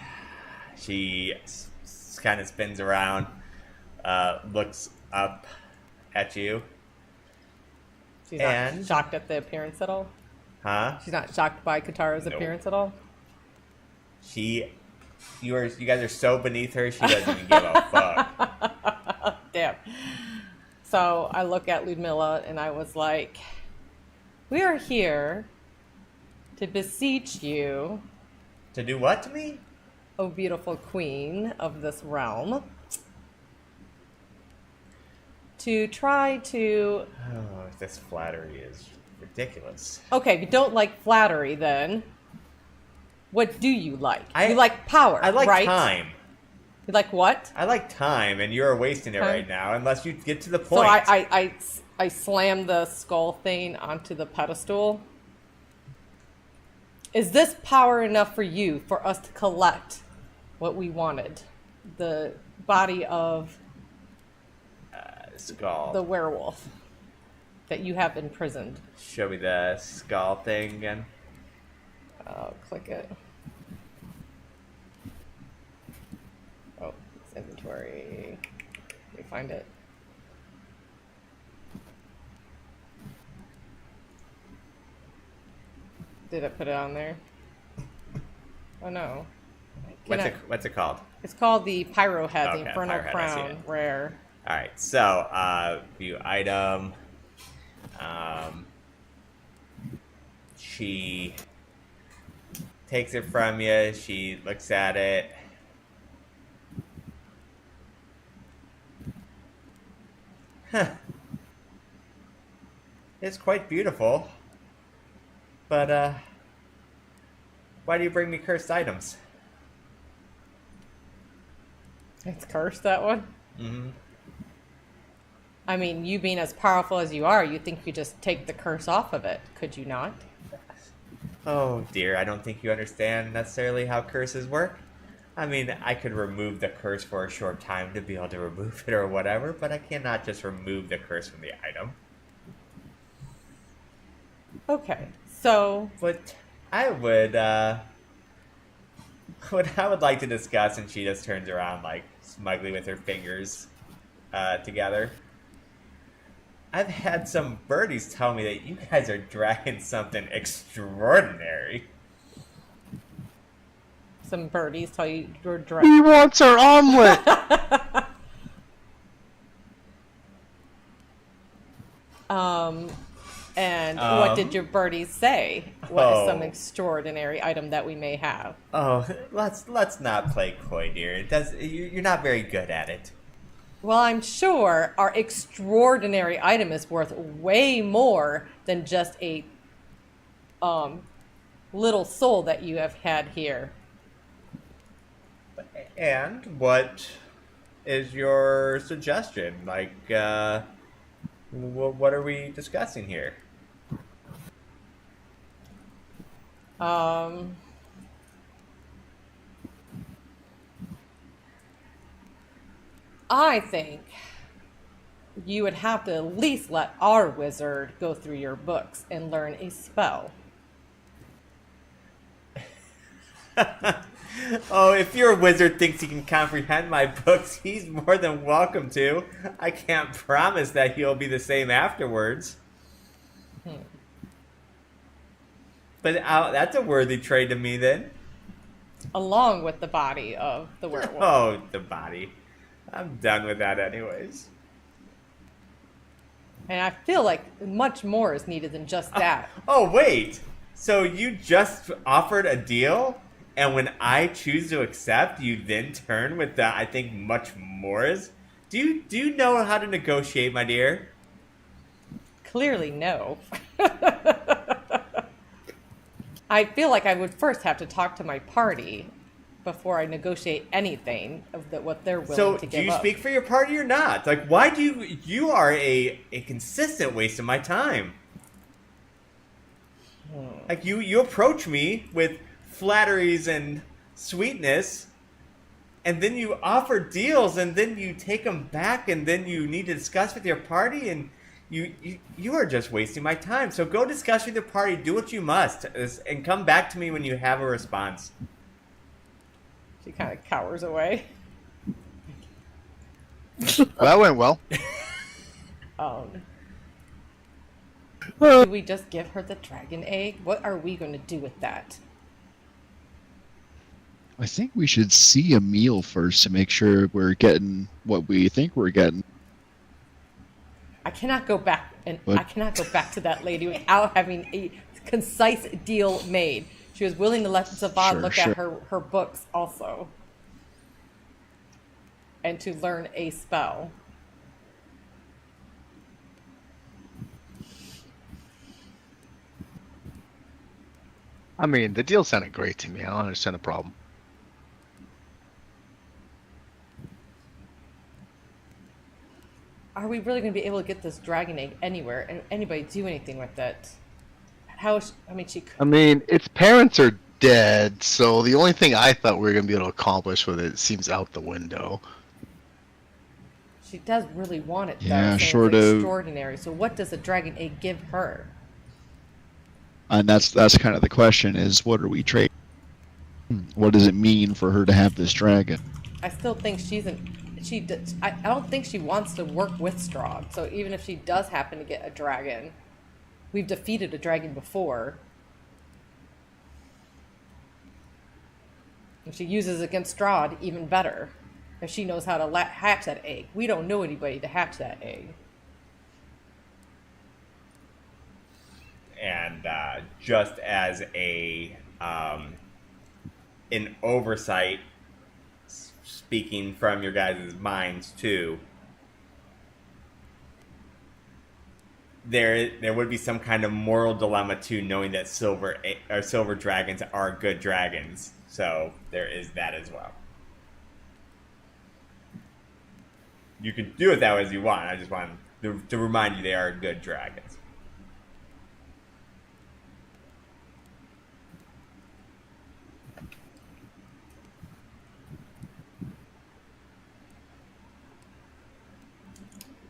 She kind of spins around, looks up at you. She's And- not shocked at the appearance at all. Huh? She's not shocked by Katara's Nope. appearance at all. You guys are so beneath her, she doesn't even give a fuck. Damn. So I look at Ludmilla and I was like, "We are here to beseech you, To do what to me? O beautiful queen of this realm, to try to." Oh, this flattery is ridiculous. Okay, if you don't like flattery, then what do you like? I- You like power, I like right? time. You like what? I like time, and you're wasting it Time? right now unless you get to the So point. I slammed the skull thing onto the pedestal. Is this power enough for you for us to collect what we wanted? The body of Skull. the werewolf that you have imprisoned. Show me the skull thing again. I'll click it. Oh, it's inventory. Let me find it. Did I put it on there? Oh no. What's it called? It's called the Pyro Head, Okay, the Infernal Pyro Head, I see Crown, it. rare. All right, so view item. She takes it from you. She looks at it. Huh. It's quite beautiful, but Why do you bring me cursed items? It's cursed, that one. Mm-hmm. I mean, you being as powerful as you are, you'd think you just take the curse off of it, could you not? Oh dear, I don't think you understand necessarily how curses work. I mean, I could remove the curse for a short time to be able to remove it or whatever, but I cannot just remove the curse from the item. Okay, so But I would, what I would like to discuss, and she just turns around like smugly with her fingers together. I've had some birdies tell me that you guys are dragging something extraordinary. some birdies tell you you're He wants our omelet. And what did your birdies say? What is some extraordinary item that we may have? Oh, let's not play coy, dear. You're not very good at it. Well, I'm sure our extraordinary item is worth way more than just a little soul that you have had here. And what is your suggestion? Like, what are we discussing here? I think you would have to at least let our wizard go through your books and learn a spell. Oh, if your wizard thinks he can comprehend my books, he's more than welcome to. I can't promise that he'll be the same afterwards. But that's a worthy trade to me, then. Along with the body of the werewolf. Oh, the body. I'm done with that anyways. And I feel like much more is needed than just that. Oh, wait. So you just offered a deal? And when I choose to accept, you then turn with the, I think, much more is? Do you know how to negotiate, my dear? Clearly, no. I feel like I would first have to talk to my party before I negotiate anything of what they're willing to give up. So, do you speak for your party or not? Like, why do you are a consistent waste of my time. Like, you approach me with flatteries and sweetness, and then you offer deals, and then you take them back, and then you need to discuss with your party, and you are just wasting my time. So go discuss with your party, do what you must, and come back to me when you have a response. She kind of cowers away. Well, that went well. Do we just give her the dragon egg? What are we going to do with that? I think we should see a meal first to make sure we're getting what we think we're getting. I cannot go back What? I cannot go back to that lady without having a concise deal made. She was willing to let Zavad look at her books also. And to learn a spell. I mean, the deal sounded great to me. I don't understand the problem. Are we really going to be able to get this dragon egg anywhere and anybody do anything with it? I mean, its parents are dead, so the only thing I thought we were going to be able to accomplish with it seems out the window. She does really want it, though. Yeah, saying it's short of- extraordinary. So what does a dragon egg give her? And that's kind of the question: is what are we trading? What does it mean for her to have this dragon? I still think I don't think she wants to work with Strahd. So even if she does happen to get a dragon, we've defeated a dragon before. If she uses it against Strahd, even better. If she knows how to hatch that egg. We don't know anybody to hatch that egg. And just as an oversight, speaking from your guys' minds too, there would be some kind of moral dilemma too, knowing that silver dragons are good dragons. So there is that as well. You can do it that way as you want. I just want to remind you they are good dragons.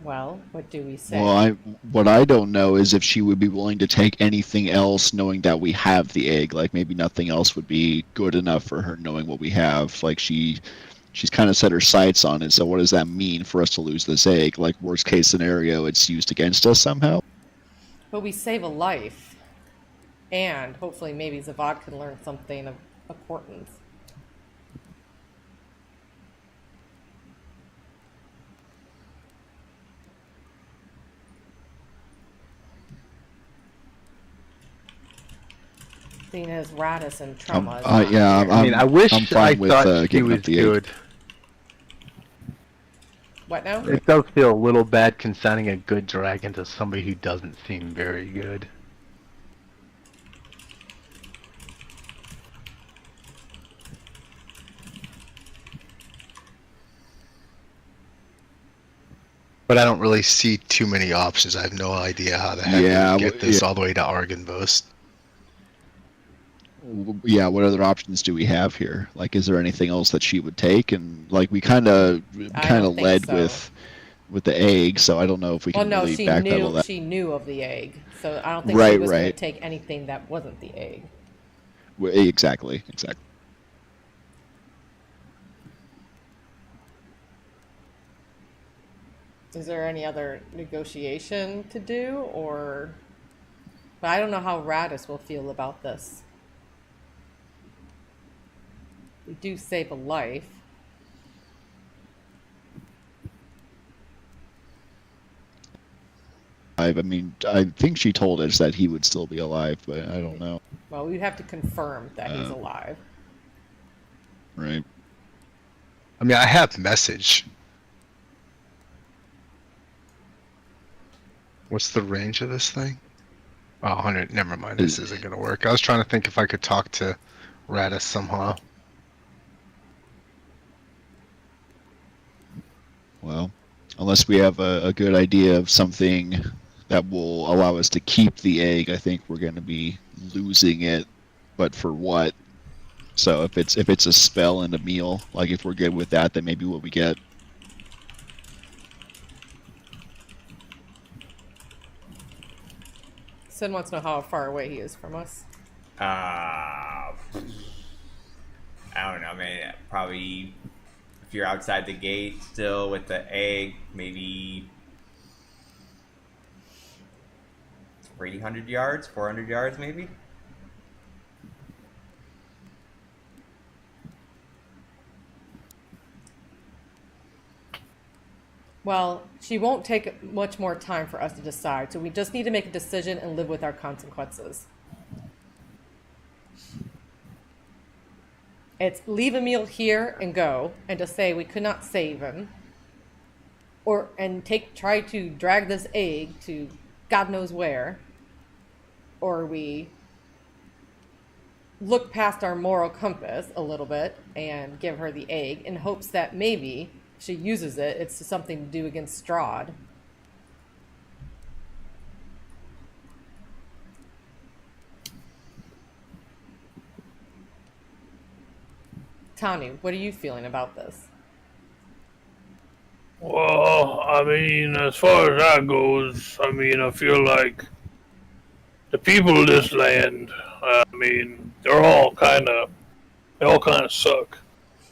Well, what do we say? Well, what I don't know is if she would be willing to take anything else, knowing that we have the egg. Like maybe nothing else would be good enough for her, knowing what we have. Like she's kind of set her sights on it. So what does that mean for us to lose this egg? Like worst case scenario, it's used against us somehow. But we save a life, and hopefully maybe Zavad can learn something of importance. Seeing as Radis and Trauma is not yeah, here. I mean, I wish I'm fine I with, thought she giving was up the egg. good. What now? It does feel a little bad consigning a good dragon to somebody who doesn't seem very good. But I don't really see too many options. I have no idea how the heck we get this all the way to Argynvost. Yeah, what other options do we have here? Like, is there anything else that she would take? And like, we kind of led so. with the egg, so I don't know if we can really backpedal that. She knew of the egg, so I don't think she was going to take anything that wasn't the egg. Exactly. Is there any other negotiation to do, or? But I don't know how Radis will feel about this. We do save a life. I mean, I think she told us that he would still be alive, but I don't know. Well, we have to confirm that he's alive. Right. I mean, I have message. What's the range of this thing? Oh, 100. Never mind. This isn't going to work. I was trying to think if I could talk to Radis somehow. Well, unless we have a good idea of something that will allow us to keep the egg, I think we're going to be losing it. But for what? So if it's a spell and a meal, like if we're good with that, then maybe what we get. Sin wants to know how far away he is from us. I don't know, man. Probably if you're outside the gate still with the egg, maybe 300 yards, 400 yards, maybe. Well, she won't take much more time for us to decide, so we just need to make a decision and live with our consequences. It's leave Emil here and go, and just say we could not save him, and try to drag this egg to God knows where, or we look past our moral compass a little bit and give her the egg in hopes that maybe she uses it, it's something to do against Strahd. Tani, what are you feeling about this? Well, I mean, as far as that goes, I mean, I feel like the people of this land, I mean, they all kind of suck.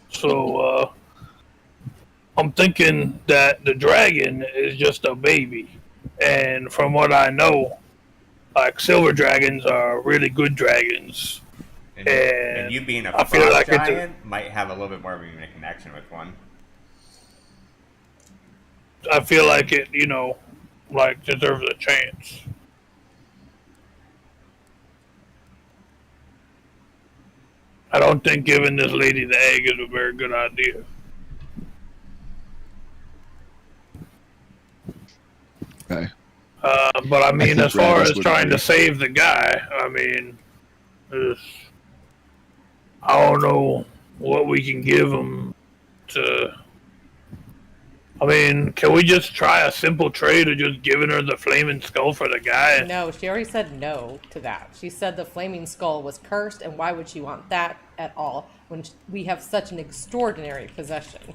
So, I'm thinking that the dragon is just a baby. And from what I know, like, silver dragons are really good dragons. And you being a frost giant might have a little bit more of a connection with one. I feel like it, deserves a chance. I don't think giving this lady the egg is a very good idea. Okay. But I mean, think as far Gravis as would trying to agree. save the guy, I mean, I don't know what we can give him to. I mean, can we just try a simple trade of just giving her the flaming skull for the guy? No, she already said no to that. She said the flaming skull was cursed, and why would she want that at all when we have such an extraordinary possession?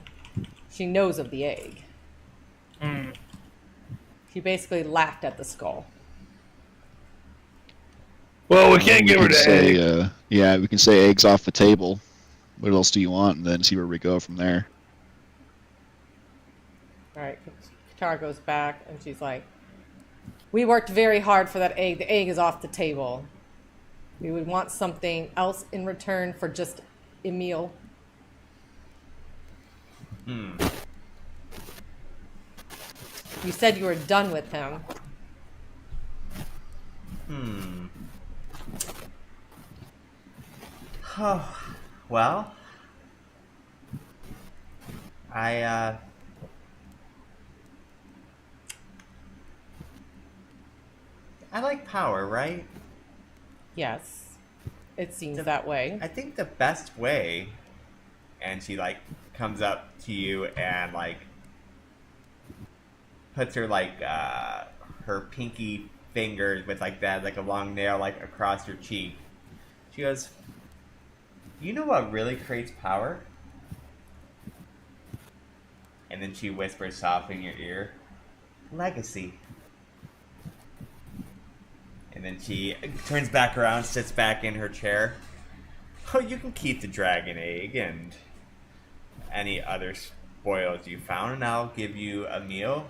She knows of the egg. She basically laughed at the skull. Well, we can't give her could the say, egg. yeah, we can say eggs off the table. What else do you want? And then see where we go from there. All right, Katara goes back, and she's like, we worked very hard for that egg. The egg is off the table. We would want something else in return for just Emil. You said you were done with him. Oh, well, I like power, right? Yes, it seems that way. I think the best way, and she like comes up to you and like puts her like her pinky fingers with like that, like a long nail, like across her cheek. She goes, "You know what really creates power?" And then she whispers softly in your ear, "Legacy." And then she turns back around, sits back in her chair. "Oh, you can keep the dragon egg and any other spoils you found, and I'll give you a meal.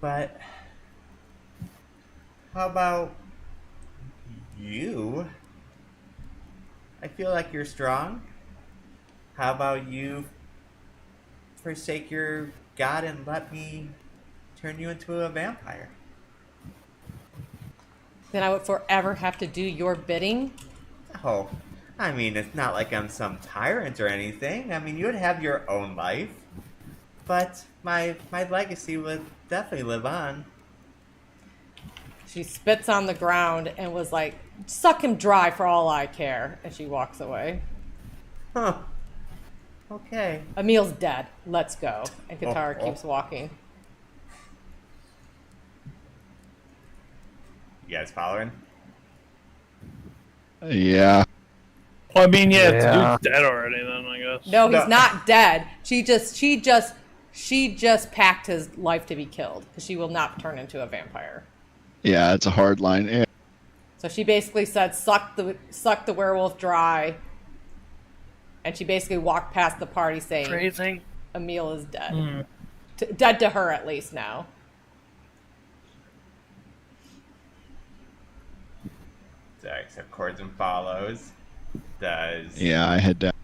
But how about you? I feel like you're strong. How about you forsake your god and let me turn you into a vampire?" Then I would forever have to do your bidding. Oh, I mean, it's not like I'm some tyrant or anything. I mean, you would have your own life. But my legacy would definitely live on. She spits on the ground and was like, suck him dry for all I care. And she walks away. Huh. Okay. Emil's dead. Let's go. And Katara Oh. keeps walking. You guys following? Yeah. Well, I mean, yeah, Yeah. dude's dead already. Then I guess. No, he's No. not dead. She just packed his life to be killed because she will not turn into a vampire. Yeah, it's a hard line. Yeah. So she basically said, suck the werewolf dry. And she basically walked past the party saying, Phrasing. Emil is dead. Dead to her, at least, now. Sorry, so chords and follows. Does Yeah, I had that.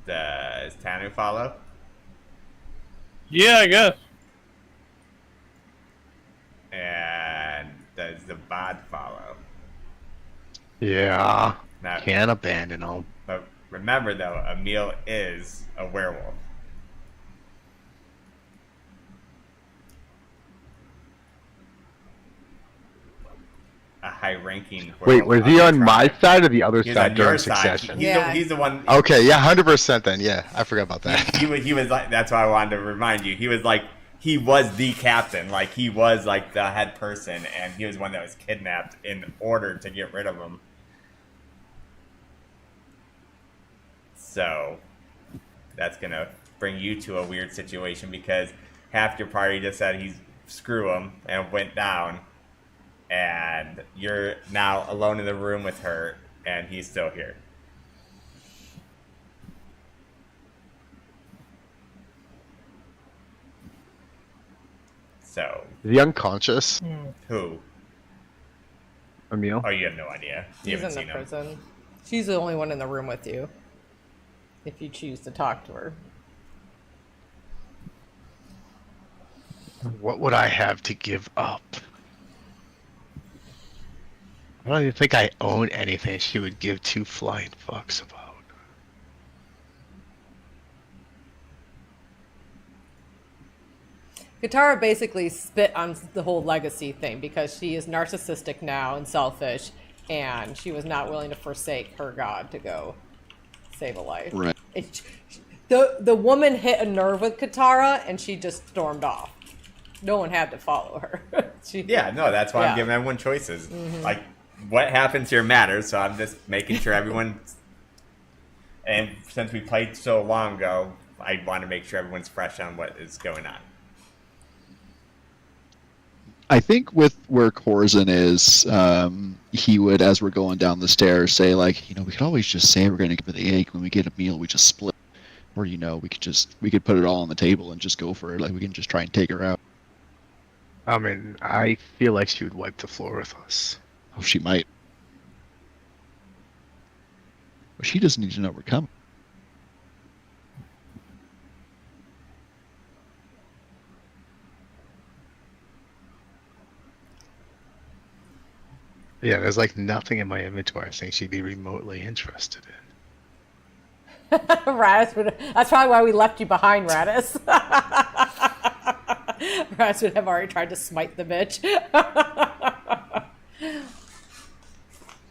Does Tanu follow? Yeah, I guess. And does the bod follow? Yeah. Now, Can't abandon them. but remember though, Emil is a werewolf. A high-ranking werewolf. Wait, was he of on the my tribe. side or the other He's side on during your side. succession? Yeah. He's the one. Okay, yeah, 100% then. Yeah, I forgot about that. He was like, that's why I wanted to remind you. He was like, he was the captain. Like, he was like the head person, and he was one that was kidnapped in order to get rid of him. So, that's gonna bring you to a weird situation because half your party just said he's screw him and went down, and you're now alone in the room with her, and he's still here. So, Is he unconscious, who? Emil? Oh, you have no idea. You She's haven't in the seen him. prison. She's the only one in the room with you. If you choose to talk to her. What would I have to give up? I don't even think I own anything she would give two flying fucks about. Katara basically spit on the whole legacy thing because she is narcissistic now and selfish, and she was not willing to forsake her god to go save a life. Right. The woman hit a nerve with Katara, and she just stormed off. No one had to follow her. That's why I'm giving everyone choices. Like, what happens here matters, so I'm just making sure everyone... And since we played so long ago, I want to make sure everyone's fresh on what is going on. I think with where Corzin is, he would, as we're going down the stairs, say like, we could always just say we're going to give her the egg. When we get a meal, we just split. Or we could put it all on the table and just go for it. Like we can just try and take her out. I mean, I feel like she would wipe the floor with us. Oh, she might. But she doesn't need to know we're coming. Yeah, there's like nothing in my inventory I think she'd be remotely interested in. Radis that's probably why we left you behind, Radis. Radis would have already tried to smite the bitch.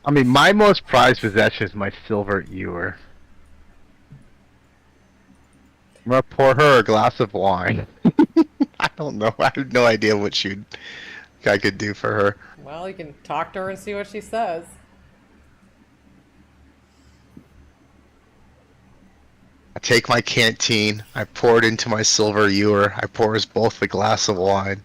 I mean, my most prized possession is my silver ewer. I'm gonna pour her a glass of wine. I don't know. I have no idea what I could do for her. Well, you can talk to her and see what she says. I take my canteen, I pour it into my silver ewer, I pour us both a glass of wine.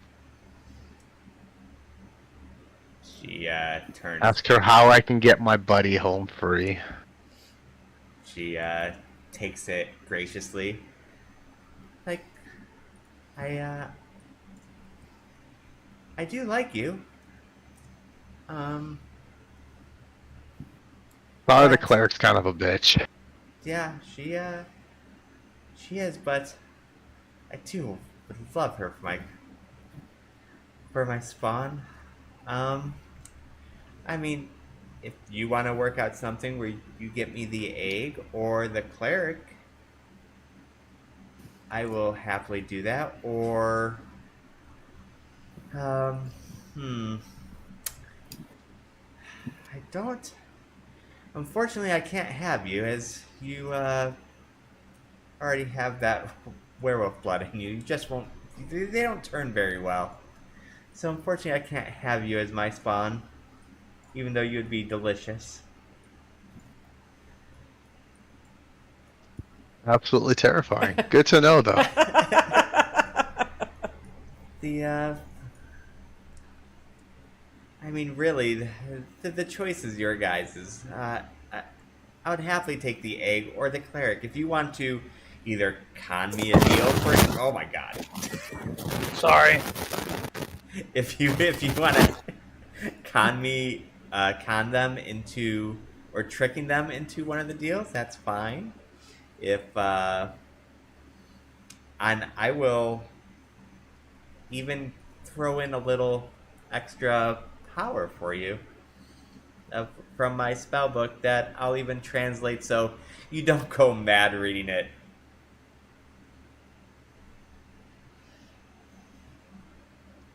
She turns. Ask her how I can get my buddy home free. She takes it graciously. Like, I do like you. Probably the cleric's kind of a bitch. Yeah, she is, but I too would love her for my spawn. I mean, if you want to work out something where you get me the egg or the cleric, I will happily do that. Or, I don't. Unfortunately, I can't have you, as you already have that werewolf blood in you. You just won't. They don't turn very well. So unfortunately, I can't have you as my spawn, even though you would be delicious. Absolutely terrifying. Good to know, though. I mean, really, the choice is your guys's. I would happily take the egg or the cleric. If you want to either con me a deal for it. Oh my god. Sorry. If you want to con them into, or tricking them into one of the deals, that's fine. And I will even throw in a little extra power for you from my spell book that I'll even translate so you don't go mad reading it.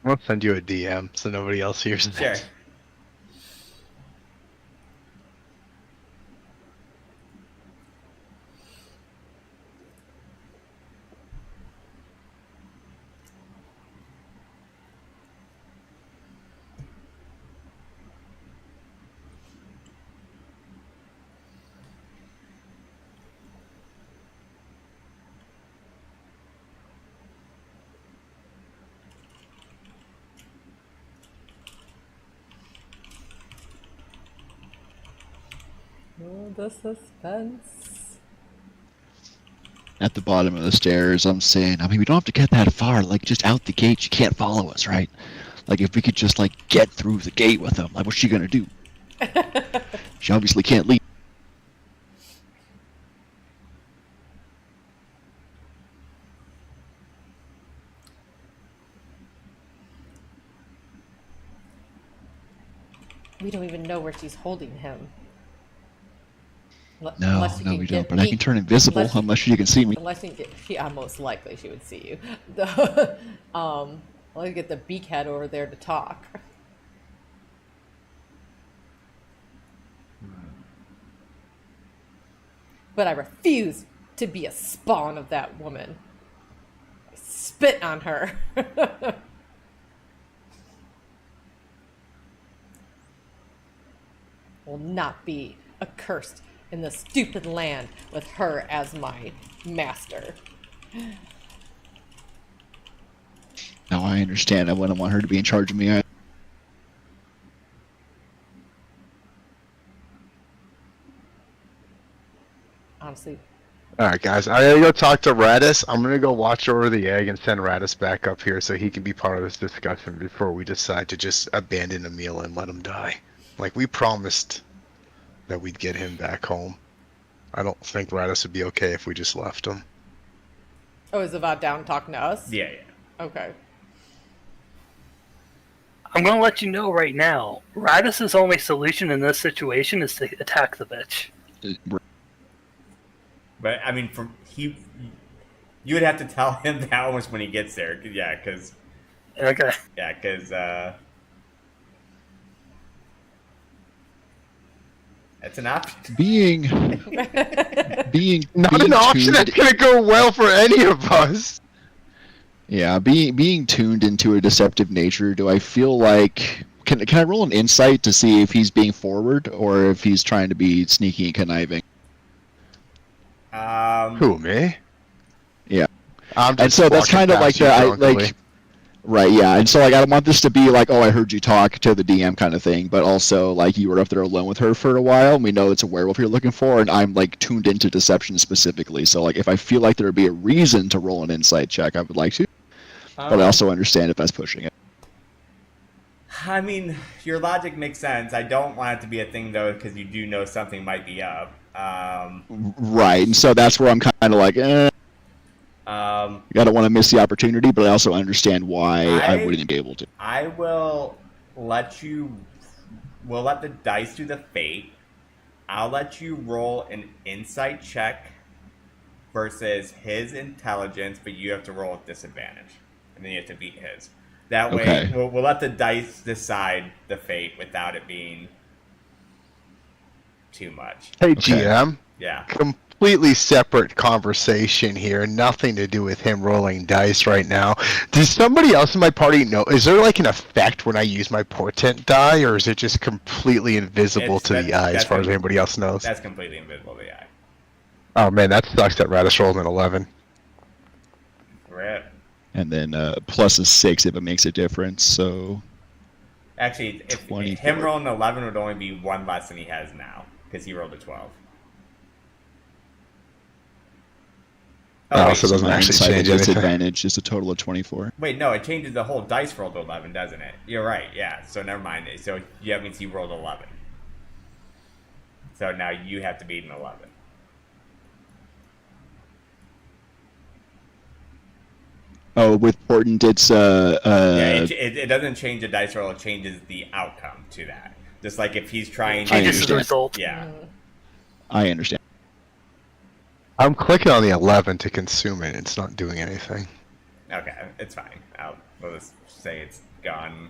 I'll send you a DM so nobody else hears it. Sure. Oh, the suspense. At the bottom of the stairs, I'm saying, I mean, we don't have to get that far. Like, just out the gate, she can't follow us, right? Like, if we could just, like, get through the gate with them, like, what's she gonna do? She obviously can't leave. We don't even know where she's holding him. No, Unless you no, can we get don't. But I me- can turn invisible unless- unless you can see me. Unless you get, yeah, most likely she would see you. Let me get the beakhead over there to talk. But I refuse to be a spawn of that woman. I spit on her. Will not be accursed in the stupid land with her as my master. No, I understand. I wouldn't want her to be in charge of me. Honestly, Alright, guys, I gotta go talk to Radis. I'm gonna go watch over the egg and send Radis back up here so he can be part of this discussion before we decide to just abandon Emil and let him die. Like, we promised that we'd get him back home. I don't think Radis would be okay if we just left him. oh, is Avad down talking to us? Yeah. Okay. I'm gonna let you know right now. Radis' only solution in this situation is to attack the bitch. But I mean, you would have to tell him that almost when he gets there. Yeah, because Okay. it's an option. Being Not an option tuned, that's gonna go well for any of us! yeah, being tuned into a deceptive nature. Do I feel like can I roll an insight to see if he's being forward or if he's trying to be sneaky and conniving? Who, me? Yeah. I'm And so that's kind of like the right, yeah. And so like I don't want this to be like, oh, I heard you talk to the DM kind of thing, but also like you were up there alone with her for a while. And we know it's a werewolf you're looking for, and I'm like tuned into deception specifically. So like if I feel like there would be a reason to roll an insight check, I would like to. But I also understand if that's pushing it. I mean, your logic makes sense. I don't want it to be a thing though, because you do know something might be up. Right, and so that's where I'm kind of like, I don't want to miss the opportunity, but I also understand why I wouldn't be able to. I will let you. We'll let the dice do the fate. I'll let you roll an insight check versus his intelligence, but you have to roll with disadvantage, and then you have to beat his. That way, Okay. we'll let the dice decide the fate without it being too much. Hey, Okay. GM. Yeah. Completely separate conversation here. Nothing to do with him rolling dice right now. Does somebody else in my party know? Is there like an effect when I use my portent die, or is it just completely invisible to the eye as far as anybody else knows? That's completely invisible to the eye. Oh man, that sucks that Radis rolled an 11. Rip. And then plus a 6 if it makes a difference. So Actually, if 24. him rolling an 11 would only be one less than he has now, because he rolled a 12. Oh, wait, so it doesn't my actually insight change with anything. disadvantage is a total of 24. wait, no, it changes the whole dice roll to 11, doesn't it? You're right, yeah. So never mind. So yeah, that means he rolled 11. So now you have to beat an 11. Oh, with portent, it's Yeah, it doesn't change the dice roll; it changes the outcome to that. Just like if he's trying to, Changes the understand. result. yeah. I understand. I'm clicking on the 11 to consume it. It's not doing anything. Okay, it's fine. We'll just say it's gone.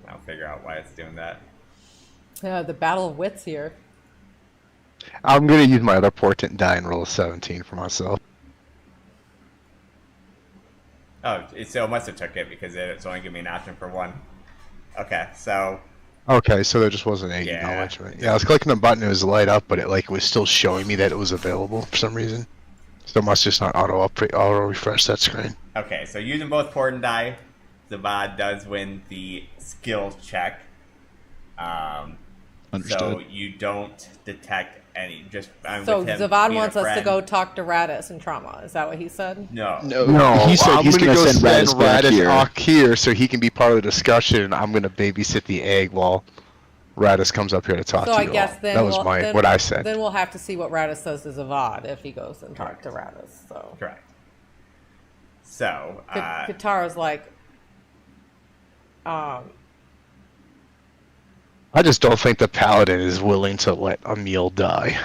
I'll figure out why it's doing that. The battle of wits here. I'm gonna use my other portent die and roll a 17 for myself. Oh, so it must have took it because it's only giving me an option for one. Okay, so Okay, so there just wasn't any Yeah. acknowledgement. Yeah, I was clicking the button, it was light up, but it was still showing me that it was available for some reason. So it must just not auto refresh that screen. okay, so using both port and die, Zabad does win the skills check. Understood. So you don't detect any. Just So with him Zavad being a wants us to friend. go talk to Radis and Trauma. Is that what he said? No. No, he said I'm he's gonna going to go send Radis back here. off here so he can be part of the discussion. I'm gonna babysit the egg while Radis comes up here to talk So to I you guess all. then That was what I said. Then we'll have to see what Radis says to Zavad if he goes and talks to Radis. So Correct. So Katara's like, I just don't think the paladin is willing to let Emil die.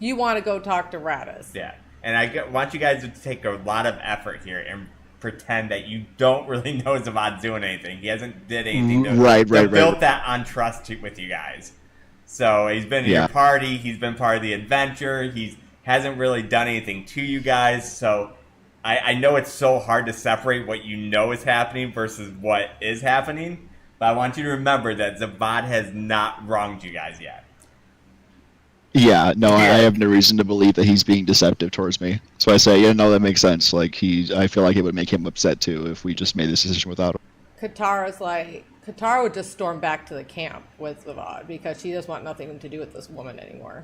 You want to go talk to Radis. Yeah. And I want you guys to take a lot of effort here and pretend that you don't really know Zavad's doing anything. He hasn't did anything to build that untrust with you guys. So he's been in your party. He's been part of the adventure. He hasn't really done anything to you guys. So I know it's so hard to separate what you know is happening versus what is happening. But I want you to remember that Zavad has not wronged you guys yet. Yeah, no, I have no reason to believe that he's being deceptive towards me. So I say, yeah, no, that makes sense. Like I feel like it would make him upset too if we just made this decision without him. Katara would just storm back to the camp with Zavad because she doesn't want nothing to do with this woman anymore.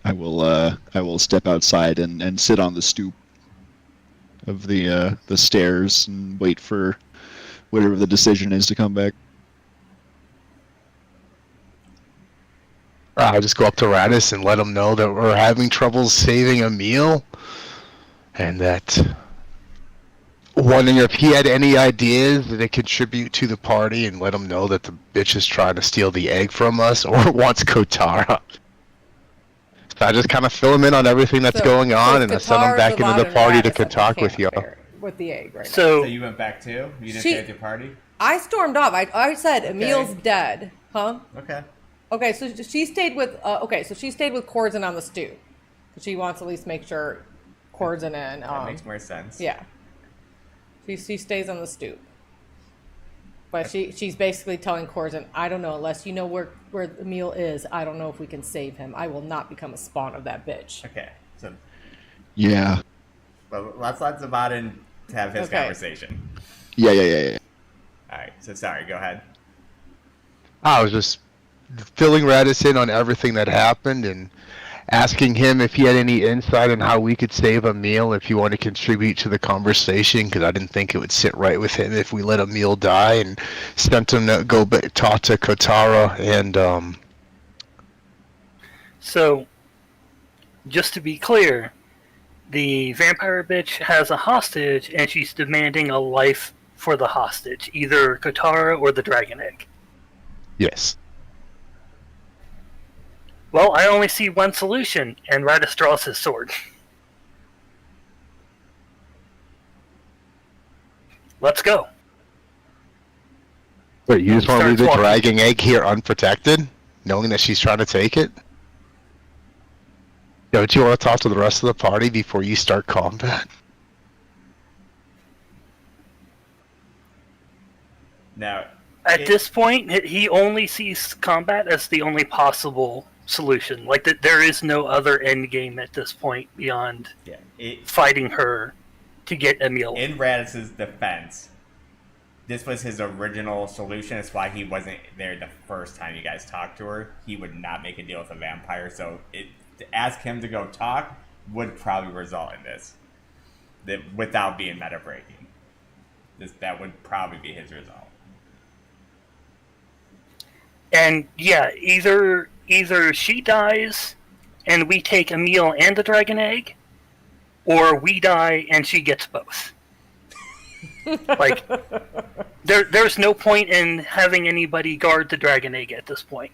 I will step outside and sit on the stoop of the stairs and wait for whatever the decision is to come back. I'll just go up to Radis and let him know that we're having trouble saving a meal, and that wondering if he had any ideas that contribute to the party, and let him know that the bitch is trying to steal the egg from us or wants Kotara. So I just kind of fill him in on everything that's going on, and I send him back into the party to talk with y'all. With the egg, right? So you went back too? You didn't stay at your party? I stormed off. I said Emil's dead, huh? Okay. Okay, so she stayed with. She stayed with Corzin on the stoop. She wants to at least make sure Corzin and. That makes more sense. Yeah. She stays on the stoop. But she's basically telling Corzin, I don't know, unless you know where Emil is, I don't know if we can save him. I will not become a spawn of that bitch. Okay, so... Yeah. Well, let's let Zavad have his conversation. Yeah. Alright, so sorry, go ahead. I was just filling Radis in on everything that happened and asking him if he had any insight on how we could save a meal, if he wanted to contribute to the conversation, because I didn't think it would sit right with him if we let a meal die, and sent him to go talk to Kotara and So, just to be clear, the vampire bitch has a hostage, and she's demanding a life for the hostage, either Kotara or the dragon egg. Yes. Well, I only see one solution, and Radis draws his sword. Let's go. Wait, you just want to leave the dragon egg here unprotected, knowing that she's trying to take it? Don't you want to talk to the rest of the party before you start combat? Now, at this point, he only sees combat as the only possible solution. Like, that there is no other end game at this point beyond fighting her to get Emil. In Radis's defense, this was his original solution. It's why he wasn't there the first time you guys talked to her. He would not make a deal with a vampire, so to ask him to go talk would probably result in this. Without being meta breaking. That would probably be his result. And yeah, either she dies and we take Emil and the dragon egg, or we die and she gets both. Like, there's no point in having anybody guard the dragon egg at this point.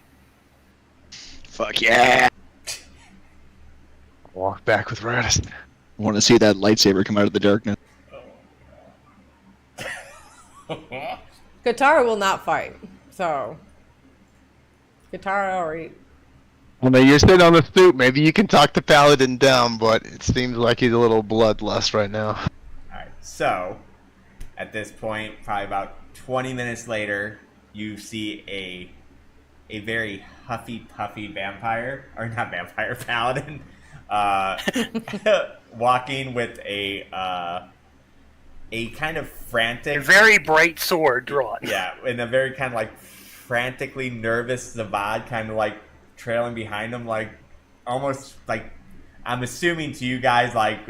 Fuck yeah! Walk back with Radis. I want to see that lightsaber come out of the darkness. Katara will not fight, so Katara already. I mean, you're sitting on the stoop. Maybe you can talk the paladin down, but it seems like he's a little bloodlust right now. Alright, so at this point, probably about 20 minutes later, you see a very huffy puffy vampire, or not vampire, paladin, walking with a kind of frantic, a very bright sword drawn. Yeah, and a very kind of like frantically nervous Zavad, kind of like trailing behind him, like almost like, I'm assuming to you guys, like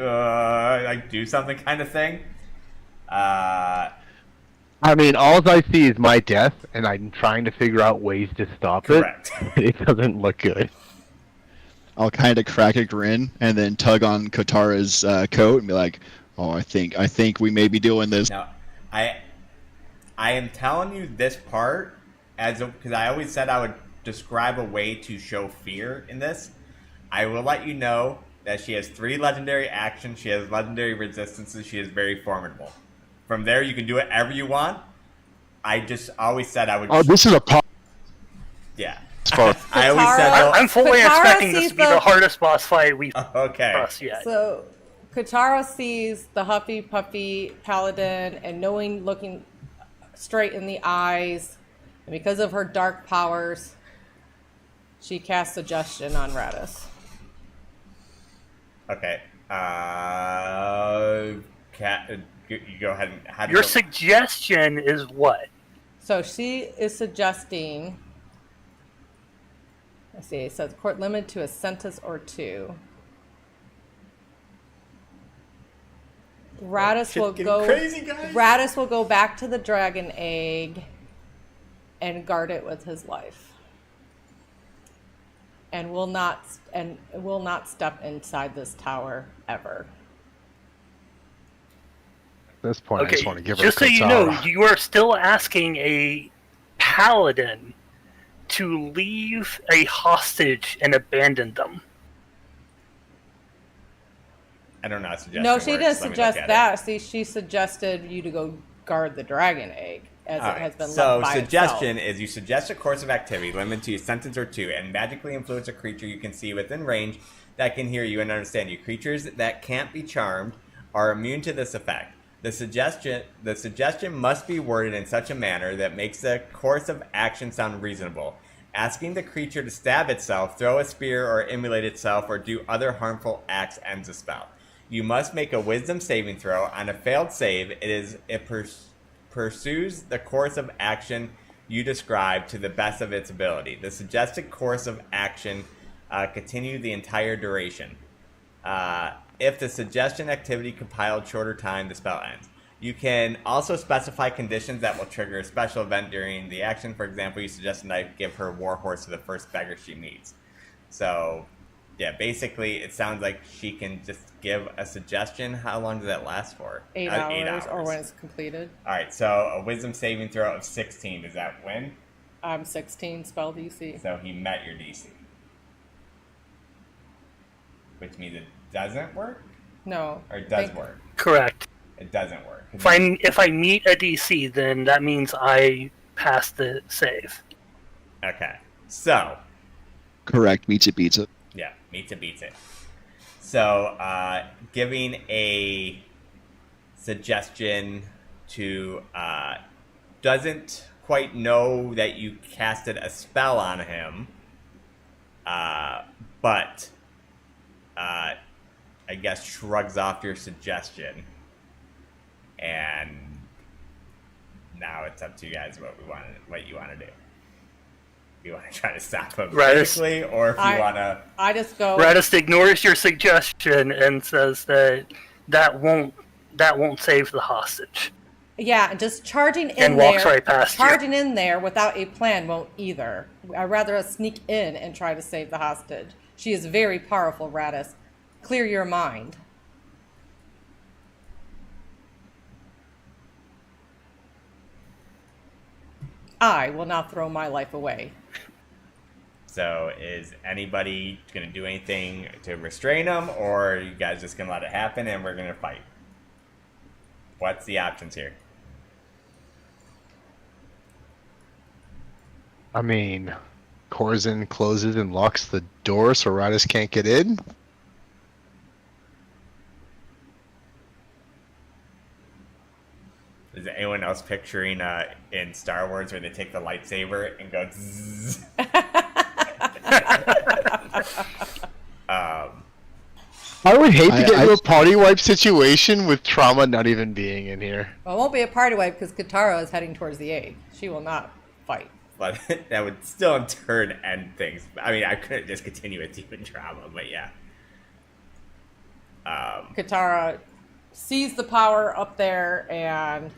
do something kind of thing. I mean, all I see is my death, and I'm trying to figure out ways to stop Correct. it. It doesn't look good. I'll kind of crack a grin and then tug on Kotara's coat and be like, "Oh, I think we may be doing this." Now, I I am telling you this part because I always said I would describe a way to show fear in this. I will let you know that she has 3 legendary actions. She has legendary resistances. She is very formidable. From there, you can do whatever you want. I just always said I would. Oh, this is a part. Yeah. Far. I always said. I'm fully Katara expecting this sees to be the hardest boss fight we've Okay. crossed yet. So, Katara sees the huffy puffy paladin, and looking straight in the eyes, and because of her dark powers, she casts suggestion on Radis. Okay. You go ahead and. How do Your you- suggestion is what? So she is suggesting. Let's see. It says court limited to a sentence or 2. Radis Shit's will getting go. crazy, guys. Radis will go back to the dragon egg and guard it with his life, and will not step inside this tower ever. At this point, I Okay, just want to give her just a so you know, Katara. you are still asking a paladin to leave a hostage and abandon them. I don't know how suggestion No, she works. didn't Let me look suggest at that. See, she suggested you to go guard the dragon egg, as All it has right. been So left by suggestion itself. is you suggest a course of activity limited to a sentence or 2 and magically influence a creature you can see within range that can hear you and understand you. Creatures that can't be charmed are immune to this effect. The suggestion must be worded in such a manner that makes the course of action sound reasonable. Asking the creature to stab itself, throw a spear, or immolate itself, or do other harmful acts ends the spell. You must make a wisdom saving throw. On a failed save, it pursues the course of action you describe to the best of its ability. The suggested course of action continue the entire duration. If the suggestion activity compiled shorter time, the spell ends. You can also specify conditions that will trigger a special event during the action. For example, you suggest I give her Warhorse to the first beggar she meets. So, yeah, basically, it sounds like she can just give a suggestion. How long does that last for? 8 hours, or when it's completed. All right, so a wisdom saving throw of 16. Does that win? 16 spell DC. So he met your DC. Which means it doesn't work? No. Or it does work? Correct. It doesn't work. If I meet a DC, then that means I pass the save. Okay. So, Correct. Meets it, beats it. yeah, meets it, beats it. So, giving a suggestion to, doesn't quite know that you casted a spell on him, but, I guess shrugs off your suggestion, and now it's up to you guys what you want to do. If you want to try to stop him physically, or if you want to... I just go. Radis ignores your suggestion and says that won't save the hostage. Yeah, just charging in And there. walks right past you. Charging in there without a plan won't either. I'd rather us sneak in and try to save the hostage. She is very powerful, Radis. Clear your mind. I will not throw my life away. So is anybody going to do anything to restrain him, or are you guys just going to let it happen and we're going to fight? What's the options here? I mean, Corzin closes and locks the door so Radis can't get in. Is anyone else picturing in Star Wars where they take the lightsaber and go zzz? I would hate to get into I- a party wipe situation with Trauma not even being in here. Well, it won't be a party wipe because Katara is heading towards the egg. She will not fight. But that would still in turn end things. I mean, I couldn't just continue with human trauma, but yeah. Katara sees the power up there and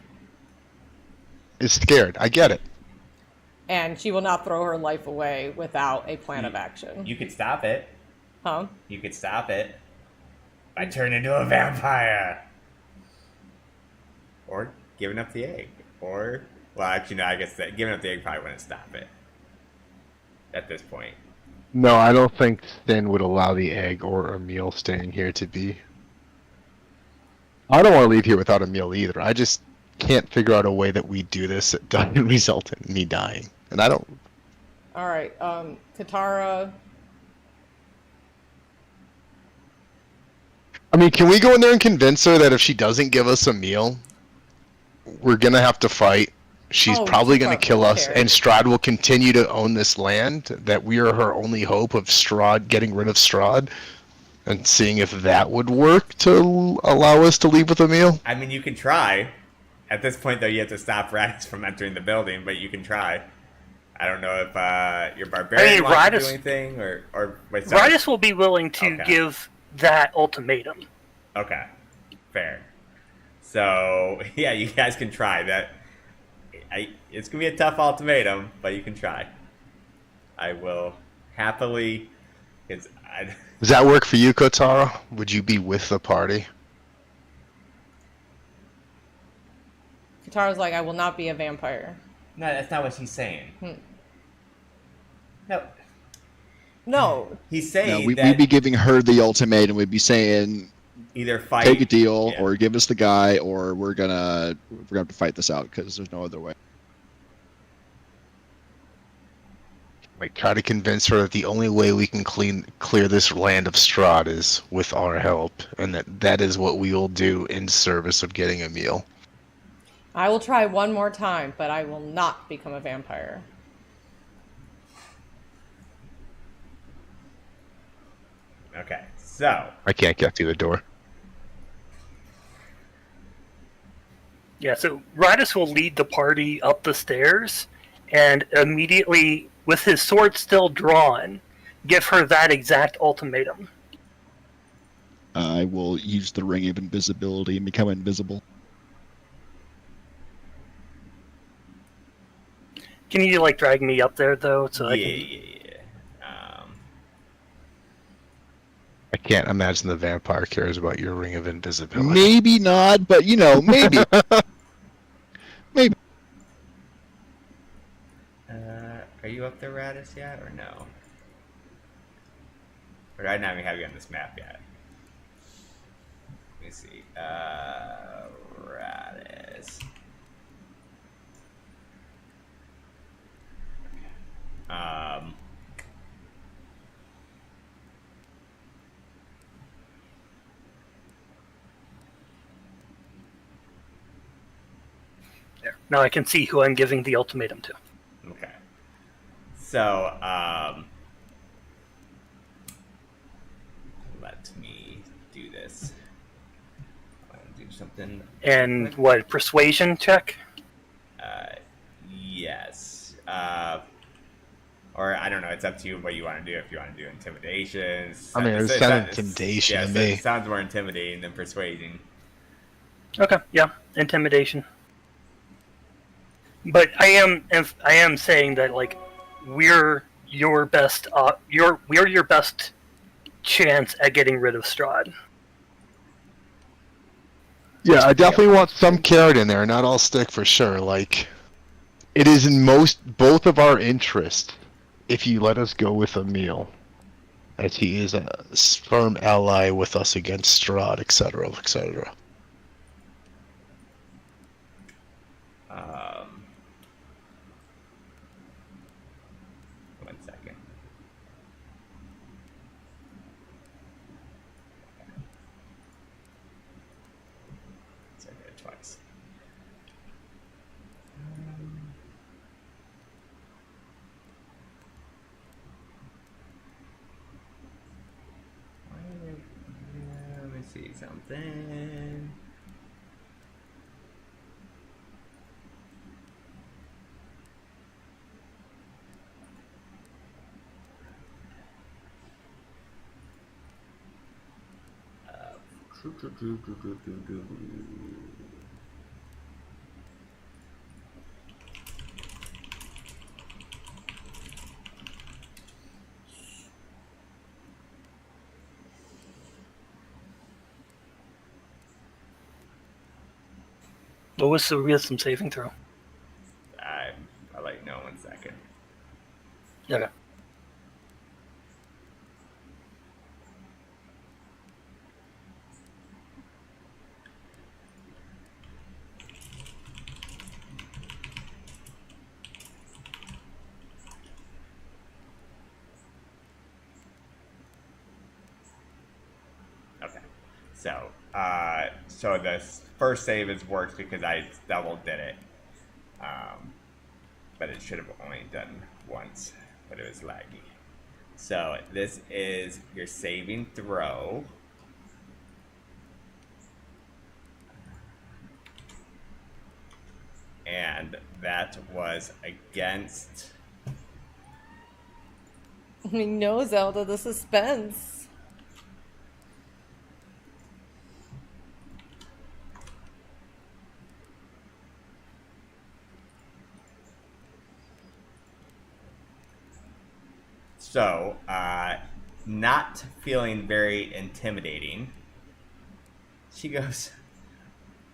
Is scared. I get it. she will not throw her life away without a plan of action. You could stop it. Huh? You could stop it by turning into a vampire. Or giving up the egg. Or Well, actually, no. I guess that giving up the egg probably wouldn't stop it at this point. No, I don't think Sin would allow the egg or a meal staying here to be. I don't want to leave here without a meal either. I just can't figure out a way that we do this that doesn't result in me dying. And I don't. All right, Katara. I mean, can we go in there and convince her that if she doesn't give us a meal, we're gonna have to fight? She's probably gonna kill us, and Strahd will continue to own this land. That we are her only hope of Strahd getting rid of Strahd, and seeing if that would work to allow us to leave with a meal. I mean, you can try. At this point, though, you have to stop rats from entering the building, but you can try. I don't know if your barbarian wants to do anything, or wait, sorry. Radis will be willing to give that ultimatum. Okay, fair. So yeah, you guys can try that. It's gonna be a tough ultimatum, but you can try. I will happily. Does that work for you, Kotaro? Would you be with the party? Katara's like, I will not be a vampire. No, that's not what she's saying. No. No. He's saying we'd be giving her the ultimatum. We'd be saying either fight, take a deal, or give us the guy, or we're gonna have to fight this out because there's no other way. Like, try to convince her that the only way we can clear this land of Strahd is with our help, and that is what we will do in service of getting a meal. I will try one more time, but I will not become a vampire. Okay, so I can't get through the door. Yeah, so Radis will lead the party up the stairs, and immediately, with his sword still drawn, give her that exact ultimatum. I will use the ring of invisibility and become invisible. Can you, like, drag me up there, though? So I can't imagine the vampire cares about your ring of invisibility. Maybe not, but, maybe. Maybe. Are you up there, Radis, yet, or no? Or I not even have you on this map yet. Let me see. Radis. There. Now I can see who I'm giving the ultimatum to. Okay. So, let me do this. I want to do something. And what, persuasion check? Yes. Or I don't know. It's up to you what you want to do. If you want to do intimidation. I mean, it sounds intimidation to me. It sounds more intimidating than persuading. Okay. Yeah, intimidation. But I am saying that, like, we're your best we're your best chance at getting rid of Strahd. Yeah, I definitely want some carrot in there, not all stick for sure. Like, it is in both of our interests if you let us go with a meal, as he is a firm ally with us against Strahd, etc., etc. One second. So I did it twice. Let me see something. What was the wisdom saving throw? Okay. Okay. So, so the first save is worked because I double did it. But it should have only done once, but it was laggy. So this is your saving throw. And that was against... We know, Zelda, the suspense. So, not feeling very intimidating, she goes,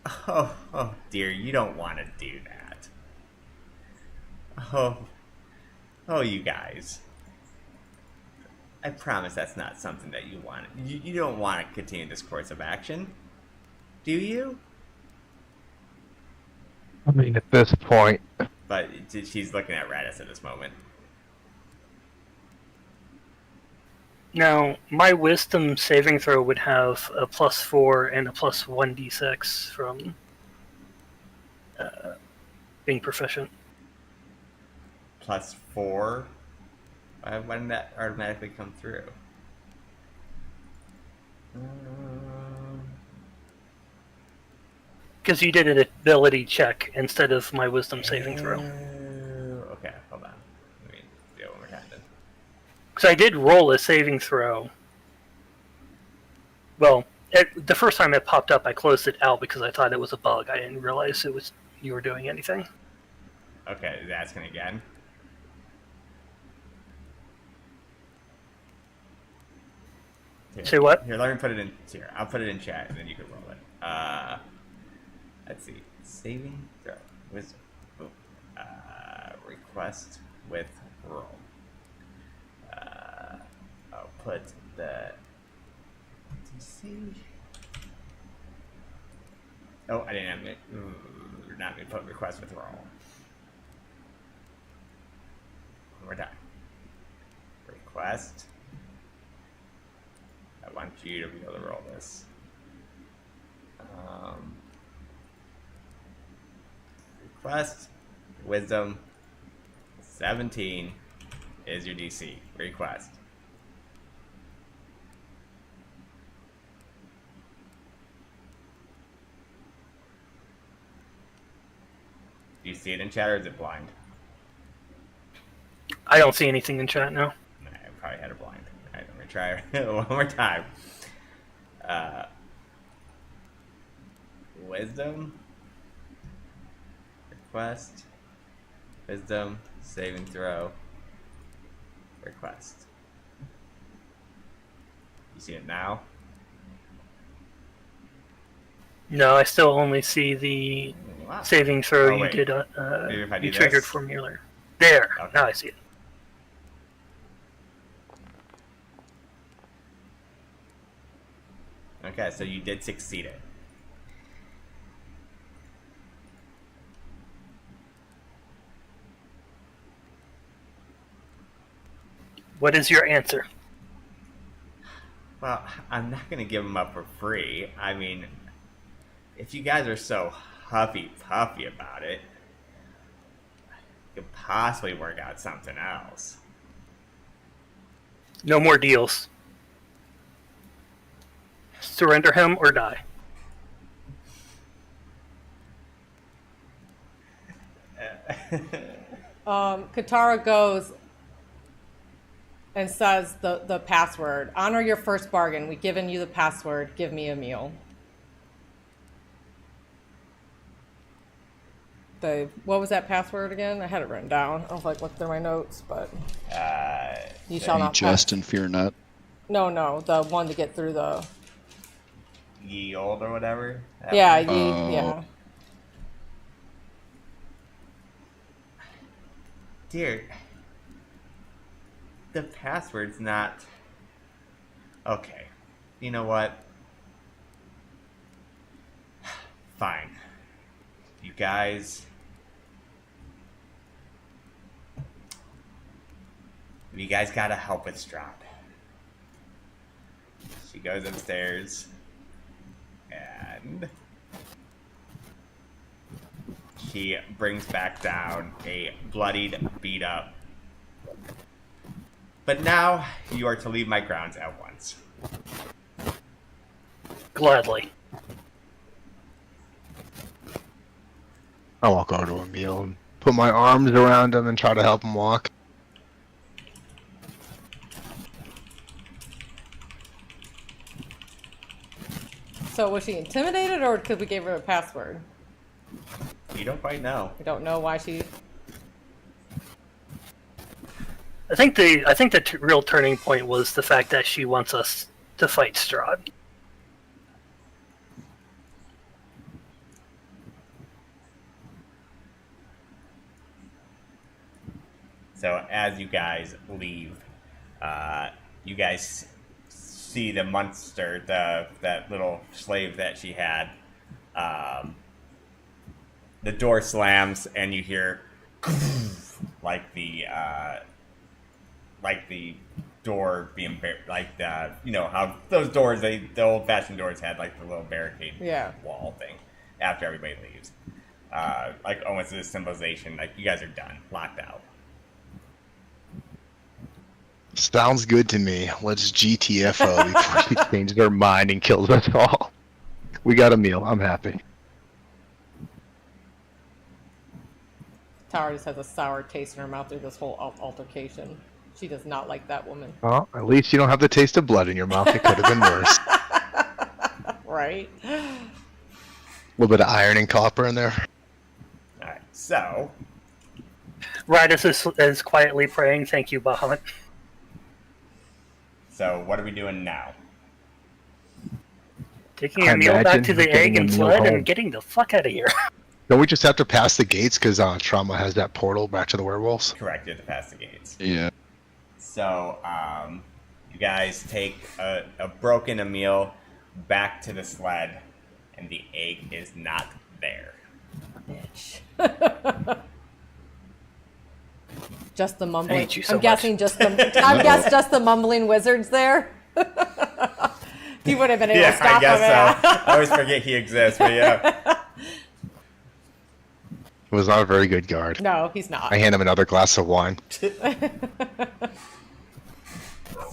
oh dear, you don't want to do that. Oh, you guys. I promise that's not something that you want. You don't want to continue this course of action, do you? I mean, at this point, But she's looking at Radis at this moment. Now, my wisdom saving throw would have a +4 and a +1d6 from being proficient. +4? When did that automatically come through? Because you did an ability check instead of my wisdom saving throw. Okay, hold on. Let me do it one more time then. Because I did roll a saving throw. Well, the first time it popped up, I closed it out because I thought it was a bug. I didn't realize it was you were doing anything. Okay, asking again. Here, Say what? Here, let me put it in here. I'll put it in chat and then you can roll it. Let's see. Saving throw. Wisdom. Request with roll. I'll put the DC. Oh, I didn't have it. Not me put request with roll. One more time. Request. I want you to be able to roll this. Request. Wisdom. 17 is your DC. Request. Do you see it in chat or is it blind? I don't see anything in chat now. I probably had it blind. Alright, I'm gonna try it one more time. Wisdom. Request. Wisdom. Saving throw. Request. You see it now? No, I still only see the Wow. saving throw Oh, you wait. did. Maybe if I do You triggered this? for me earlier. There. Okay. Now I see it. Okay, so you did succeed it. What is your answer? Well, I'm not gonna give them up for free. I mean, if you guys are so huffy-puffy about it, you could possibly work out something else. No more deals. Surrender him or die. Katara goes and says the password. Honor your first bargain. We've given you the password. Give me a meal. What was that password again? I had it written down. I was like, look through my notes, but you shall Be not just pass. and fear not. No, the one to get through the. Ye old or whatever. That Yeah, one? yeah. Dear, the password's not... Okay. You know what? Fine. You guys... You guys gotta help with Strahd. She goes upstairs. And... she brings back down a bloodied, beat up. But now, you are to leave my grounds at once. Gladly. I walk over to Emil and put my arms around him and try to help him walk. So was she intimidated, or because we gave her a password? You don't quite know. We don't know why she... I think the real turning point was the fact that she wants us to fight Strahd. So as you guys leave, you guys see the monster, that little slave that she had. The door slams, and you hear like the door being like the, you know how those doors, the old-fashioned doors had like the little barricade wall thing after everybody leaves. Like almost a symbolization, like you guys are done, locked out. Sounds good to me. Let's GTFO before she changes her mind and kills us all. We got a meal. I'm happy. Tara just has a sour taste in her mouth through this whole altercation. She does not like that woman. Well, at least you don't have the taste of blood in your mouth. It could have been worse. Right? A little bit of iron and copper in there. Alright, so... Radis is quietly praying, "Thank you, Bahamut." So, what are we doing now? Taking a meal back to the egg getting and Emil sled home. and getting the fuck out of here. Don't we just have to pass the gates because Trauma has that portal back to the werewolves? Correct, you have to pass the gates. Yeah. So, you guys take a broken Emil back to the sled, and the egg is not there. Bitch. Just the I mumbling. hate you so I'm guessing just the mumbling wizards there. He would have been able to stop I guess him. so. I always forget he exists, but yeah. It was not a very good guard. No, he's not. I hand him another glass of wine.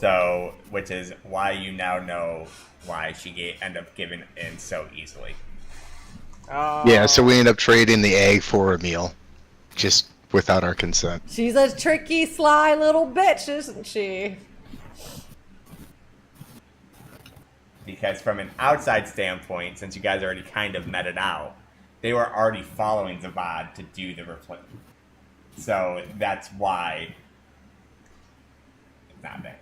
So, which is why you now know why she ended up giving in so easily. Oh. Yeah, so we end up trading the egg for a meal. Just without our consent. She's a tricky, sly little bitch, isn't she? Because from an outside standpoint, since you guys already kind of met it out, they were already following Zavad to do the replacement. So that's why it's not there.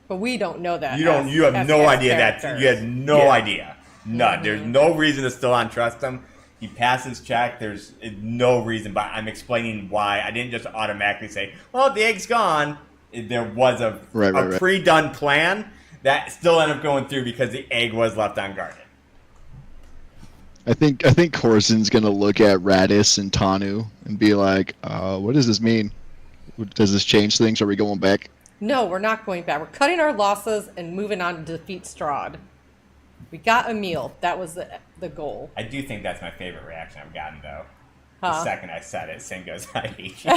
But we don't know that. You have as no idea characters. you had no idea. None. There's no reason to still untrust him. He passes check. There's no reason, but I'm explaining why. I didn't just automatically say, well, the egg's gone. There was a pre-done plan that still ended up going through because the egg was left unguarded. I think Corson's gonna look at Radis and Tanu and be like, what does this mean? Does this change things? Are we going back? No, we're not going back. We're cutting our losses and moving on to defeat Strahd. We got a meal. That was the goal. I do think that's my favorite reaction I've gotten, though. Huh? The second I said it, Sin goes, I hate you.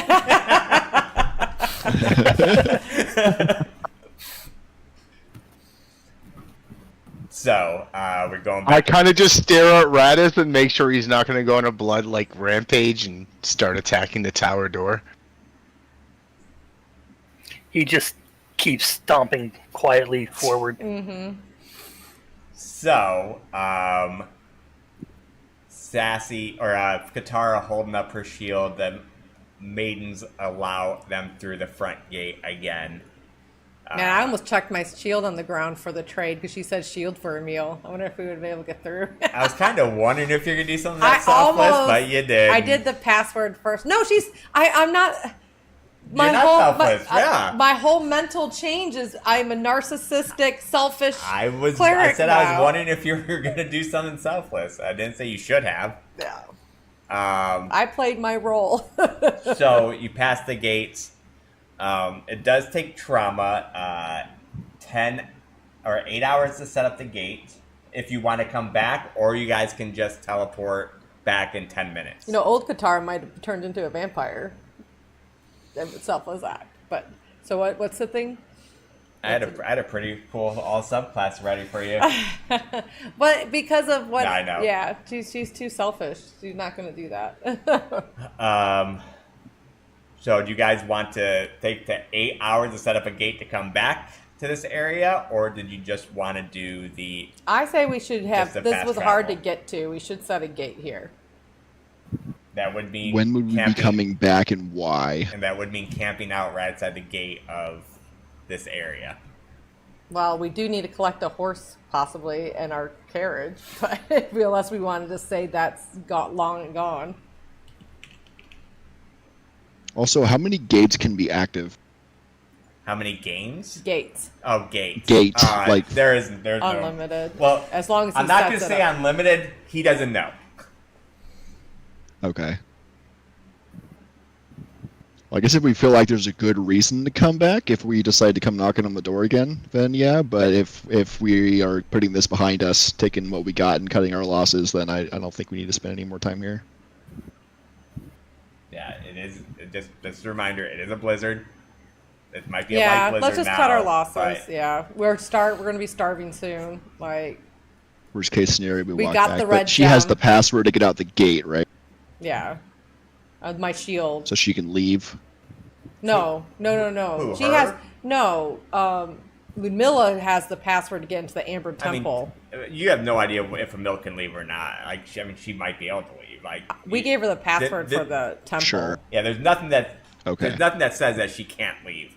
So, we're going back. I kind of just stare at Radis and make sure he's not going to go on a blood rampage and start attacking the tower door. He just keeps stomping quietly forward. Mm-hmm. So, Sassy, or Katara holding up her shield, the maidens allow them through the front gate again. Man, I almost chucked my shield on the ground for the trade because she said shield for a meal. I wonder if we would be able to get through. I was kind of wondering if you're going to do something that selfless, but you did. I did the password first. No, I'm not. my not whole selfless, yeah. my whole mental change is I'm a narcissistic, selfish I cleric said I was now. wondering if you were gonna do something selfless. I didn't say you should have. Yeah. Um, I played my role. so you pass the gates. It does take trauma 10 or 8 hours to set up the gate if you want to come back, or you guys can just teleport back in 10 minutes. You know, old Qatar might have turned into a vampire. Selfless act. But so what's the thing? I had a pretty cool all subclass ready for you. But because of what? Yeah, I know. Yeah, she's too selfish. She's not going to do that. So do you guys want to take the 8 hours to set up a gate to come back to this area, or did you just want to do the... I say we should have... Just the This fast was hard to travel. get to. We should set a gate here. That would mean When would we be camping, coming back and why? and that would mean camping out right outside the gate of this area. Well, we do need to collect a horse, possibly, and our carriage. But unless we wanted to say that's got long and gone. Also, how many gates can be active? How many games? Gates. Oh, gates. Gate, like- there's no... Unlimited. Well, as long as he I'm not sets going to it say up. unlimited. He doesn't know. Okay. Well, I guess if we feel like there's a good reason to come back, if we decide to come knocking on the door again, then yeah. But if we are putting this behind us, taking what we got and cutting our losses, then I don't think we need to spend any more time here. Yeah, it is. Just a reminder, it is a blizzard. It might be a Yeah, light blizzard let's just now, cut our losses. but- Yeah, we're going to be starving soon. Like, Worst case scenario, we walk got back. the red But she has gem. the password to get out the gate, right? yeah, my shield. So she can leave. No. Who, She her? has no. Ludmilla has the password to get into the Amber I mean, Temple. you have no idea if a milk can leave or not. Like, she might be able to leave. Like, We gave her the password the- for the temple. Sure. Yeah, there's nothing that says that she can't leave.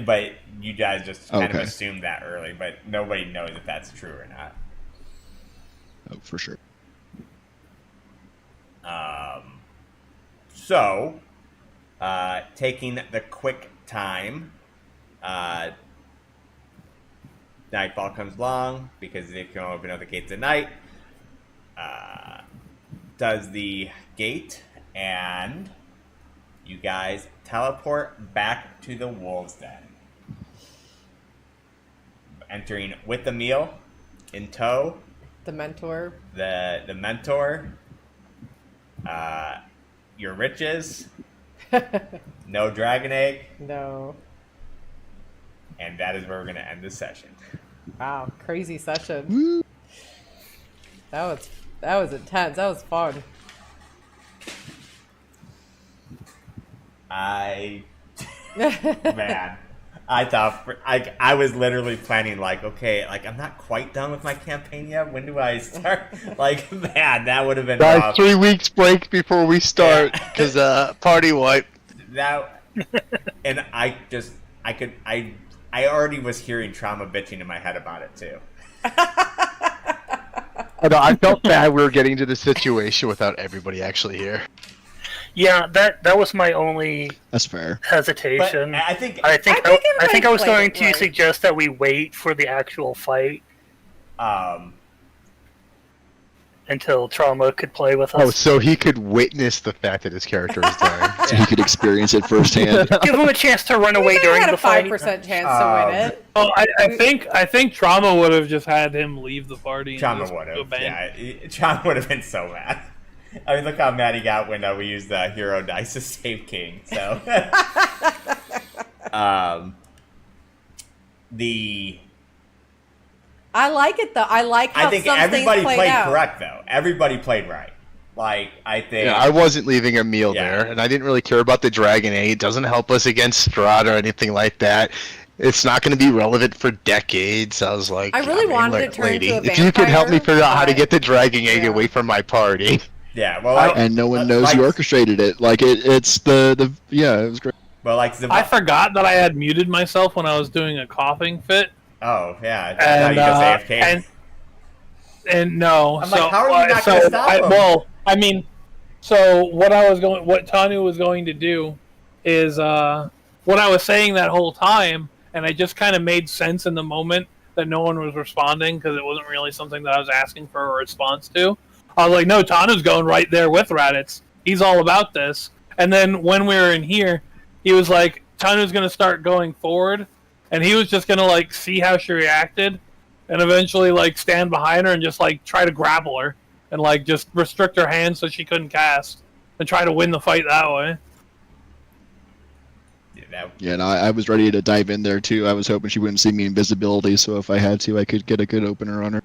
But you guys just kind of Okay. assumed that early. But nobody knows if that's true or not. Oh, for sure. So, taking the quick time, nightfall comes along because they can open up the gates at night. Does the gate, and you guys teleport back to the Wolves' Den. Entering with the meal in tow, The mentor. the mentor, your riches, no dragon egg, No. and that is where we're going to end this session. Wow, crazy session. Woo. That was intense. That was fun. Man, I thought I was literally planning okay, I'm not quite done with my campaign yet. When do I start? Man, that would have been Guys, rough. 3 weeks break before we start, because party wipe. That, and I already was hearing trauma bitching in my head about it too. I felt bad we were getting to the situation without everybody actually here. Yeah, that was my only That's fair. But hesitation. I think I think I was played going it to right. suggest that we wait for the actual fight until Trauma could play with us. Oh, so he could witness the fact that his character is dying. So he could experience it firsthand. Give him a chance to run away We during had the a fight. 5% chance to win it. Oh, I think Trauma would have just had him leave the party. and trauma just would go have. bang. Yeah, trauma would have been so mad. I mean, look how mad he got when we used the hero dice to save King. So, I like it though. I like how I think some everybody things played out. correct though. Everybody played right. I think. Yeah, I wasn't leaving a meal Yeah. there, and I didn't really care about the dragon egg. It doesn't help us against Strahd or anything like that. It's not going to be relevant for decades. I was like, I really wanted like, to turn into a if you could help me vampire, figure out how to but- get the dragon egg Yeah. away from my party. Yeah. Well, And no one knows you orchestrated it. It's the yeah, it was great. Well, I forgot that I had muted myself when I was doing a coughing fit. Oh yeah. Now And you just AFK. and no. I'm so, like, how are you not gonna stop him? Well, I mean, so what Tanya was going to do is what I was saying that whole time, and it just kind of made sense in the moment that no one was responding because it wasn't really something that I was asking for a response to. I was like, no, Tana's going right there with Raditz. He's all about this. And then when we were in here, he was like, Tana's going to start going forward, and he was just going to, like, see how she reacted, and eventually, like, stand behind her and just, like, try to grapple her, and, like, just restrict her hands so she couldn't cast, and try to win the fight that way. Yeah, and I was ready to dive in there too. I was hoping she wouldn't see me invisibility, so if I had to, I could get a good opener on her.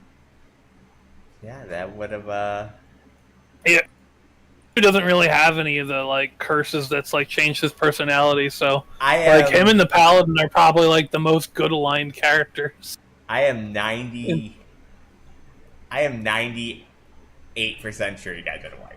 Yeah, that would have. Yeah, he doesn't really have any of the like curses that's like changed his personality. So like him and the Paladin are probably like the most good aligned characters. I am 98% sure you guys did a wipe.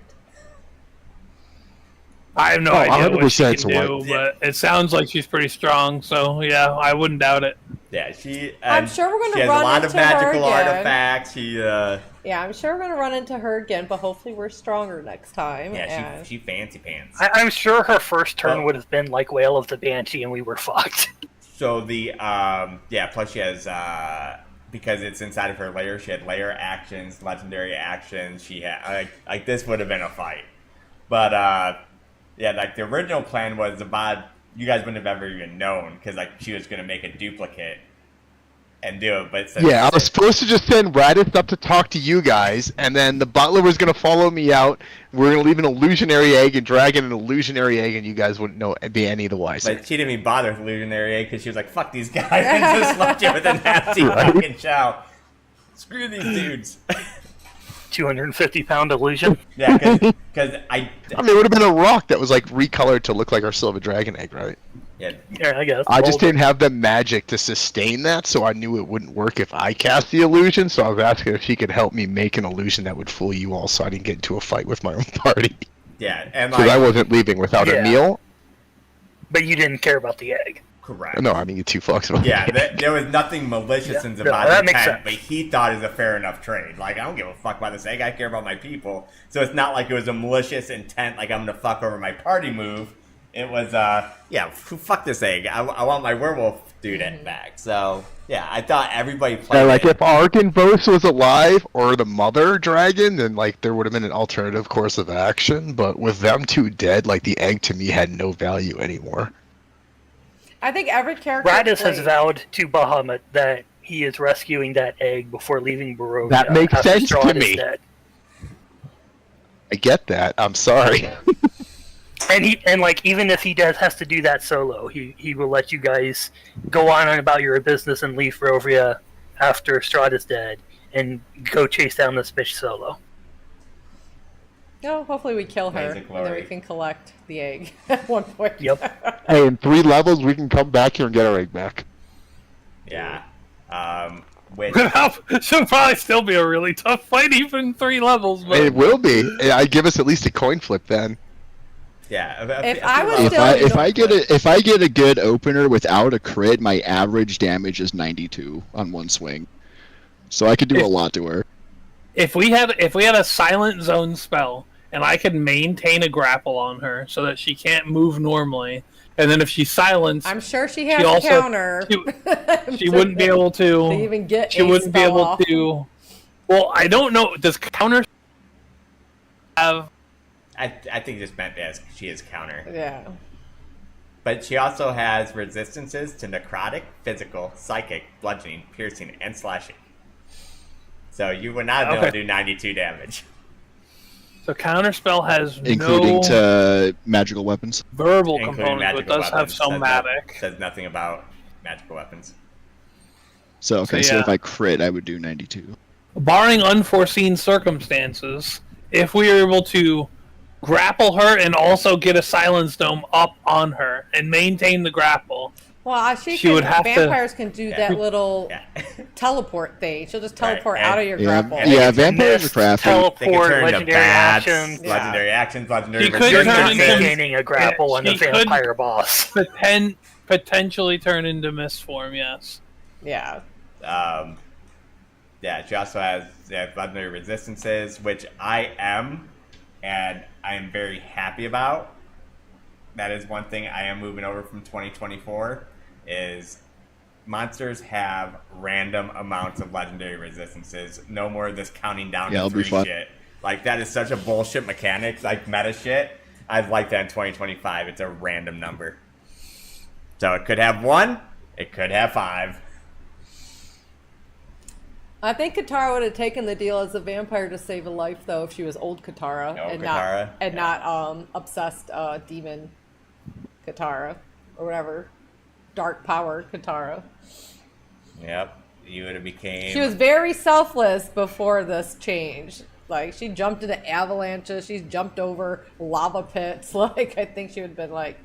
I have no idea what she 100% can do, but it sounds like she's pretty strong. So yeah, I wouldn't doubt it. Yeah, she. I'm sure we're She gonna has run a lot into of magical her again. artifacts. She. Yeah, I'm sure we're gonna run into her again, but hopefully we're stronger next time. Yeah, she fancy pants. I'm sure her first turn would have been like Wail of the Banshee, and we were fucked. So the plus she has because it's inside of her layer. She had layer actions, legendary actions. She had like this would have been a fight, but yeah, like the original plan was about you guys wouldn't have ever even known because like she was gonna make a duplicate and do it, but yeah, I was supposed to just send Raditz up to talk to you guys, and then the butler was going to follow me out. We're going to leave an illusionary egg and drag in an illusionary egg, and you guys wouldn't know be any of the wiser. But she didn't even bother with illusionary egg because she was like, "Fuck these guys," and just left you with a nasty fucking shout. Screw these dudes. 250-pound illusion. Yeah, because I mean, it would have been a rock that was like recolored to look like our silver dragon egg, right? Yeah, I guess. I just didn't have the magic to sustain that, so I knew it wouldn't work if I cast the illusion, so I was asking if she could help me make an illusion that would fool you all so I didn't get into a fight with my own party. Yeah, and Because I wasn't leaving without a meal. But you didn't care about the egg. Correct. No, I mean, you two fucks about Yeah, there was nothing malicious in that makes intent, sense. but he thought it was a fair enough trade. Like, I don't give a fuck about this egg, I care about my people. So it's not like it was a malicious intent, like I'm gonna fuck over my party move. It was, fuck this egg. I want my werewolf dude back. So, yeah, I thought everybody played like, if Arkenvos was alive, or the mother dragon, then, like, there would have been an alternative course of action, but with them two dead, like, the egg to me had no value anymore. I think every character. Raditz has vowed to Bahamut that he is rescuing that egg before leaving Barovia. That makes after sense to Strahd is me. dead. I get that. I'm sorry. And like even if he has to do that solo, he will let you guys go on about your business and leave Barovia after Strahd is dead and go chase down this bitch solo. No, hopefully we kill her, and then we can collect the egg at one point. Yep. Hey, in 3 levels, we can come back here and get our egg back. Yeah. Which... Should probably still be a really tough fight, even in 3 levels. But... It will be. I give us at least a coin flip then. Yeah. If I get a good opener without a crit, my average damage is 92 on one swing, so I could do a lot to her. If we had a silent zone spell, and I could maintain a grapple on her so that she can't move normally, and then if she's silenced, I'm sure she has a counter. She wouldn't be able to even get. She wouldn't be able to. Well, I don't know. Does counter have? I think just meant as she is counter. Yeah. But she also has resistances to necrotic, physical, psychic, bludgeoning, piercing, and slashing. So you would not be able to do 92 damage. So counterspell has including to magical weapons. Verbal components, but does have somatic. Says nothing about magical weapons. So if I crit, I would do 92. Barring unforeseen circumstances, if we are able to grapple her and also get a silence dome up on her and maintain the grapple. Well, vampires can do that little teleport thing. She'll just teleport out of your grapple. Yeah, vampires are crafty. Teleport, legendary actions. Legendary actions, legendary maintaining a grapple on the vampire boss. Potentially turn into mist form, yes. Yeah. She also has legendary resistances, which I am, and I am very happy about. that is one thing I am moving over from 2024 is monsters have random amounts of legendary resistances. No more of this counting down to it'll be 3 fun. shit. Like, that is such a bullshit mechanic, like meta shit. I'd like that in 2025. It's a random number. So it could have 1, it could have 5. I think Katara would have taken the deal as a vampire to save a life, though, if she was old Katara not obsessed demon Katara or whatever, dark power Katara. Yep, you would have became. She was very selfless before this change. Like, she jumped into avalanches, she jumped over lava pits. Like, I think she would have been like,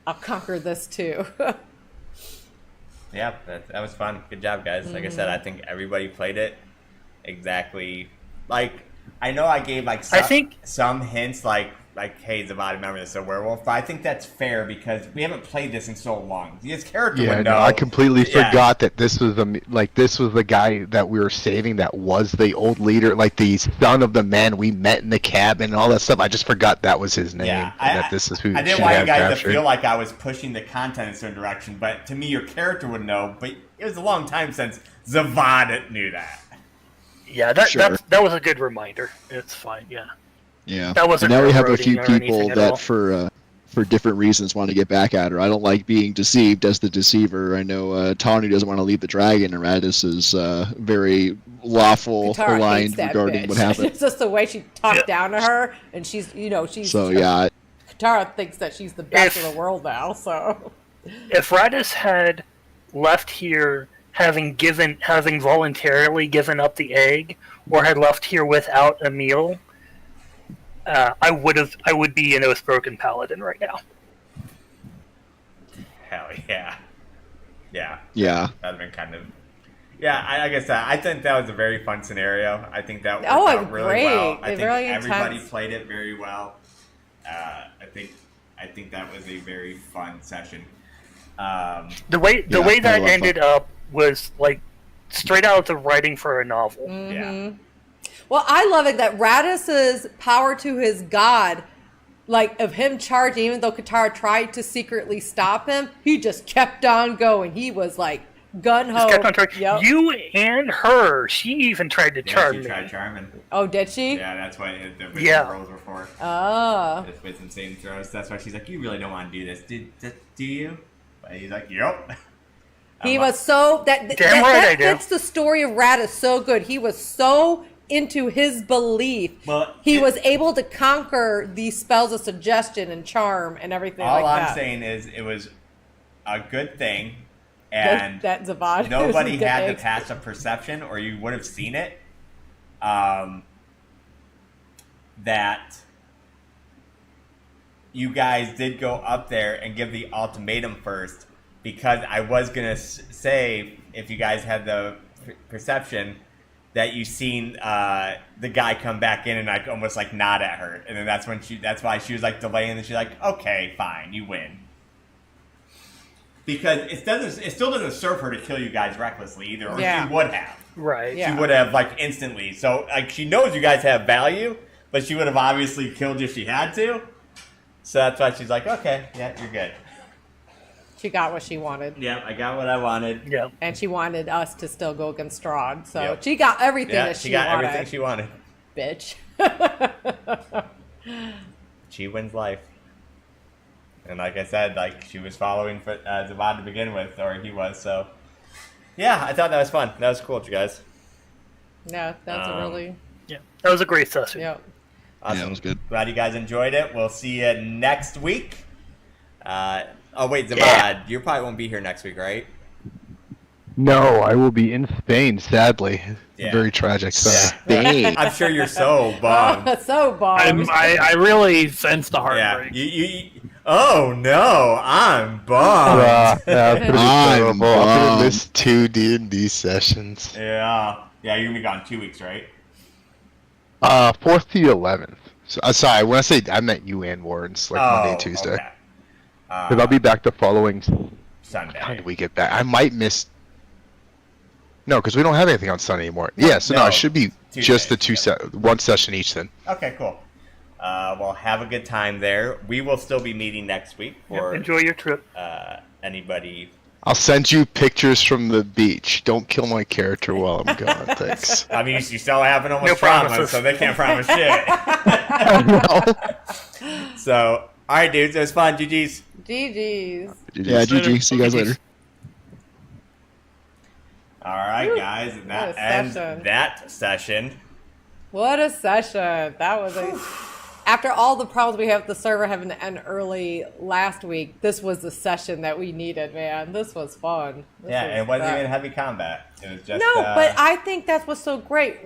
I'll conquer this too. Yeah, that was fun. Good job, guys. Like I said, I think everybody played it exactly. Like, I know I gave like some hints, like hey, Zavad, remember this is a werewolf, but I think that's fair because we haven't played this in so long. His character would know. No, I completely forgot that this was the guy that we were saving that was the old leader, like the son of the man we met in the cabin and all that stuff. I just forgot that was his name. Yeah, and that this is who I didn't she want you had guys captured. to feel like I was pushing the content in a certain direction, but to me, your character would know. But it was a long time since Zavad knew that. Yeah, that was a good reminder. It's fine. Yeah. Yeah. That wasn't and now we have a railroading few or people anything at that all. for different reasons want to get back at her. I don't like being deceived as the deceiver. I know Tawny doesn't want to lead the dragon, and Radis is very lawful, Katara aligned hates that regarding bitch. what happened. It's just the way she talked down to her, and she's. So yeah, Katara thinks that she's the best in the world now. So if Radis had left here having voluntarily given up the egg, or had left here without a meal, I would be an Oathbroken Paladin right now. Hell yeah. Yeah. yeah. That'd have been kind of. Yeah, like I said, I think that was a very fun scenario. I think that worked Oh, out really great. well. I It think really everybody intense. played it very well. I think that was a very fun session. The way I that love ended up was like straight out of the writing for a novel. Yeah. well, I love it that Radis's power to his god, like of him charging, even though Katara tried to secretly stop him, he just kept on going. He was like gun ho. Just kept on trying. Yep. You and her. She even tried to Yeah, charm she me. tried charming. Oh, did she? Yeah, that's what the wisdom Yeah. rolls were for. Oh. It's wisdom saving throws. That's why she's like, you really don't want to do this. Do you? But he's like, yep. He was so that Damn right I that do. fits the story of Radis so good. He was so into his belief. Well, he was able to conquer these spells of suggestion and charm and everything All like I'm that. saying is it was a good thing, and that Zavad nobody good had eggs. the passive perception, or you would have seen it. That you guys did go up there and give the ultimatum first, because I was gonna say if you guys had the perception that you seen the guy come back in and like almost like nod at her, and then that's why she was like delaying, and she's like, okay, fine, you win. Because it still doesn't serve her to kill you guys recklessly either, or Yeah. she would have. Right. Yeah. She would have like instantly. So like she knows you guys have value, but she would have obviously killed you if she had to. So that's why she's like, okay, yeah, you're good. She got what she wanted. Yep, I got what I wanted. Yeah. And she wanted us to still go against Strahd. So Yep. she got everything Yeah, that she got wanted. everything she wanted. Bitch. She wins life. And like I said, like she was following Zavad to begin with, or he was. So yeah, I thought that was fun. That was cool, you guys. Yeah, that's a really. Yeah. That was a great session. Yeah. Awesome. Yeah, it was good. Glad you guys enjoyed it. We'll see you next week. Oh wait, Zavad, you probably won't be here next week, right? No, I will be in Spain, sadly. Yeah. Very tragic. Sorry. Dang. I'm sure you're so bummed. So bummed. I really sense the Yeah. heartbreak. Oh no, I'm bummed. Pretty I'm terrible. I'm gonna bummed. miss 2 D&D sessions. Yeah. Yeah, you're gonna be gone 2 weeks, right? 4th to the 11th. So, sorry, when I say I meant you and Warren's, like Monday and Tuesday. Okay. Because I'll be back the following. Sunday. How do we get back? I might miss. No, because we don't have anything on Sunday anymore. Yeah, so no, no, it should be Tuesday, just the yeah. one session each then. Okay, cool. Well, have a good time there. We will still be meeting next week for Enjoy your trip. Anybody. I'll send you pictures from the beach. Don't kill my character while I'm gone. Thanks. I mean, you still have an almost No trauma, promises. so they can't promise shit. No. So, all right, dudes, it was fun. GG's. GG's. Yeah, GG. See you guys later. All right, guys, and What that a ends session. that session. What a session. That was a... After all the problems we have with the server having to end early last week, this was the session that we needed, man. This was fun. Yeah, and it wasn't even heavy combat. It was just... No, but I think that's what's so great.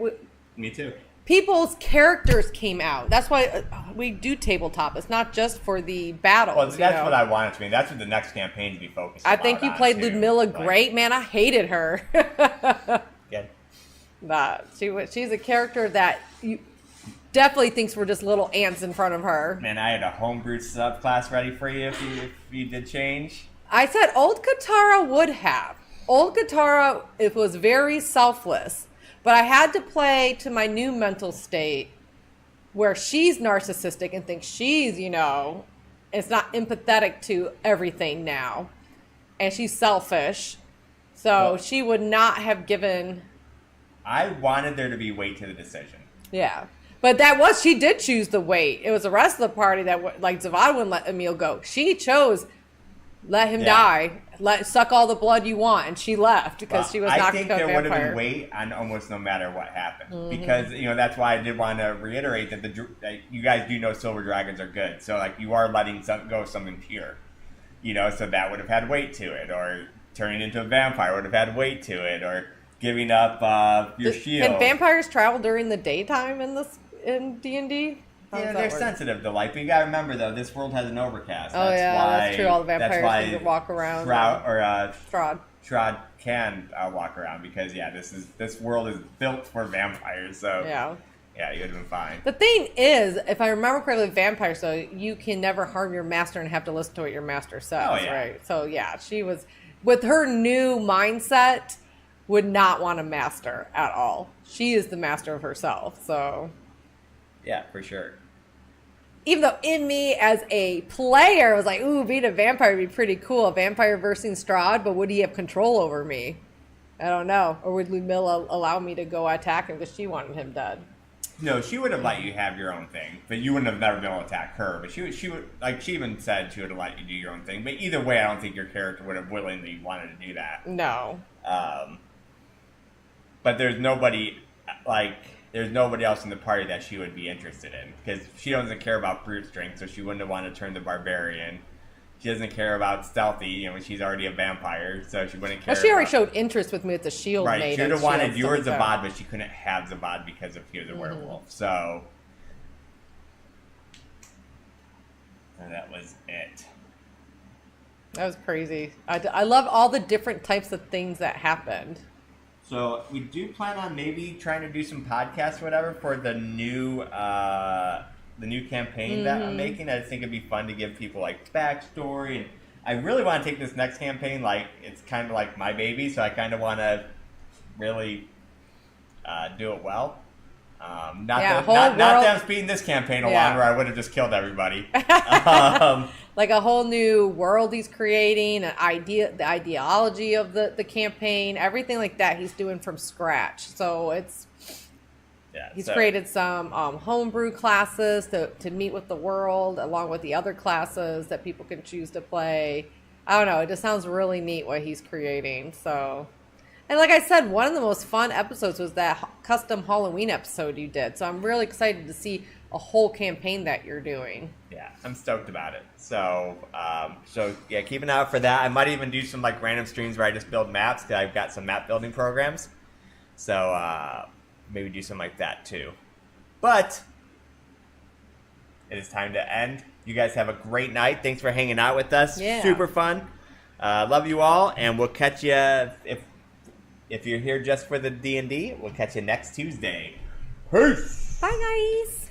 Me too. People's characters came out. That's why we do tabletop. It's not just for the battles. Well, that's you know? what I want it to be. That's what the next campaign to be focused on. I think you played Ludmilla great, man. I hated her. Yeah. Nah, she's a character that you definitely thinks we're just little ants in front of her. Man, I had a homebrew subclass ready for you if you did change. I said old Katara would have. Old Katara, it was very selfless. But I had to play to my new mental state where she's narcissistic and thinks she's, it's not empathetic to everything now. And she's selfish. So Well- she would not have given... I wanted there to be weight to the decision. Yeah. But she did choose the weight. It was the rest of the party that, like, Zavad wouldn't let Emil go. She chose, let him die, suck all the blood you want, and she left because she was not going to I think there would have vampire. been weight on almost no matter what happened. Because, that's why I did want to reiterate that you guys do know silver dragons are good. So, like, you are letting go something pure. So that would have had weight to it. Or turning into a vampire would have had weight to it. Or giving up your shield. Can vampires travel during the daytime in D&D? Yeah, they're sensitive to light. But you gotta remember, though, this world has an overcast. Oh, that's true. All the vampires can walk around. Strahd can walk around because, this world is built for vampires. So, yeah, you would have been fine. The thing is, if I remember correctly, vampires, so you can never harm your master and have to listen to what your master says, right? So, yeah, she was, with her new mindset, would not want a master at all. She is the master of herself, so... Yeah, for sure. Even though in me as a player, I was like, ooh, being a vampire would be pretty cool. A vampire versing Strahd, but would he have control over me? I don't know. Or would Ludmilla allow me to go attack him because she wanted him dead? No, she would have let you have your own thing, but you wouldn't have never been able to attack her. But she would, like she even said she would have let you do your own thing. But either way, I don't think your character would have willingly wanted to do that. No. But there's nobody else in the party that she would be interested in because she doesn't care about brute strength, so she wouldn't have wanted to turn the barbarian. She doesn't care about stealthy, she's already a vampire, so she wouldn't care. Well, she already showed interest with me with the shield right, maiden. she would have wanted your stuff like Zavad, but she couldn't have Zavad because of he was a werewolf. So that was it. That was crazy. I love all the different types of things that happened. So we do plan on maybe trying to do some podcasts or whatever for the new campaign that I'm making. I just think it'd be fun to give people like backstory, and I really want to take this next campaign like it's kind of like my baby, so I kind of want to really do it well. Not that I'm speeding this campaign along, where I would have just killed everybody. Like a whole new world he's creating, the ideology of the campaign, everything like that he's doing from scratch. So he's created some homebrew classes to meet with the world along with the other classes that people can choose to play. I don't know. It just sounds really neat what he's creating. So, and like I said, one of the most fun episodes was that custom Halloween episode you did. So I'm really excited to see a whole campaign that you're doing. Yeah, I'm stoked about it. So, keep an eye out for that. I might even do some like random streams where I just build maps because I've got some map building programs. So, maybe do something like that too. But it is time to end. You guys have a great night. Thanks for hanging out with us. Yeah. Super fun. Love you all, and we'll catch you if you're here just for the D&D. We'll catch you next Tuesday. Peace. Bye, guys.